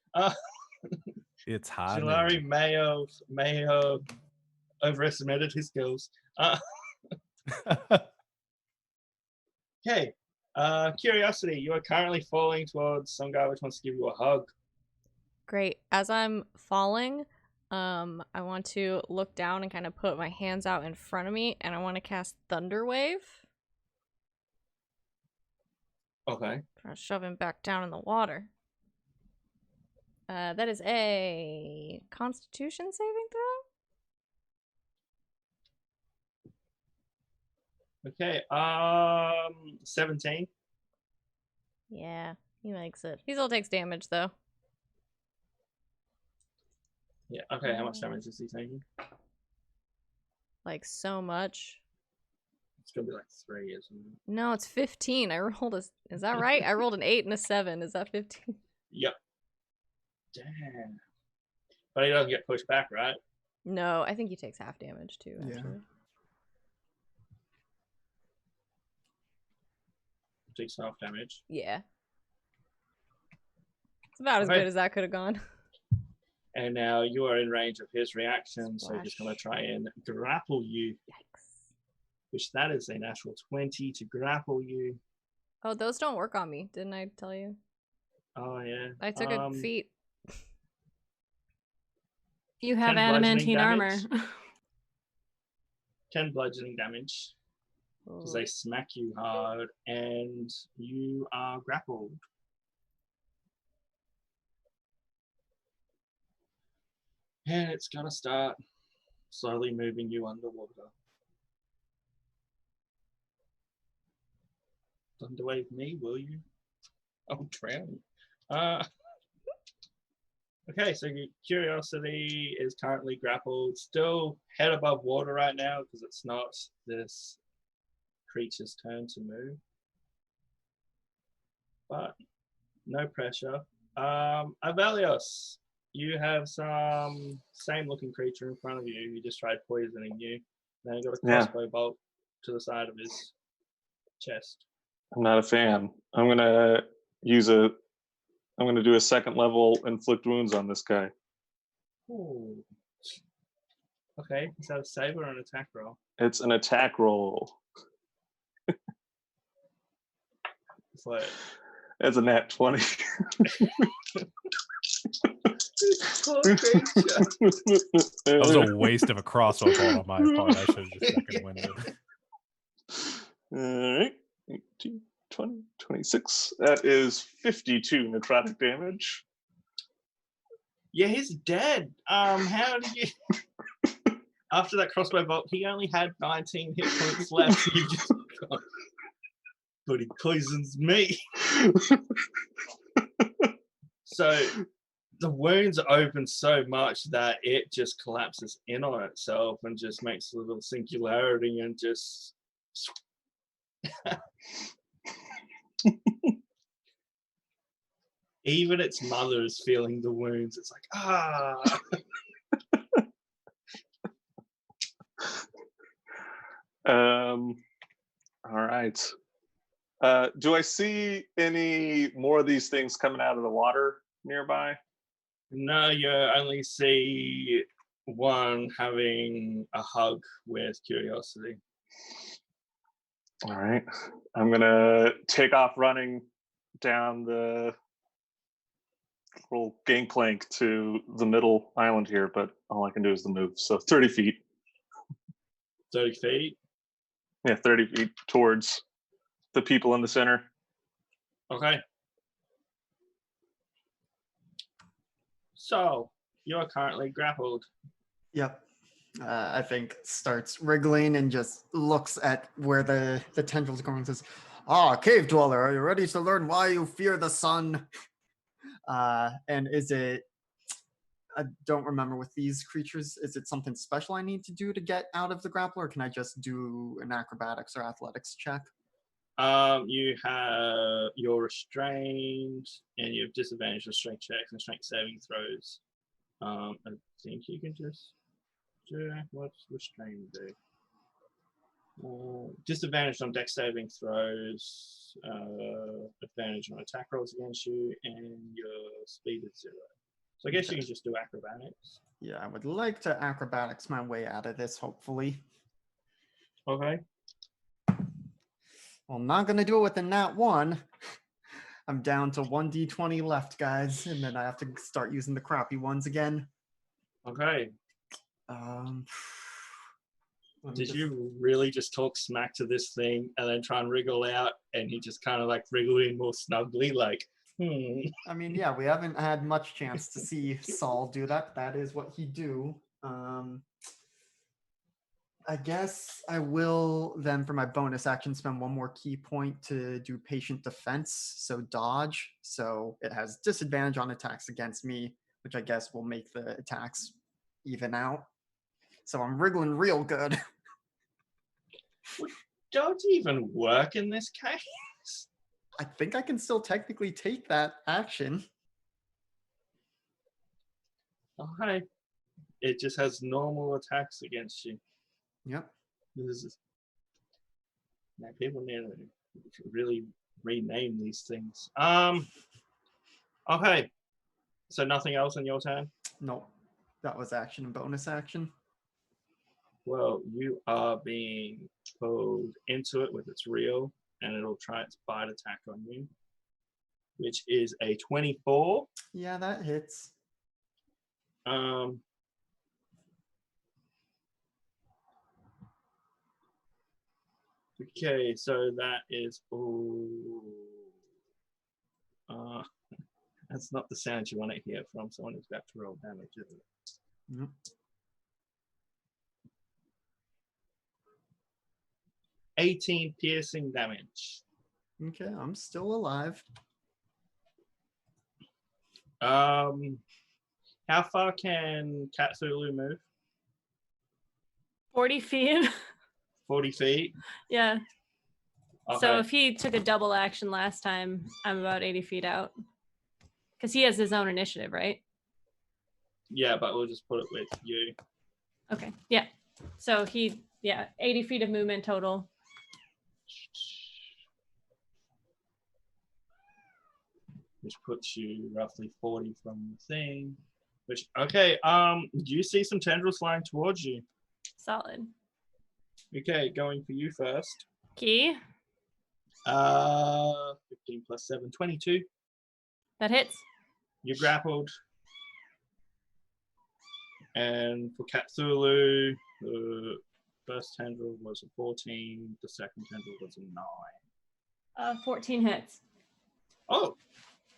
It's high. Jalari may have overestimated his skills. Okay. Curiosity, you are currently falling towards some guy which wants to give you a hug. Great. As I'm falling, I want to look down and kind of put my hands out in front of me, and I want to cast Thunder Wave. Okay. Try to shove him back down in the water. That is a Constitution saving throw. Okay. 17. Yeah, he makes it. He still takes damage though. Yeah. Okay. How much damage is he taking? Like so much. It's gonna be like 3, isn't it? No, it's 15. I rolled a. Is that right? I rolled an 8 and a 7. Is that 15? Yep. Damn. But he doesn't get pushed back, right? No, I think he takes half damage too. Actually. Yeah. Takes half damage. Yeah. It's about as Okay. good as that could have gone. And now you are in range of his reaction, so he's just Splash. going to try and grapple you, Yikes. which that is a natural 20 to grapple you. Oh, those don't work on me. Didn't I tell you? Oh, yeah. I took a feat. You have 10 bludgeoning adamantine armor. damage. 10 bludgeoning damage. Because they smack you hard, and you are grappled. And it's going to start slowly moving you underwater. Underwave me, will you? I'll drown. Okay, so Curiosity is currently grappled, still head above water right now because it's not this creature's turn to move. But no pressure. Avelios, you have some same looking creature in front of you. He just tried poisoning you. Now you got a crossbow bolt to the side of his chest. I'm not a fan. I'm gonna do a second level inflict wounds on this guy. Ooh. Okay, is that a save or an attack roll? It's an attack roll. It's like, It's a nat 20. That was a waste of a crossbow bolt on my part. I should have just second winded. All right. 18, 20, 26. That is 52 necrotic damage. yeah, he's dead. How do you? After that crossbow bolt, he only had 19 hit points left. You just got, but he poisons me. So the wounds open so much that it just collapses in on itself and just makes a little singularity and just. Even its mother is feeling the wounds. It's like, ah. All right. Do I see any more of these things coming out of the water nearby? No, you only see one having a hug with curiosity. All right. I'm gonna take off running down the little gangplank to the middle island here, but all I can do is the move. So 30 feet. 30 feet. Yeah, 30 feet towards the people in the center. Okay. So you're currently grappled. Yep. I think starts wriggling and just looks at where the tendrils are going and says, "Ah, cave dweller, are you ready to learn why you fear the sun?" And is it, I don't remember with these creatures, is it something special I need to do to get out of the grapple, or can I just do an acrobatics or athletics check? You're restrained and you have disadvantage on strength checks and strength saving throws. I think you can just do what's restrained do. Disadvantage on dex saving throws, advantage on attack rolls against you, and your speed is 0. So I guess you can just do acrobatics. Yeah, I would like to acrobatics my way out of this, hopefully. Okay. Well, I'm not going to do it with a nat 1. I'm down to 1d20 left, guys, and then I have to start using the crappy ones again. Okay. Did you really just talk smack to this thing and then try and wriggle out, and he just kind of like wriggled in more snugly, like, I mean, yeah, we haven't had much chance to see Saul do that. That is what he do. I guess I will then, for my bonus action, spend one more key point to do patient defense, so dodge. So it has disadvantage on attacks against me, which I guess will make the attacks even out. So I'm wriggling real good. Don't even work in this case. I think I can still technically take that action. Okay. It just has normal attacks against you. Yep. This is... Now people need to really rename these things. Okay. So nothing else in your turn? Nope. That was action and bonus action. Well, you are being pulled into it with its reel, and it'll try its bite attack on you, which is a 24. Yeah, that hits. Okay, so that is that's not the sound you want to hear from someone who's about to roll damage, is it? Nope. 18 piercing damage. Okay, I'm still alive. How far can Cthulhu move? 40 feet. 40 feet? Yeah. Okay. So if he took a double action last time, I'm about 80 feet out. Because he has his own initiative, right? Yeah, but we'll just put it with you. Okay. Yeah. So 80 feet of movement total. Which puts you roughly 40 from the thing. Which okay, you see some tendrils flying towards you. Solid. Okay, going for you first. Key. 15 plus 7, 22. That hits. You're grappled. And for Cthulhu, the first tendril was a 14, the second tendril was a 9. 14 hits. Oh,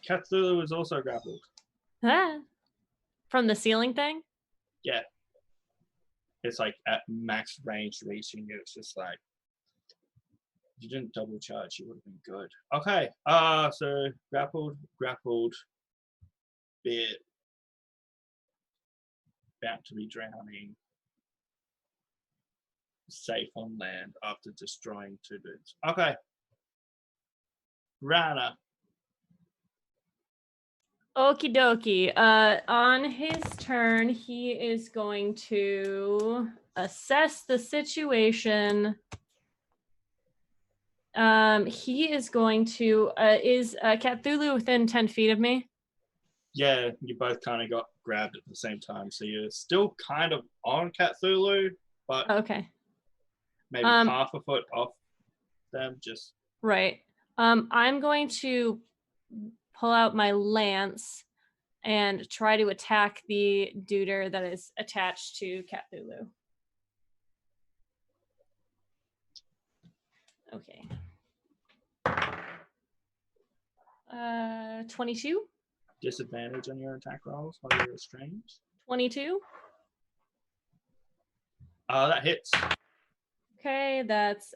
Cthulhu is also grappled. Ah. From the ceiling thing? Yeah. It's like at max range reaching you. It's just like, if you didn't double charge, you would have been good. Okay, so grappled, bit, about to be drowning, safe on land after destroying 2 dudes. Okay. Rana. Okie dokie. On his turn, he is going to assess the situation. He is going to. Is Cthulhu within 10 feet of me? Yeah, you both kind of got grabbed at the same time, so you're still kind of on Cthulhu, but Okay. maybe half a foot off them. Just right. I'm going to pull out my lance and try to attack the duder that is attached to Cthulhu. Okay. 22. disadvantage on your attack rolls while you're restrained. 22. That hits. Okay, that's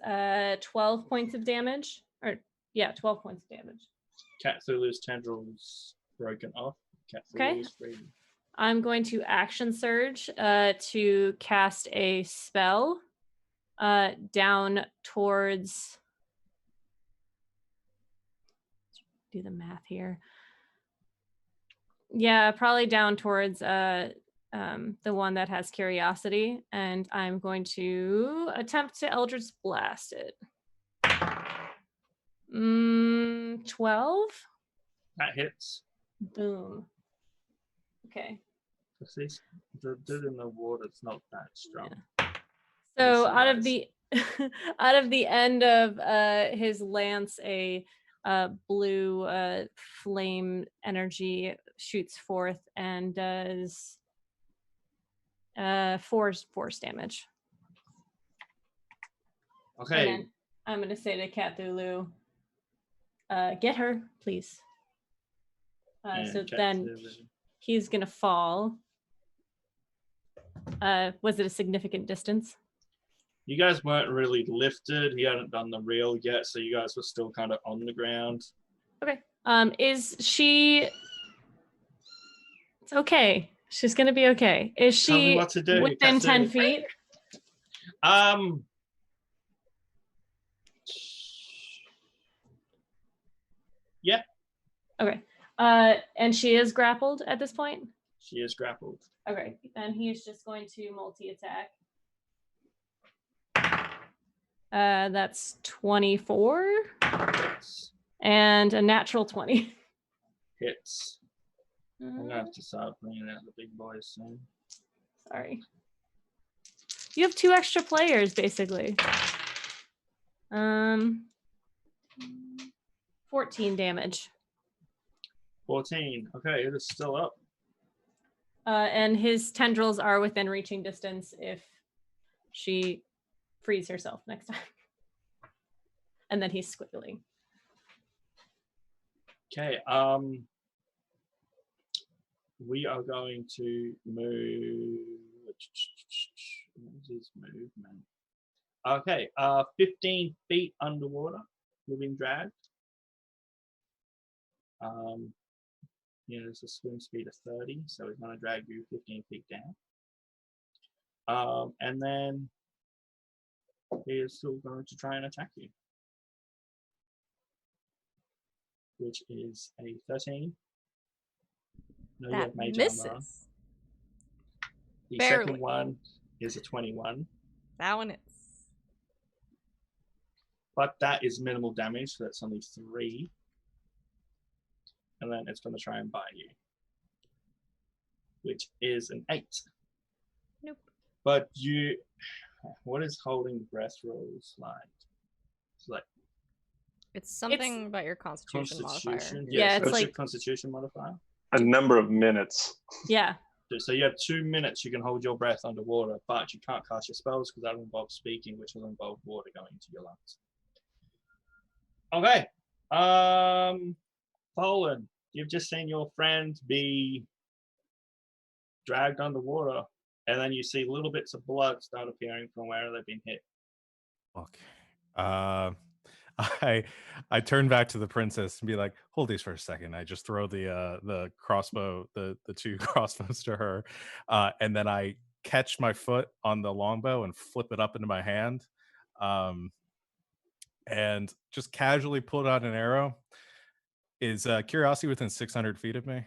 12 points of damage. Or yeah, 12 points of damage. Cthulhu's tendrils broken off. Okay. Cthulhu's free. I'm going to action surge to cast a spell down towards. Do the math here. Yeah, probably down towards the one that has curiosity, and I'm going to attempt to Eldritch Blast it. 12. That hits. Boom. Okay. The dude in the water's not that strong. Yeah. So out of the out of the end of his lance, a blue flame energy shoots forth and does force damage. Okay. And then I'm gonna say to Cthulhu, get her, please. So then he's gonna fall. Was it a significant distance? You guys weren't really lifted. He hadn't done the reel yet, so you guys were still kind of on the ground. Okay. Is she? It's okay. She's gonna be okay. Is Tell me she what to do. within 10 feet? Yeah. Okay. And she is grappled at this point? She is grappled. Okay. Then he's just going to multi-attack. That's 24. Hits. And a natural 20. Hits. I'm gonna have to start bringing out the big boys soon. Sorry. You have 2 extra players, basically. 14 damage. 14. Okay, it is still up. And his tendrils are within reaching distance if she frees herself next time. And then he's squiggling. Okay, we are going to move. What is his movement? Okay, 15 feet underwater. You're being dragged. There's a swim speed of 30, so he's going to drag you 15 feet down. And then he is still going to try and attack you, which is a 13. No, you That have mage misses. armor on. The Barely. second one is a 21. That one is. But that is minimal damage, so that's only 3. And then it's going to try and bite you. which is an 8. Nope. But what is holding breath rolls like? It's like It's something about your constitution modifier. Constitution. Yeah, so it's what's your like- Constitution modifier? A number of minutes. Yeah. So you have 2 minutes you can hold your breath underwater, but you can't cast your spells because that involves speaking, which will involve water going into your lungs. Okay. Poland, you've just seen your friend be dragged underwater, and then you see little bits of blood start appearing from where they've been hit. Okay. I turn back to the princess and be like, hold these for a second. I just throw the crossbow, the 2 crossbows to her, and then I catch my foot on the longbow and flip it up into my hand, and just casually pull out an arrow. Is Curiosity within 600 feet of me?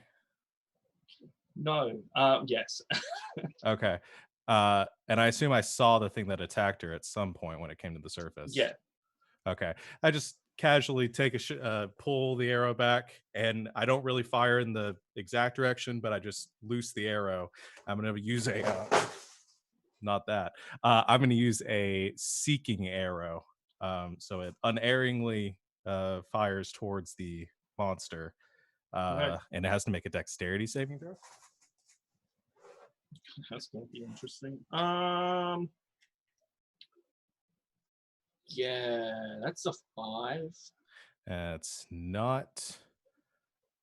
No. Yes. Okay. And I assume I saw the thing that attacked her at some point when it came to the surface. Yeah. Okay. I just casually take pull the arrow back, and I don't really fire in the exact direction, but I just loose the arrow. I'm going to use not that. I'm going to use a seeking arrow. So it unerringly fires towards the monster, and it has to make a dexterity saving throw. That's going to be interesting. Yeah, that's a 5. It's not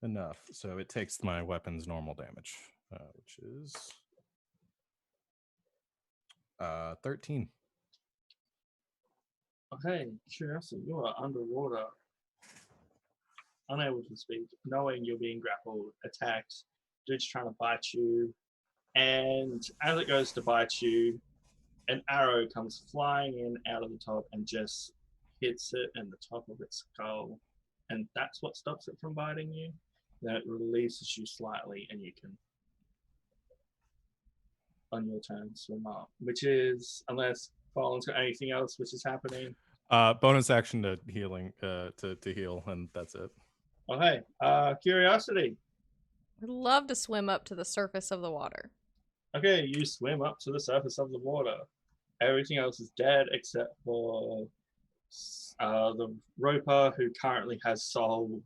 enough. So it takes my weapon's normal damage, which is 13. Okay, Curiosity, you are underwater, unable to speak, knowing you're being grappled, attacked, dude's trying to bite you, and as it goes to bite you, an arrow comes flying in out of the top and just hits it in the top of its skull, and that's what stops it from biting you. Then it releases you slightly, and you can, on your turn, swim up, which is, unless Fallen's got anything else which is happening. Bonus action to healing, to heal, and that's it. Okay, Curiosity. I'd love to swim up to the surface of the water. Okay, you swim up to the surface of the water. Everything else is dead except for the roper, who currently has soul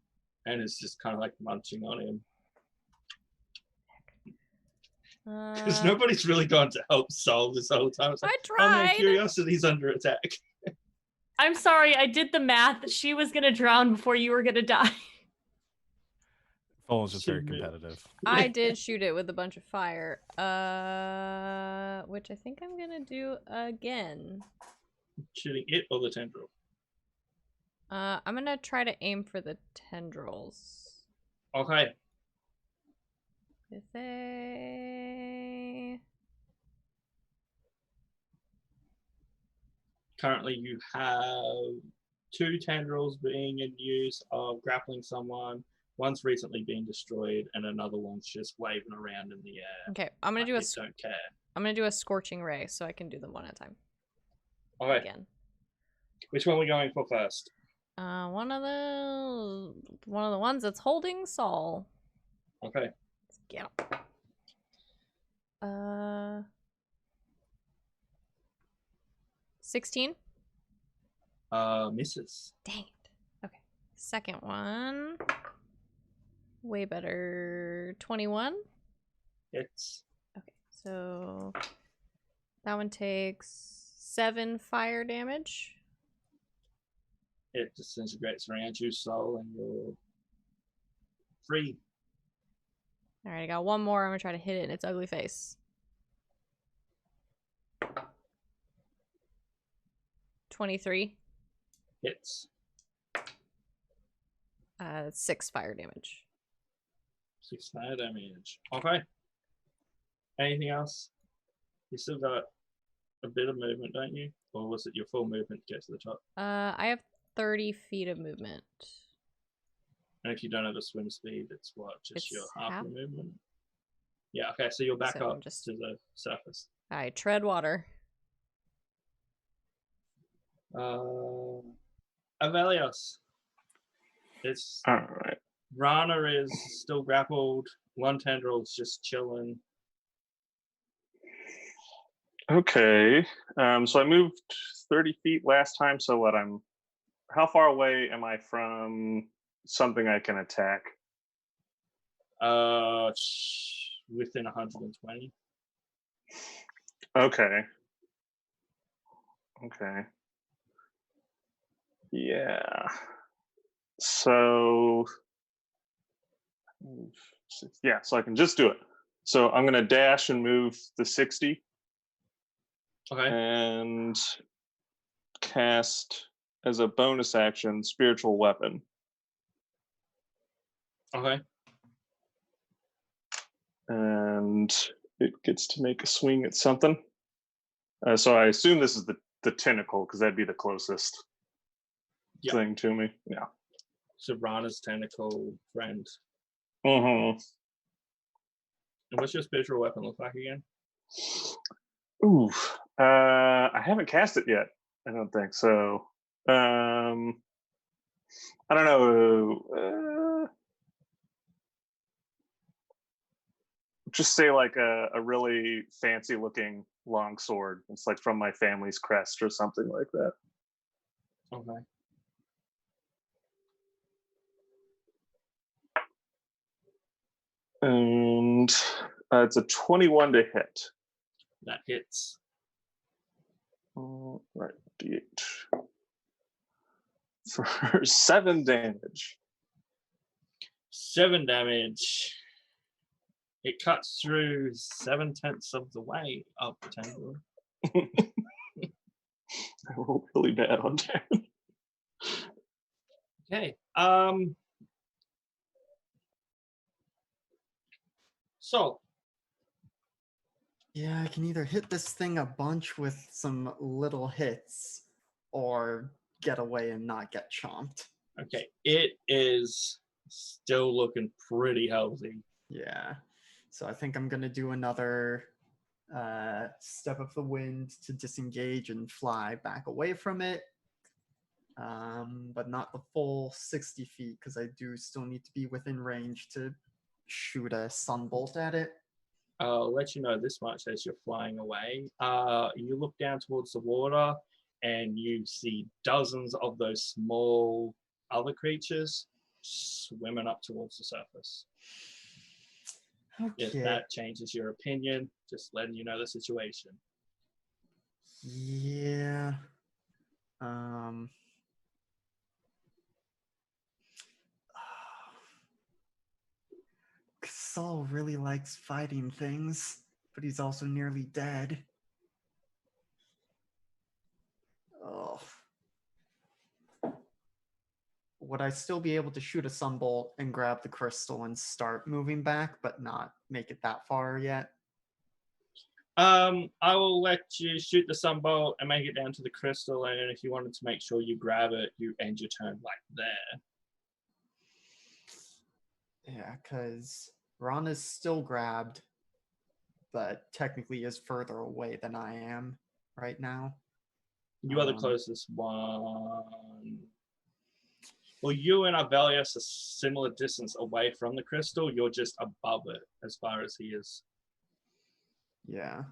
and is just kind of like munching on him. Because nobody's really gone to help Soul this whole time. It's like, I oh no, tried. Curiosity's under attack. I'm sorry, I did the math that she was gonna drown before you were gonna die. Fallen's just very Should move. competitive. I did shoot it with a bunch of fire, which I think I'm gonna do again. Shooting it or the tendril? I'm gonna try to aim for the tendrils. Okay. With a... Currently you have 2 tendrils being in use of grappling someone. One's recently been destroyed, and another one's just waving around in the air. Okay, I'm gonna Like don't care. I'm gonna do a scorching ray so I can do them one at a time. Okay. Again. Which one are we going for first? One of the ones that's holding Saul. Okay. Let's get him. 16. Misses. Dang it. Okay. Second one. Way better. 21. It's Okay, so that one takes 7 fire damage. it disintegrates around you, Soul, and you're free. All right, I got one more. I'm gonna try to hit it in its ugly face. 23. Hits. 6 fire damage. 6 fire damage. Okay. Anything else? You still got a bit of movement, don't you? Or was it your full movement to get to the top? I have 30 feet of movement. And if you don't have a swim speed, it's what? Just It's your half half. your movement? Yeah, okay, so you're back So I'm up just- to the surface. I tread water. Avelios. It's All right. Rana is still grappled. One tendril's just chilling. Okay. So I moved 30 feet last time. So what? How far away am I from something I can attack? Within 120. Okay. Okay. Yeah. So yeah, so I can just do it. So I'm gonna dash and move the 60 Okay. and cast as a bonus action spiritual weapon. Okay. And it gets to make a swing at something. So I assume this is the tentacle because that'd be the closest Yeah. thing to me. Yeah. Sabrana's tentacle friend. Mm-hmm. And what's your spiritual weapon look like again? Ooh. I haven't cast it yet. I don't think so. I don't know. Just say like a really fancy looking long sword. It's like from my family's crest or something like that. Okay. And it's a 21 to hit. That hits. Right, d8 for 7 damage. 7 damage. It cuts through 7/10 of the way up the table. I rolled really bad on that. Okay. So Yeah, I can either hit this thing a bunch with some little hits or get away and not get chomped. okay, it is still looking pretty healthy. Yeah. So I think I'm going to do another step of the wind to disengage and fly back away from it. But not the full 60 feet because I do still need to be within range to shoot a sunbolt at it. I'll let you know this much as you're flying away. You look down towards the water and you see dozens of those small other creatures swimming up towards the surface. If Okay. that changes your opinion, just letting you know the situation. Yeah. Saul really likes fighting things, but he's also nearly dead. Oh. Would I still be able to shoot a sunbolt and grab the crystal and start moving back, but not make it that far yet? I will let you shoot the sunbolt and make it down to the crystal, and if you wanted to make sure you grab it, you end your turn like there. Yeah, because Ron is still grabbed, but technically is further away than I am right now. You are the closest one. Well, you and Avelius are similar distance away from the crystal. You're just above it as far as he is. Yeah.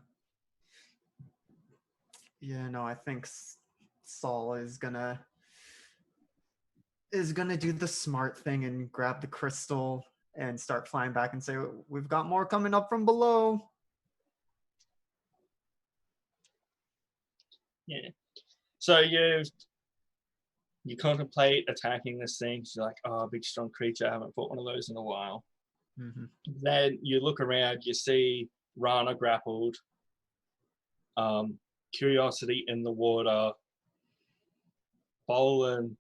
Yeah, no, I think Saul is gonna do the smart thing and grab the crystal and start flying back and say, "We've got more coming up from below." Yeah. So you contemplate attacking this thing. You're like, oh, big strong creature. I haven't fought one of those in a while. Mm-hmm. Then you look around. You see Rana grappled. Curiosity in the water. Bolin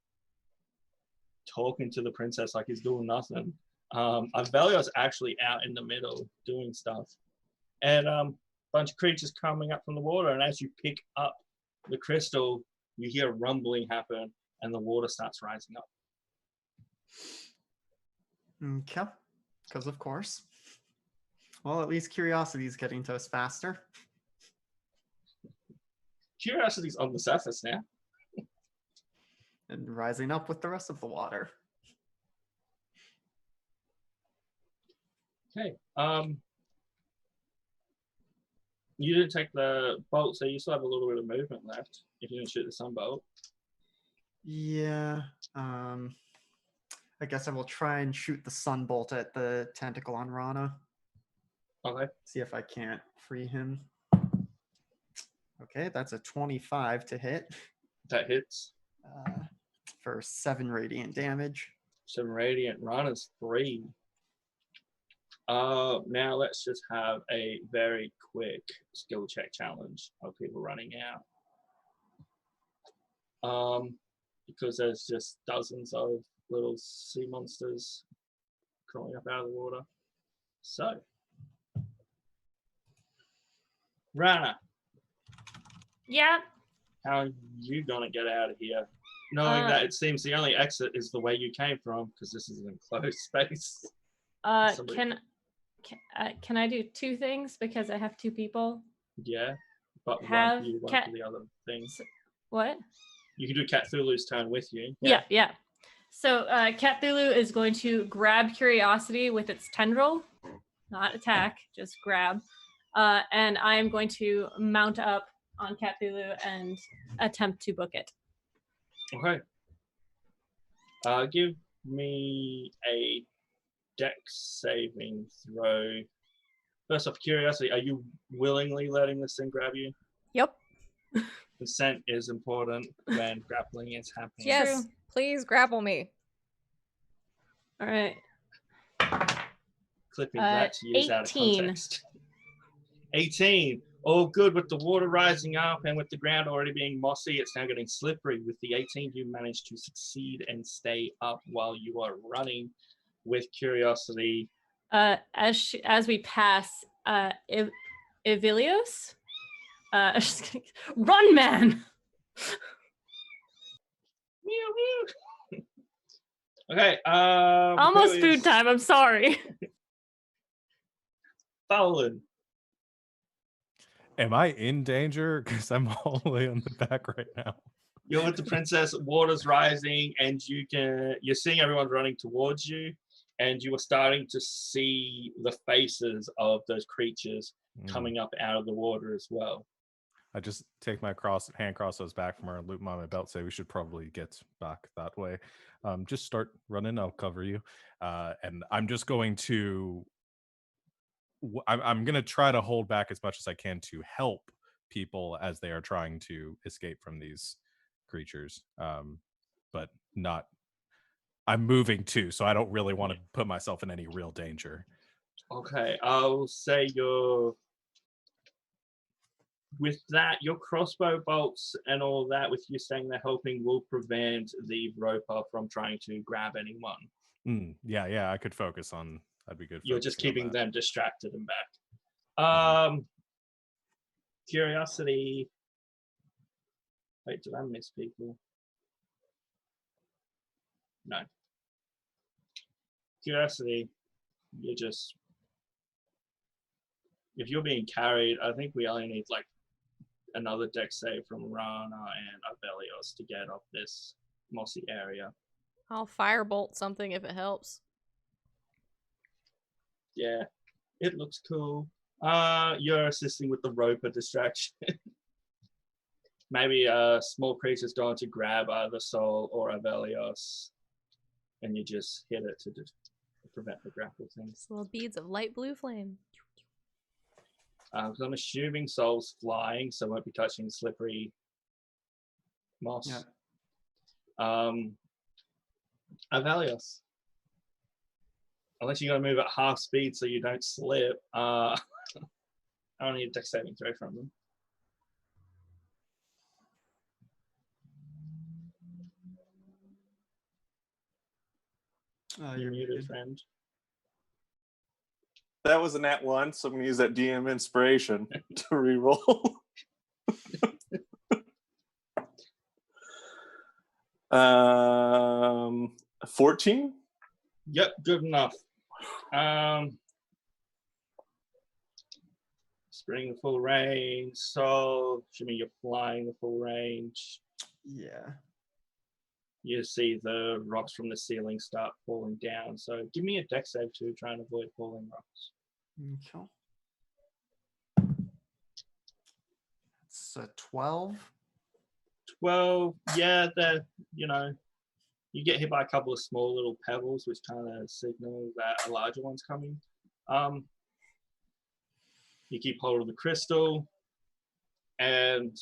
talking to the princess like he's doing nothing. Avelios actually out in the middle doing stuff. And bunch of creatures coming up from the water. And as you pick up the crystal, you hear rumbling happen and the water starts rising up. Okay, because of course. Well, at least curiosity is getting to us faster. Curiosity's on the surface now. And rising up with the rest of the water. Okay. You didn't take the bolt, so you still have a little bit of movement left if you didn't shoot the sunbolt. Yeah. I guess I will try and shoot the sunbolt at the tentacle on Rana. Okay. See if I can't free him. Okay, that's a 25 to hit That hits. for 7 radiant damage. Some radiant runners 3. Now let's just have a very quick skill check challenge of people running out. Because there's just dozens of little sea monsters crawling up out of the water. So, Rana, Yeah. how are you gonna get out of here? Knowing that it seems the only exit is the way you came from, because this is an enclosed space. Can I do 2 things because I have 2 people? Yeah, but Have one for the other things. What? You can do Cthulhu's turn with you. Yeah. So Cthulhu is going to grab Curiosity with its tendril, not attack, just grab. And I am going to mount up on Cthulhu and attempt to book it. Okay. Give me a dex saving throw. First off, Curiosity, are you willingly letting this thing grab you? Yep. Consent is important when grappling is happening. Yes. True. Please grapple me. All right. Clipping that to use 18. out of context. 18. All good. With the water rising up and with the ground already being mossy, it's now getting slippery. With the 18, you manage to succeed and stay up while you are running. With Curiosity, as we pass, Evilios, run, man! Meow, meow. Okay. Almost food time. I'm sorry. Fowlin. Am I in danger? Because I'm all the way on the back right now. You're with the princess. Water's rising, and you're seeing everyone running towards you, and you are starting to see the faces of those creatures coming up out of the water as well. I just take my hand crossbows back from her and loop them on my belt. Say we should probably get back that way. Just start running. I'll cover you, and I'm just going to. I'm going to try to hold back as much as I can to help people as they are trying to escape from these creatures, but not. I'm moving too, so I don't really want to put myself in any real danger. Okay, I'll say with that, your crossbow bolts and all that, with you saying they're helping, will prevent the roper from trying to grab anyone. Yeah, I could focus on. That'd be good. You're just keeping them distracted and back. Curiosity. Wait, did I miss people? No. Curiosity, if you're being carried, I think we only need like another dex save from Rana and Aeos to get off this mossy area. I'll firebolt something if it helps. Yeah, it looks cool. You're assisting with the roper distraction. Maybe a small creature's going to grab either Sol or Aeos, and you just hit it to prevent the grapple thing. Just little beads of light blue flame. Because I'm assuming Sol's flying, so won't be touching slippery moss. Yeah. Aeos. Unless you got to move at half speed so you don't slip. I don't need a dex saving throw from them. You're muted, friend. That was a nat 1, so I'm going to use that DM inspiration to reroll. 14? Yep, good enough. Spring the full range, so assuming you're flying the full range. Yeah. You see the rocks from the ceiling start falling down. So give me a dex save to try and avoid falling rocks. Okay. It's a 12. 12. Yeah, you get hit by a couple of small little pebbles, which kind of signal that a larger one's coming. You keep hold of the crystal, and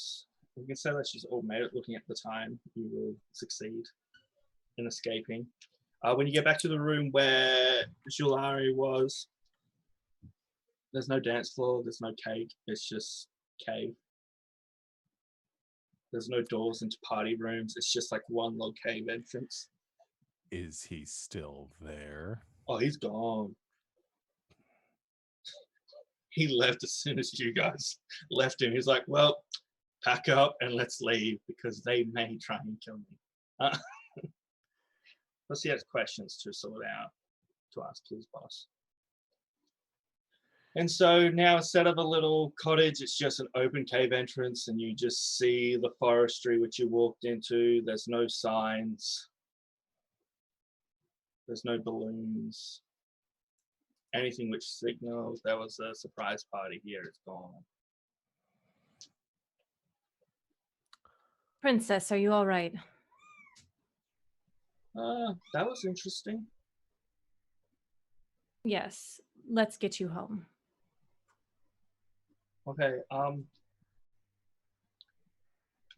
we can say that she's all made it. Looking at the time, you will succeed in escaping. When you get back to the room where Julari was, there's no dance floor, there's no cake, it's just cave. There's no doors into party rooms, it's just like one log cave entrance. Is he still there? Oh, he's gone. He left as soon as you guys left him. He's like, well, pack up and let's leave because they may try and kill me. Plus he has questions to sort out, to ask his boss. And so now instead of a little cottage, it's just an open cave entrance and you just see the forestry which you walked into. There's no signs. There's no balloons. Anything which signals there was a surprise party here is gone. Princess, are you all right? That was interesting. Yes. Let's get you home. Okay,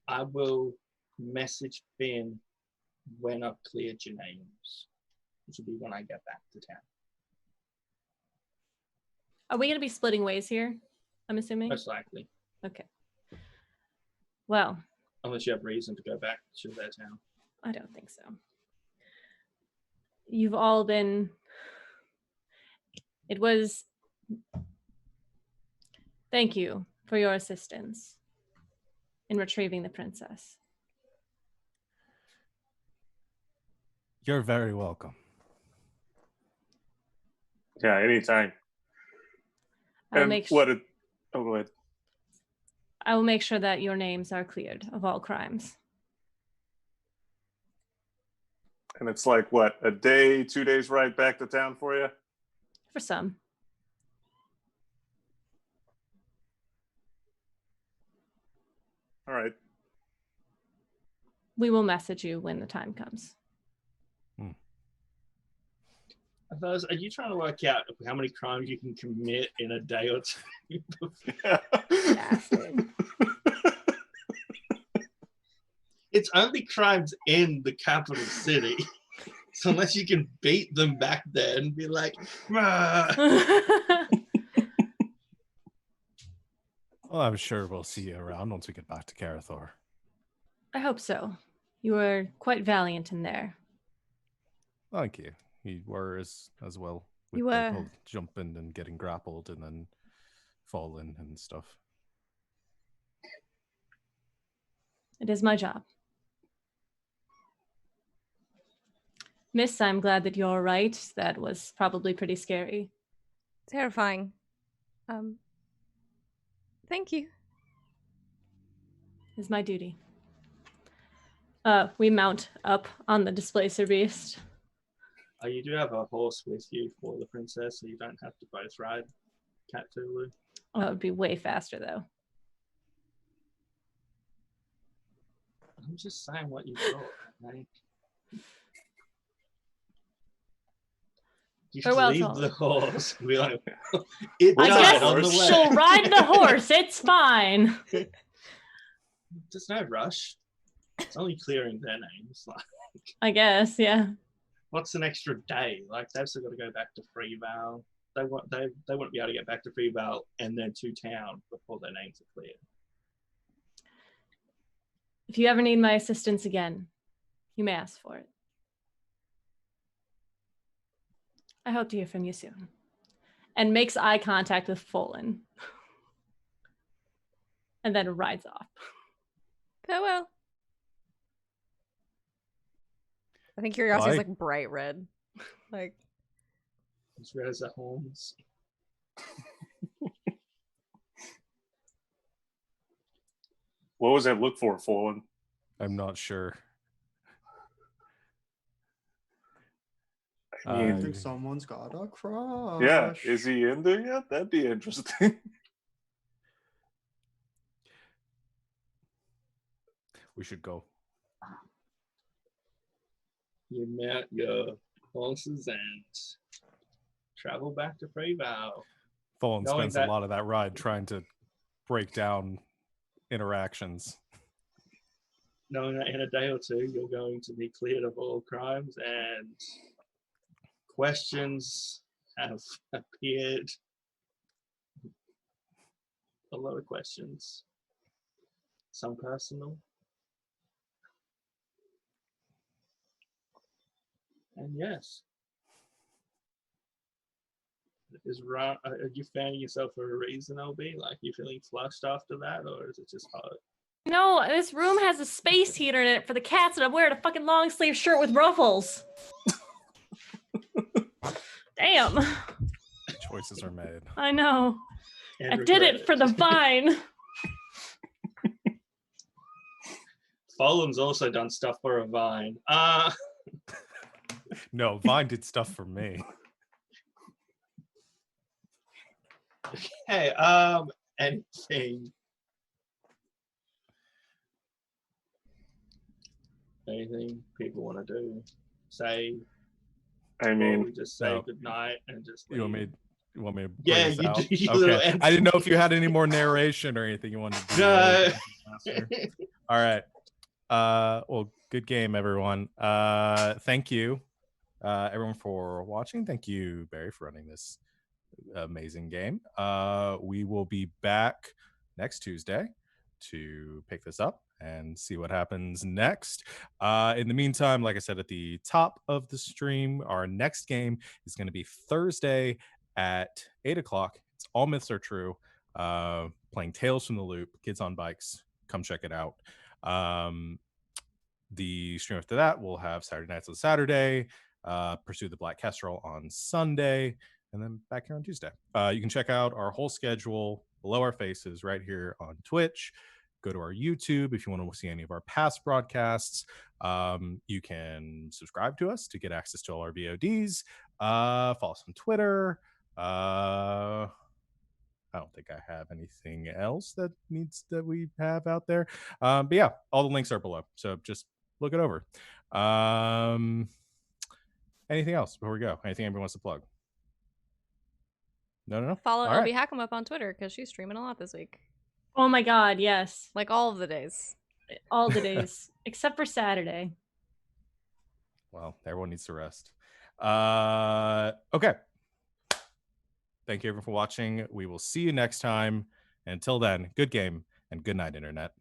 I will message Finn when I've cleared your names, which will be when I get back to town. Are we going to be splitting ways here? I'm assuming? Most likely. Okay. Well. Unless you have reason to go back to their town. I don't think so. You've all been... It was... Thank you for your assistance in retrieving the princess. You're very welcome. Yeah, anytime. I'll And make go ahead. I will make sure that your names are cleared of all crimes. And it's like, what, a day, 2 days right back to town for you? For some. All right. We will message you when the time comes. Are you trying to work out how many crimes you can commit in a day or two? Bastard. It's only crimes in the capital city. So unless you can beat them back there and be like, "Rah." Well, I'm sure we'll see you around once we get back to Carathor. I hope so. You were quite valiant in there. Thank you. You were as well with You the were. whole jumping and getting grappled and then falling and stuff. It is my job. Miss, I'm glad that you're right. That was probably pretty scary. Terrifying. Thank you. It's my duty. We mount up on the displacer beast. You do have a horse with you for the princess, so you don't have to both ride Cat Tulu. Oh, that would be way faster, though. I'm just saying what you thought, mate. You Farewell, leave Tom. the horse. Be like, it's I guess on the way. she'll ride the horse. It's fine. There's no rush. It's only clearing their names. Like, I guess, yeah. what's an extra day? Like they've still got to go back to Freeval. They won't be able to get back to Freeval and then to town before their names are cleared. If you ever need my assistance again, you may ask for it. I hope to hear from you soon. And makes eye contact with Folan. And then rides off. Farewell. I think Curiosity is Bye. like bright red. Like, As red as the horns. What was that look for, Fallen? I'm not sure. I mean, think someone's got a crush. Yeah, is he in there yet? That'd be interesting. We should go. You mount your horses and travel back to Freeval. Fulham Knowing spends that- a lot of that ride trying to break down interactions. Knowing that in a day or two you're going to be cleared of all crimes and questions have appeared. A lot of questions. Some personal. And yes. Are you fanning yourself for a reason, LB? Like, you feeling flushed after that, or is it just hot? No, this room has a space heater in it for the cats, and I'm wearing a fucking long sleeve shirt with ruffles. Damn. Choices are made. I know. And I did regret it for the vine. Fulham's also done stuff for a vine. No, Vine did stuff for me. Hey, anything people want to do? Say, I or mean, we just say no. good night and just You want leave? me to Yeah, bring this you out? do, you little Okay. I didn't know if you had any more narration or anything you wanted to do. No. All right. Well, good game, everyone. Thank you, everyone, for watching. Thank you, Barry, for running this amazing game. We will be back next Tuesday to pick this up and see what happens next. In the meantime, like I said at the top of the stream, our next game is going to be Thursday at 8 o'clock. It's All Myths Are True, playing Tales from the Loop, Kids on Bikes. Come check it out. The stream after that, we'll have Saturday Nights on Saturday, Pursue the Black Kestrel on Sunday, and then back here on Tuesday. You can check out our whole schedule below our faces right here on Twitch. Go to our YouTube if you want to see any of our past broadcasts. You can subscribe to us to get access to all our VODs. Follow us on Twitter. I don't think I have anything else that we have out there. But yeah, all the links are below. So just look it over. Anything else before we go? Anything anybody wants to plug? No. Follow All LB right. Hackham up on Twitter because she's streaming a lot this week. Oh my god, yes. Like all of the days. All the days, except for Saturday. Well, everyone needs to rest. Okay. Thank you everyone for watching. We will see you next time. And until then, good game and good night, Internet.